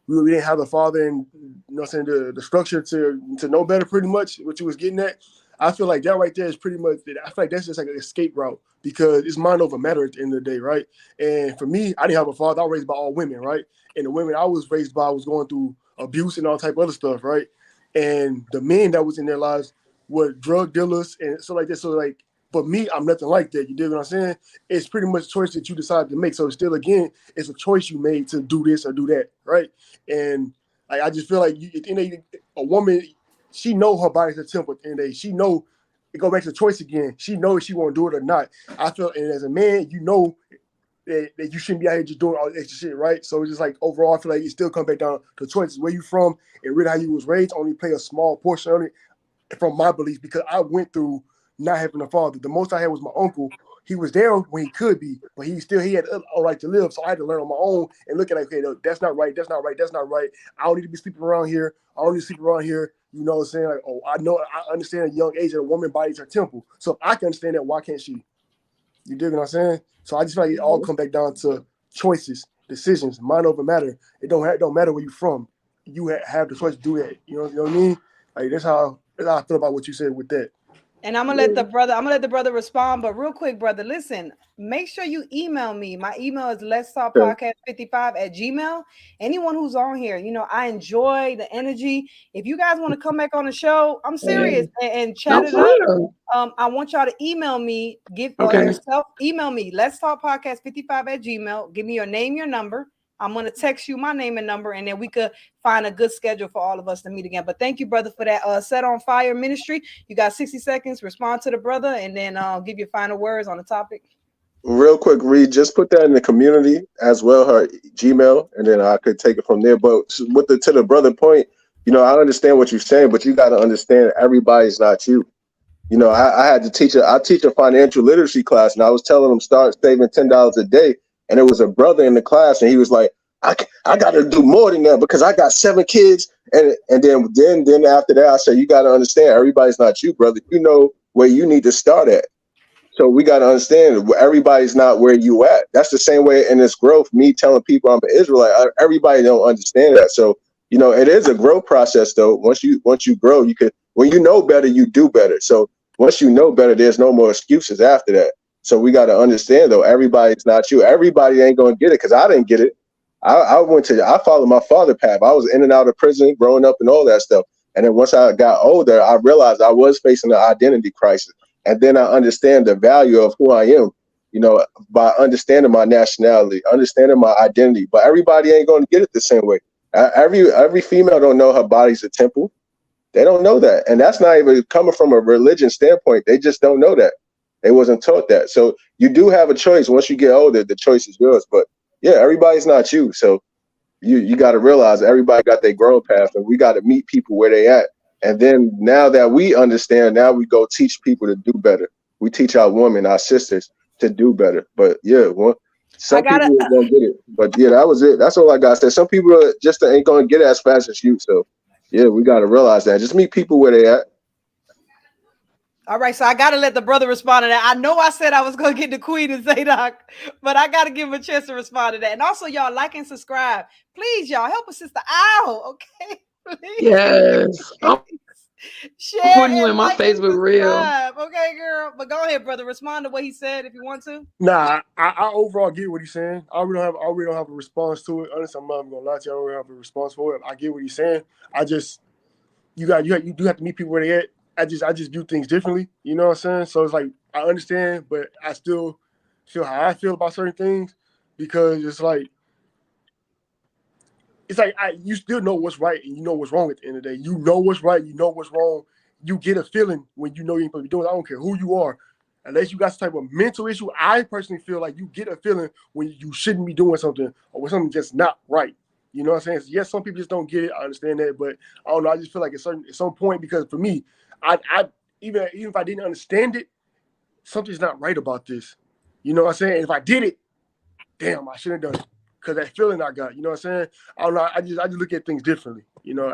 we didn't have the father and the structure to know better. Pretty much what you was getting at. I feel like that right there is pretty much. I feel like that's just like an escape route because it's mind over matter at the end of the day, right? And for me, I didn't have a father. I was raised by all women, right? And the women I was raised by was going through abuse and all type of other stuff, right? And the men that was in their lives were drug dealers and so like that. So like, but me, I'm nothing like that. You dig what I'm saying? It's pretty much a choice that you decide to make. So still, again, it's a choice you made to do this or do that, right? And I just feel like a woman, she know her body's a temple at the end of the day. She know it go back to the choice again. She knows if she want to do it or not. I feel, and as a man, that you shouldn't be out here just doing all this extra shit, right? So it's just like overall, I feel like it still comes back down to choices. Where you from and really how you was raised only play a small portion of it from my beliefs because I went through not having a father. The most I had was my uncle. He was there when he could be, but he had a right to live. So I had to learn on my own and look at okay, that's not right, that's not right, that's not right. I don't need to be sleeping around here. I don't need to sleep around here. You know what I'm saying? Like, I understand at a young age that a woman body's her temple. So if I can understand that, why can't she? You dig what I'm saying? So I just feel like it all come back down to choices. decisions, mind over matter. It don't matter where you're from. You have the choice to do that. You know what I mean? Like that's how I feel about what you said with that.
And I'm gonna let the brother respond. But real quick, brother, listen, make sure you email me. My email is let's talk podcast 55@gmail. Anyone who's on here, I enjoy the energy. If you guys want to come back on the show, I'm serious and chat it up. I want y'all to email me, email me, let's talk podcast 55@gmail. Give me your name, your number. I'm going to text you my name and number, and then we could find a good schedule for all of us to meet again. But thank you, brother, for that Set on Fire ministry. You got 60 seconds, respond to the brother, and then give your final words on the topic.
Real quick, Reed, just put that in the community as well, her Gmail, and then I could take it from there. But to the brother point, I understand what you're saying, but you got to understand everybody's not you. I had to teach a financial literacy class, and I was telling them start saving $10 a day. And there was a brother in the class, and he was like, I got to do more than that because I got 7 kids. And then after that, I said, you got to understand, everybody's not you, brother. You know where you need to start at. So we got to understand everybody's not where you at. That's the same way in this growth, me telling people I'm an Israelite, everybody don't understand that. So, it is a growth process, though. Once you grow, when you know better, you do better. So once you know better, there's no more excuses after that. So we got to understand, though, everybody's not you. Everybody ain't going to get it because I didn't get it. I followed my father's path. I was in and out of prison growing up and all that stuff. And then once I got older, I realized I was facing an identity crisis. And then I understand the value of who I am, by understanding my nationality, understanding my identity. But everybody ain't going to get it the same way. Every female don't know her body's a temple. They don't know that. And that's not even coming from a religion standpoint. They just don't know that. They wasn't taught that. So you do have a choice. Once you get older, the choice is yours. But yeah, everybody's not you. So you got to realize everybody got their growth path, and we got to meet people where they at. And then now that we understand, now we go teach people to do better. We teach our women, our sisters to do better. But yeah, some people don't get it. But yeah, that was it. That's all I got to say. Some people just ain't going to get it as fast as you. So yeah, we got to realize that. Just meet people where they at.
All right, so I got to let the brother respond to that. I know I said I was going to get the Queen and Zadok, but I got to give him a chance to respond to that. And also, y'all, like and subscribe. Please, y'all, help us Sister Owl, okay? Please.
Yes.
Share
I'm putting you in my Facebook reel.
Okay, girl. But go ahead, brother. Respond to what he said if you want to.
Nah, I overall get what he's saying. I really don't have a response to it. Honestly, I'm not even going to lie to you. I don't really have a response for it. I get what he's saying. You do have to meet people where they at. I just view things differently, you know what I'm saying? So it's like I understand, but I still feel how I feel about certain things because it's like you still know what's right and you know what's wrong at the end of the day. You know what's right, you know what's wrong. You get a feeling when you know you ain't supposed to be doing it. I don't care who you are. Unless you got some type of mental issue, I personally feel like you get a feeling when you shouldn't be doing something or when something's just not right. You know what I'm saying? So yes, some people just don't get it. I understand that, but I don't know. I just feel like at some point, because for me, I even if I didn't understand it, something's not right about this. You know what I'm saying? If I did it, damn, I shouldn't have done it. Because that feeling I got, you know what I'm saying? I don't know. I just look at things differently.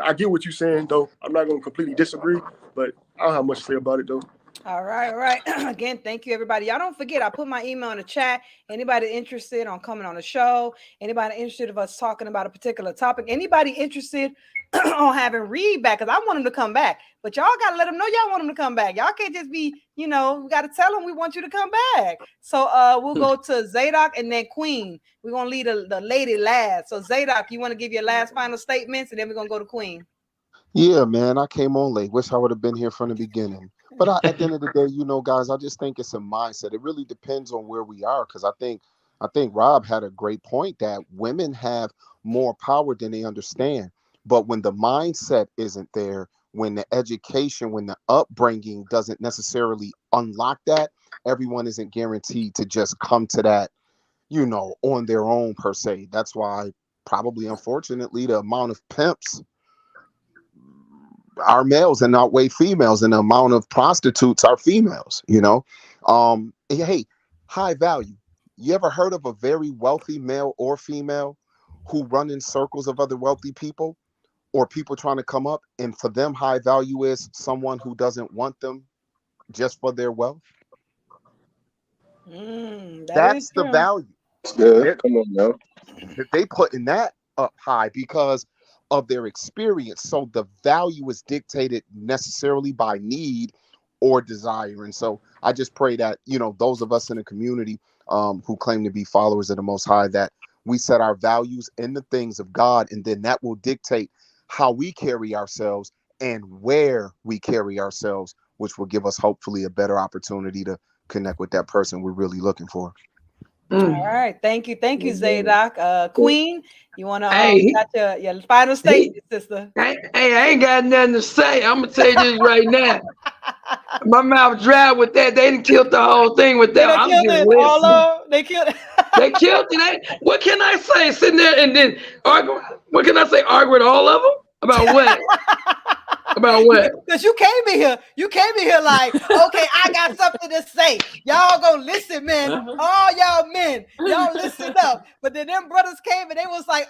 I get what you're saying, though. I'm not going to completely disagree, but I don't have much to say about it, though.
All right. Again, thank you, everybody. Y'all don't forget, I put my email in the chat. Anybody interested on coming on the show? Anybody interested of us talking about a particular topic? Anybody interested on having Reed back? Because I want him to come back. But y'all got to let him know y'all want him to come back. Y'all can't just be, we got to tell him we want you to come back. So we'll go to Zadok and then Queen. We're going to leave the lady last. So Zadok, you want to give your last final statements? And then we're going to go to Queen.
Yeah, man, I came on late. Wish I would have been here from the beginning. But at the end of the day, guys, I just think it's a mindset. It really depends on where we are, because I think Rob had a great point that women have more power than they understand. But when the mindset isn't there, when the education, when the upbringing doesn't necessarily unlock that, everyone isn't guaranteed to just come to that, on their own per se. That's why probably, unfortunately, the amount of pimps are males and outweigh females, and the amount of prostitutes are females, Hey, high value. You ever heard of a very wealthy male or female who run in circles of other wealthy people or people trying to come up, and for them high value is someone who doesn't want them just for their wealth? That's the value.
Yeah, come on now.
They putting that up high because of their experience. So the value is dictated necessarily by need or desire. And so I just pray that, those of us in the community who claim to be followers of the Most High, that we set our values in the things of God, and then that will dictate how we carry ourselves and where we carry ourselves, which will give us hopefully a better opportunity to connect with that person we're really looking for.
All right, thank you, Zadok. Queen, you want to got your final statement, sister?
Hey, I ain't got nothing to say. I'm gonna tell you this right now. My mouth dry with that. They didn't kill the whole thing with that. I'm just listening.
They killed it.
They killed it. What can I say? Sitting there and then argue. What can I say? Argue with all of them about what? About what?
Because you came in here like, okay, I got something to say. Y'all go listen, man. All y'all men, y'all listen up. But then them brothers came and they was like,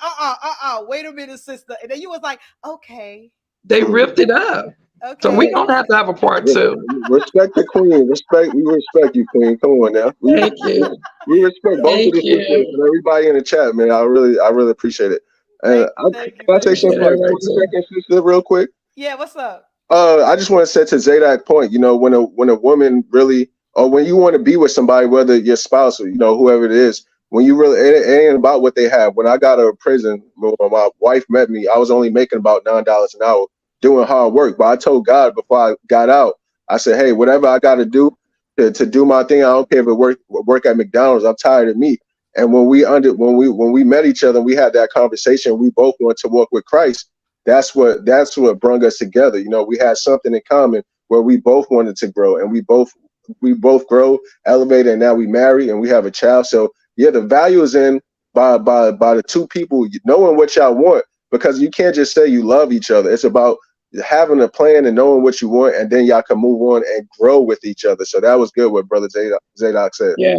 wait a minute, sister. And then you was like, okay.
They ripped it up. Okay. So we don't have to have a part 2.
Respect the queen. We respect you, queen. Come on now.
Thank you.
We respect both of the sisters and everybody in the chat, man. I really appreciate it. And can I take something like 20 seconds, sister, real quick?
Yeah, what's up?
I just want to say to Zadok's point, when a woman really, or when you want to be with somebody, whether your spouse or whoever it is, when you really, it ain't about what they have. When I got out of prison, when my wife met me, I was only making about $9 an hour doing hard work. But I told God before I got out, I said, hey, whatever I got to do to do my thing, I don't care if it work at McDonald's. I'm tired of me. And when we met each other, we had that conversation. We both wanted to walk with Christ. That's what brought us together. We had something in common where we both wanted to grow, and we both grow, elevate, and now we marry and we have a child. So yeah, the value is in by the two people knowing what y'all want, because you can't just say you love each other. It's about having a plan and knowing what you want, and then y'all can move on and grow with each other. So that was good what Brother Zadok said.
Yeah.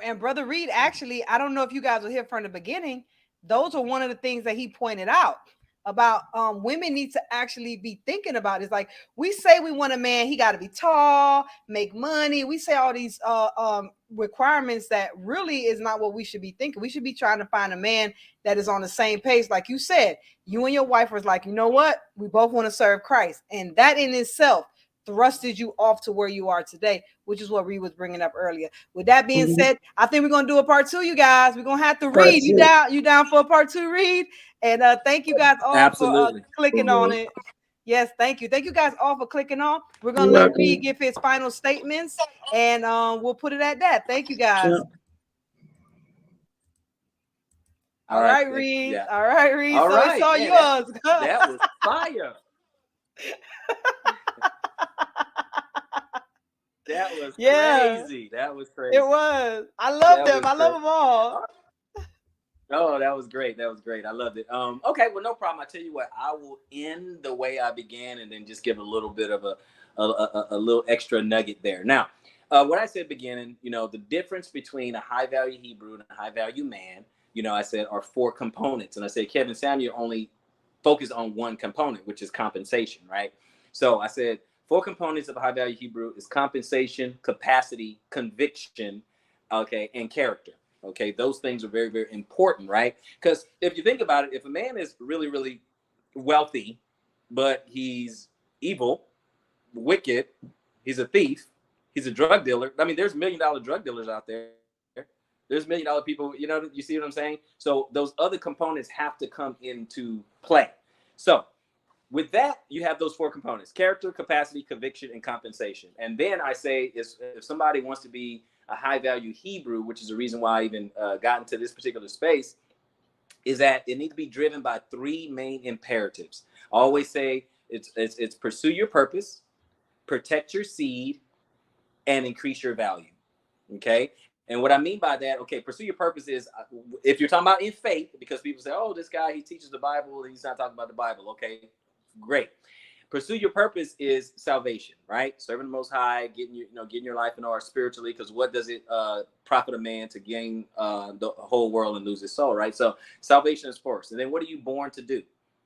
And Brother Reed, actually, I don't know if you guys were here from the beginning. Those are one of the things that he pointed out about women need to actually be thinking about. It's like, we say we want a man, he got to be tall, make money. We say all these requirements that really is not what we should be thinking. We should be trying to find a man that is on the same page. Like you said, you and your wife was like, you know what? We both want to serve Christ. And that in itself thrusted you off to where you are today, which is what Reed was bringing up earlier. With that being said, I think we're going to do a part 2, you guys. We're going to have to read. You down for a part 2, Reed? And thank you guys all for clicking on it. Yes, thank you. Thank you guys all for clicking on. We're going to let Reed give his final statements, and we'll put it at that. Thank you, guys. All right, Reed. Yeah. All right, Reed.
All right.
It's all yours.
That was fire. That was crazy. That was crazy.
It was. I love them. I love them all.
Oh, that was great. That was great. I loved it. Okay, well, no problem. I tell you what, I will end the way I began and then just give a little bit of a little extra nugget there. Now, what I said beginning, the difference between a high value Hebrew and a high value man, I said are 4 components. And I said Kevin Samuel only focused on one component, which is compensation, right? So I said 4 components of a high value Hebrew is compensation, capacity, conviction, okay, and character. Okay, those things are very, very important, right? Because if you think about it, if a man is really, really wealthy, but he's evil, wicked, he's a thief, he's a drug dealer. I mean, there's $1 million drug dealers out there. There's $1 million people, you see what I'm saying? So those other components have to come into play. So with that, you have those 4 components: character, capacity, conviction, and compensation. And then I say, if somebody wants to be a high value Hebrew, which is the reason why I even got into this particular space, is that it needs to be driven by 3 main imperatives. I always say it's pursue your purpose, protect your seed, and increase your value. Okay. And what I mean by that, okay, pursue your purpose is if you're talking about in faith, because people say, oh, this guy, he teaches the Bible, he's not talking about the Bible. Okay, great. Pursue your purpose is salvation, right? Serving the Most High, getting your life in order spiritually, because what does it profit a man to gain the whole world and lose his soul, right? So salvation is first. And then what are you born to do?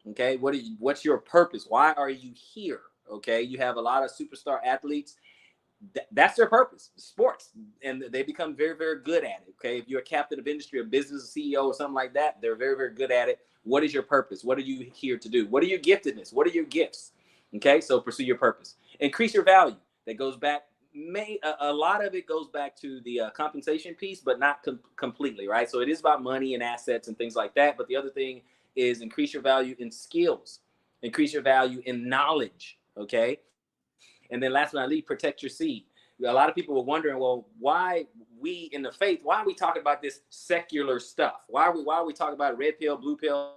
Okay, what's your purpose? Why are you here? Okay, you have a lot of superstar athletes. that's their purpose, sports, and they become very, very good at it. Okay, if you're a captain of industry, a business CEO, or something like that, they're very, very good at it. What is your purpose? What are you here to do? What are your giftedness? What are your gifts? Okay, so pursue your purpose. Increase your value. That goes back. A lot of it goes back to the compensation piece, but not completely, right? So it is about money and assets and things like that. But the other thing is increase your value in skills, increase your value in knowledge. Okay. And then last but not least, protect your seed. A lot of people were wondering, well, why we in the faith, why are we talking about this secular stuff? Why are we talking about red pill, blue pill,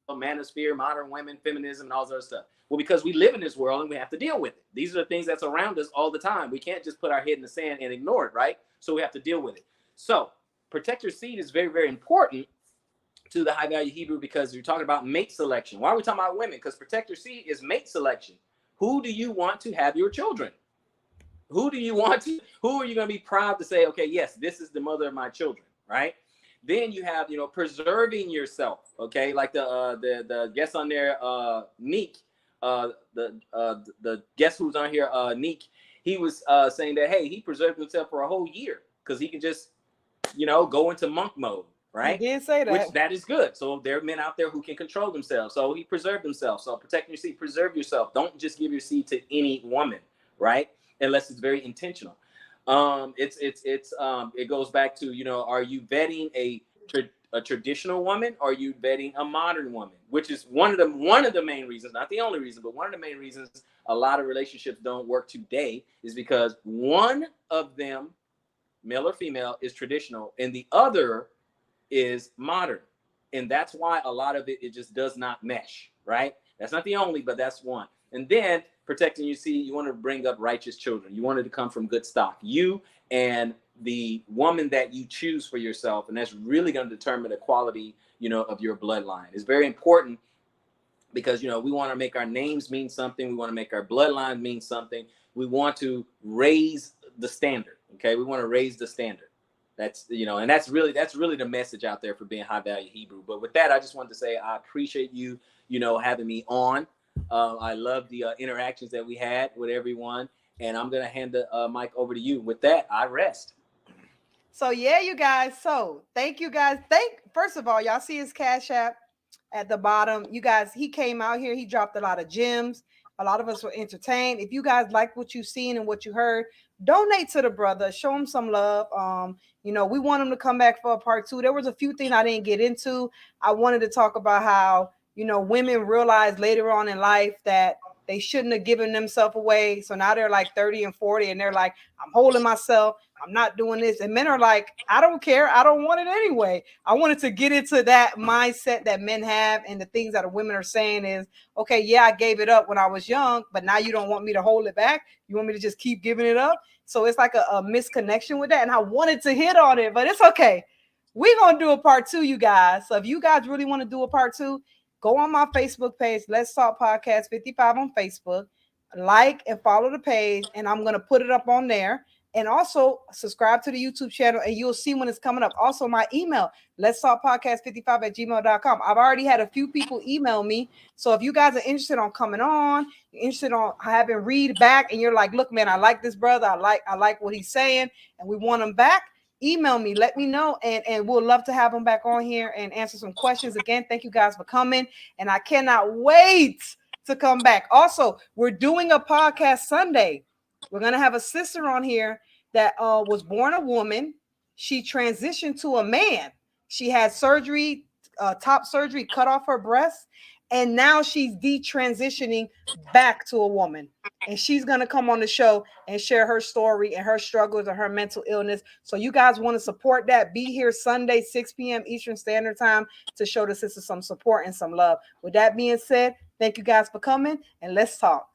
manosphere, modern women, feminism, and all this other stuff? Well, because we live in this world and we have to deal with it. These are the things that's around us all the time. We can't just put our head in the sand and ignore it, right? So we have to deal with it. So protect your seed is very, very important to the High Value Hebrew, because you're talking about mate selection. Why are we talking about women? Because protect your seed is mate selection. Who do you want to have your children? Who are you going to be proud to say, okay, yes, this is the mother of my children, right? Then you have, preserving yourself, okay? Like the guest on there, Neek, the guest who's on here, Neek, he was saying that, hey, he preserved himself for a whole year because he can just, go into monk mode, right?
He did say that.
Which that is good. So there are men out there who can control themselves. So he preserved himself. So protect your seed, preserve yourself. Don't just give your seed to any woman, right? Unless it's very intentional. It goes back to, are you vetting a traditional woman, or are you vetting a modern woman? Which is one of the main reasons, not the only reason, but one of the main reasons a lot of relationships don't work today is because one of them, male or female, is traditional and the other is modern. And that's why a lot of it just does not mesh, right? That's not the only, but that's one. And then protecting your seed, you want to bring up righteous children. You want it to come from good stock. You and the woman that you choose for yourself, and that's really going to determine the quality, of your bloodline. It's very important because, we want to make our names mean something. We want to make our bloodline mean something. We want to raise the standard. Okay, we want to raise the standard. That's, and that's really the message out there for being High Value Hebrew. But with that, I just wanted to say I appreciate you, having me on. I love the interactions that we had with everyone, and I'm going to hand the mic over to you. With that, I rest.
So, yeah, you guys. So thank you guys. First of all, y'all see his Cash App at the bottom. You guys, he came out here. He dropped a lot of gems. A lot of us were entertained. If you guys like what you've seen and what you heard, donate to the brother. Show him some love. We want him to come back for a part 2. There was a few things I didn't get into. I wanted to talk about how, women realize later on in life that they shouldn't have given themselves away. So now they're like 30 and 40 and they're like, I'm holding myself. I'm not doing this. And men are like, I don't care. I don't want it anyway. I wanted to get into that mindset that men have, and the things that the women are saying is, okay, yeah, I gave it up when I was young, but now you don't want me to hold it back. You want me to just keep giving it up. So it's like a misconnection with that. And I wanted to hit on it, but it's okay. We're going to do a part 2, you guys. So if you guys really want to do a part 2, go on my Facebook page, Let's Talk Podcast 55 on Facebook, like and follow the page, and I'm going to put it up on there. And also subscribe to the YouTube channel, and you'll see when it's coming up. Also, my email, Let's Talk Podcast 55 at gmail.com. I've already had a few people email me. So if you guys are interested on coming on, you're interested on having read back, and you're like, look, man, I like this brother. I like what he's saying, and we want him back. Email me, let me know, and we'll love to have him back on here and answer some questions. Again, thank you guys for coming, and I cannot wait to come back. Also, we're doing a podcast Sunday. We're going to have a sister on here that was born a woman. She transitioned to a man. She had surgery, top surgery, cut off her breast, and now she's detransitioning back to a woman. And she's going to come on the show and share her story and her struggles and her mental illness. So you guys want to support that, be here Sunday, 6 p.m. Eastern Standard Time to show the sister some support and some love. With that being said, thank you guys for coming, and let's talk.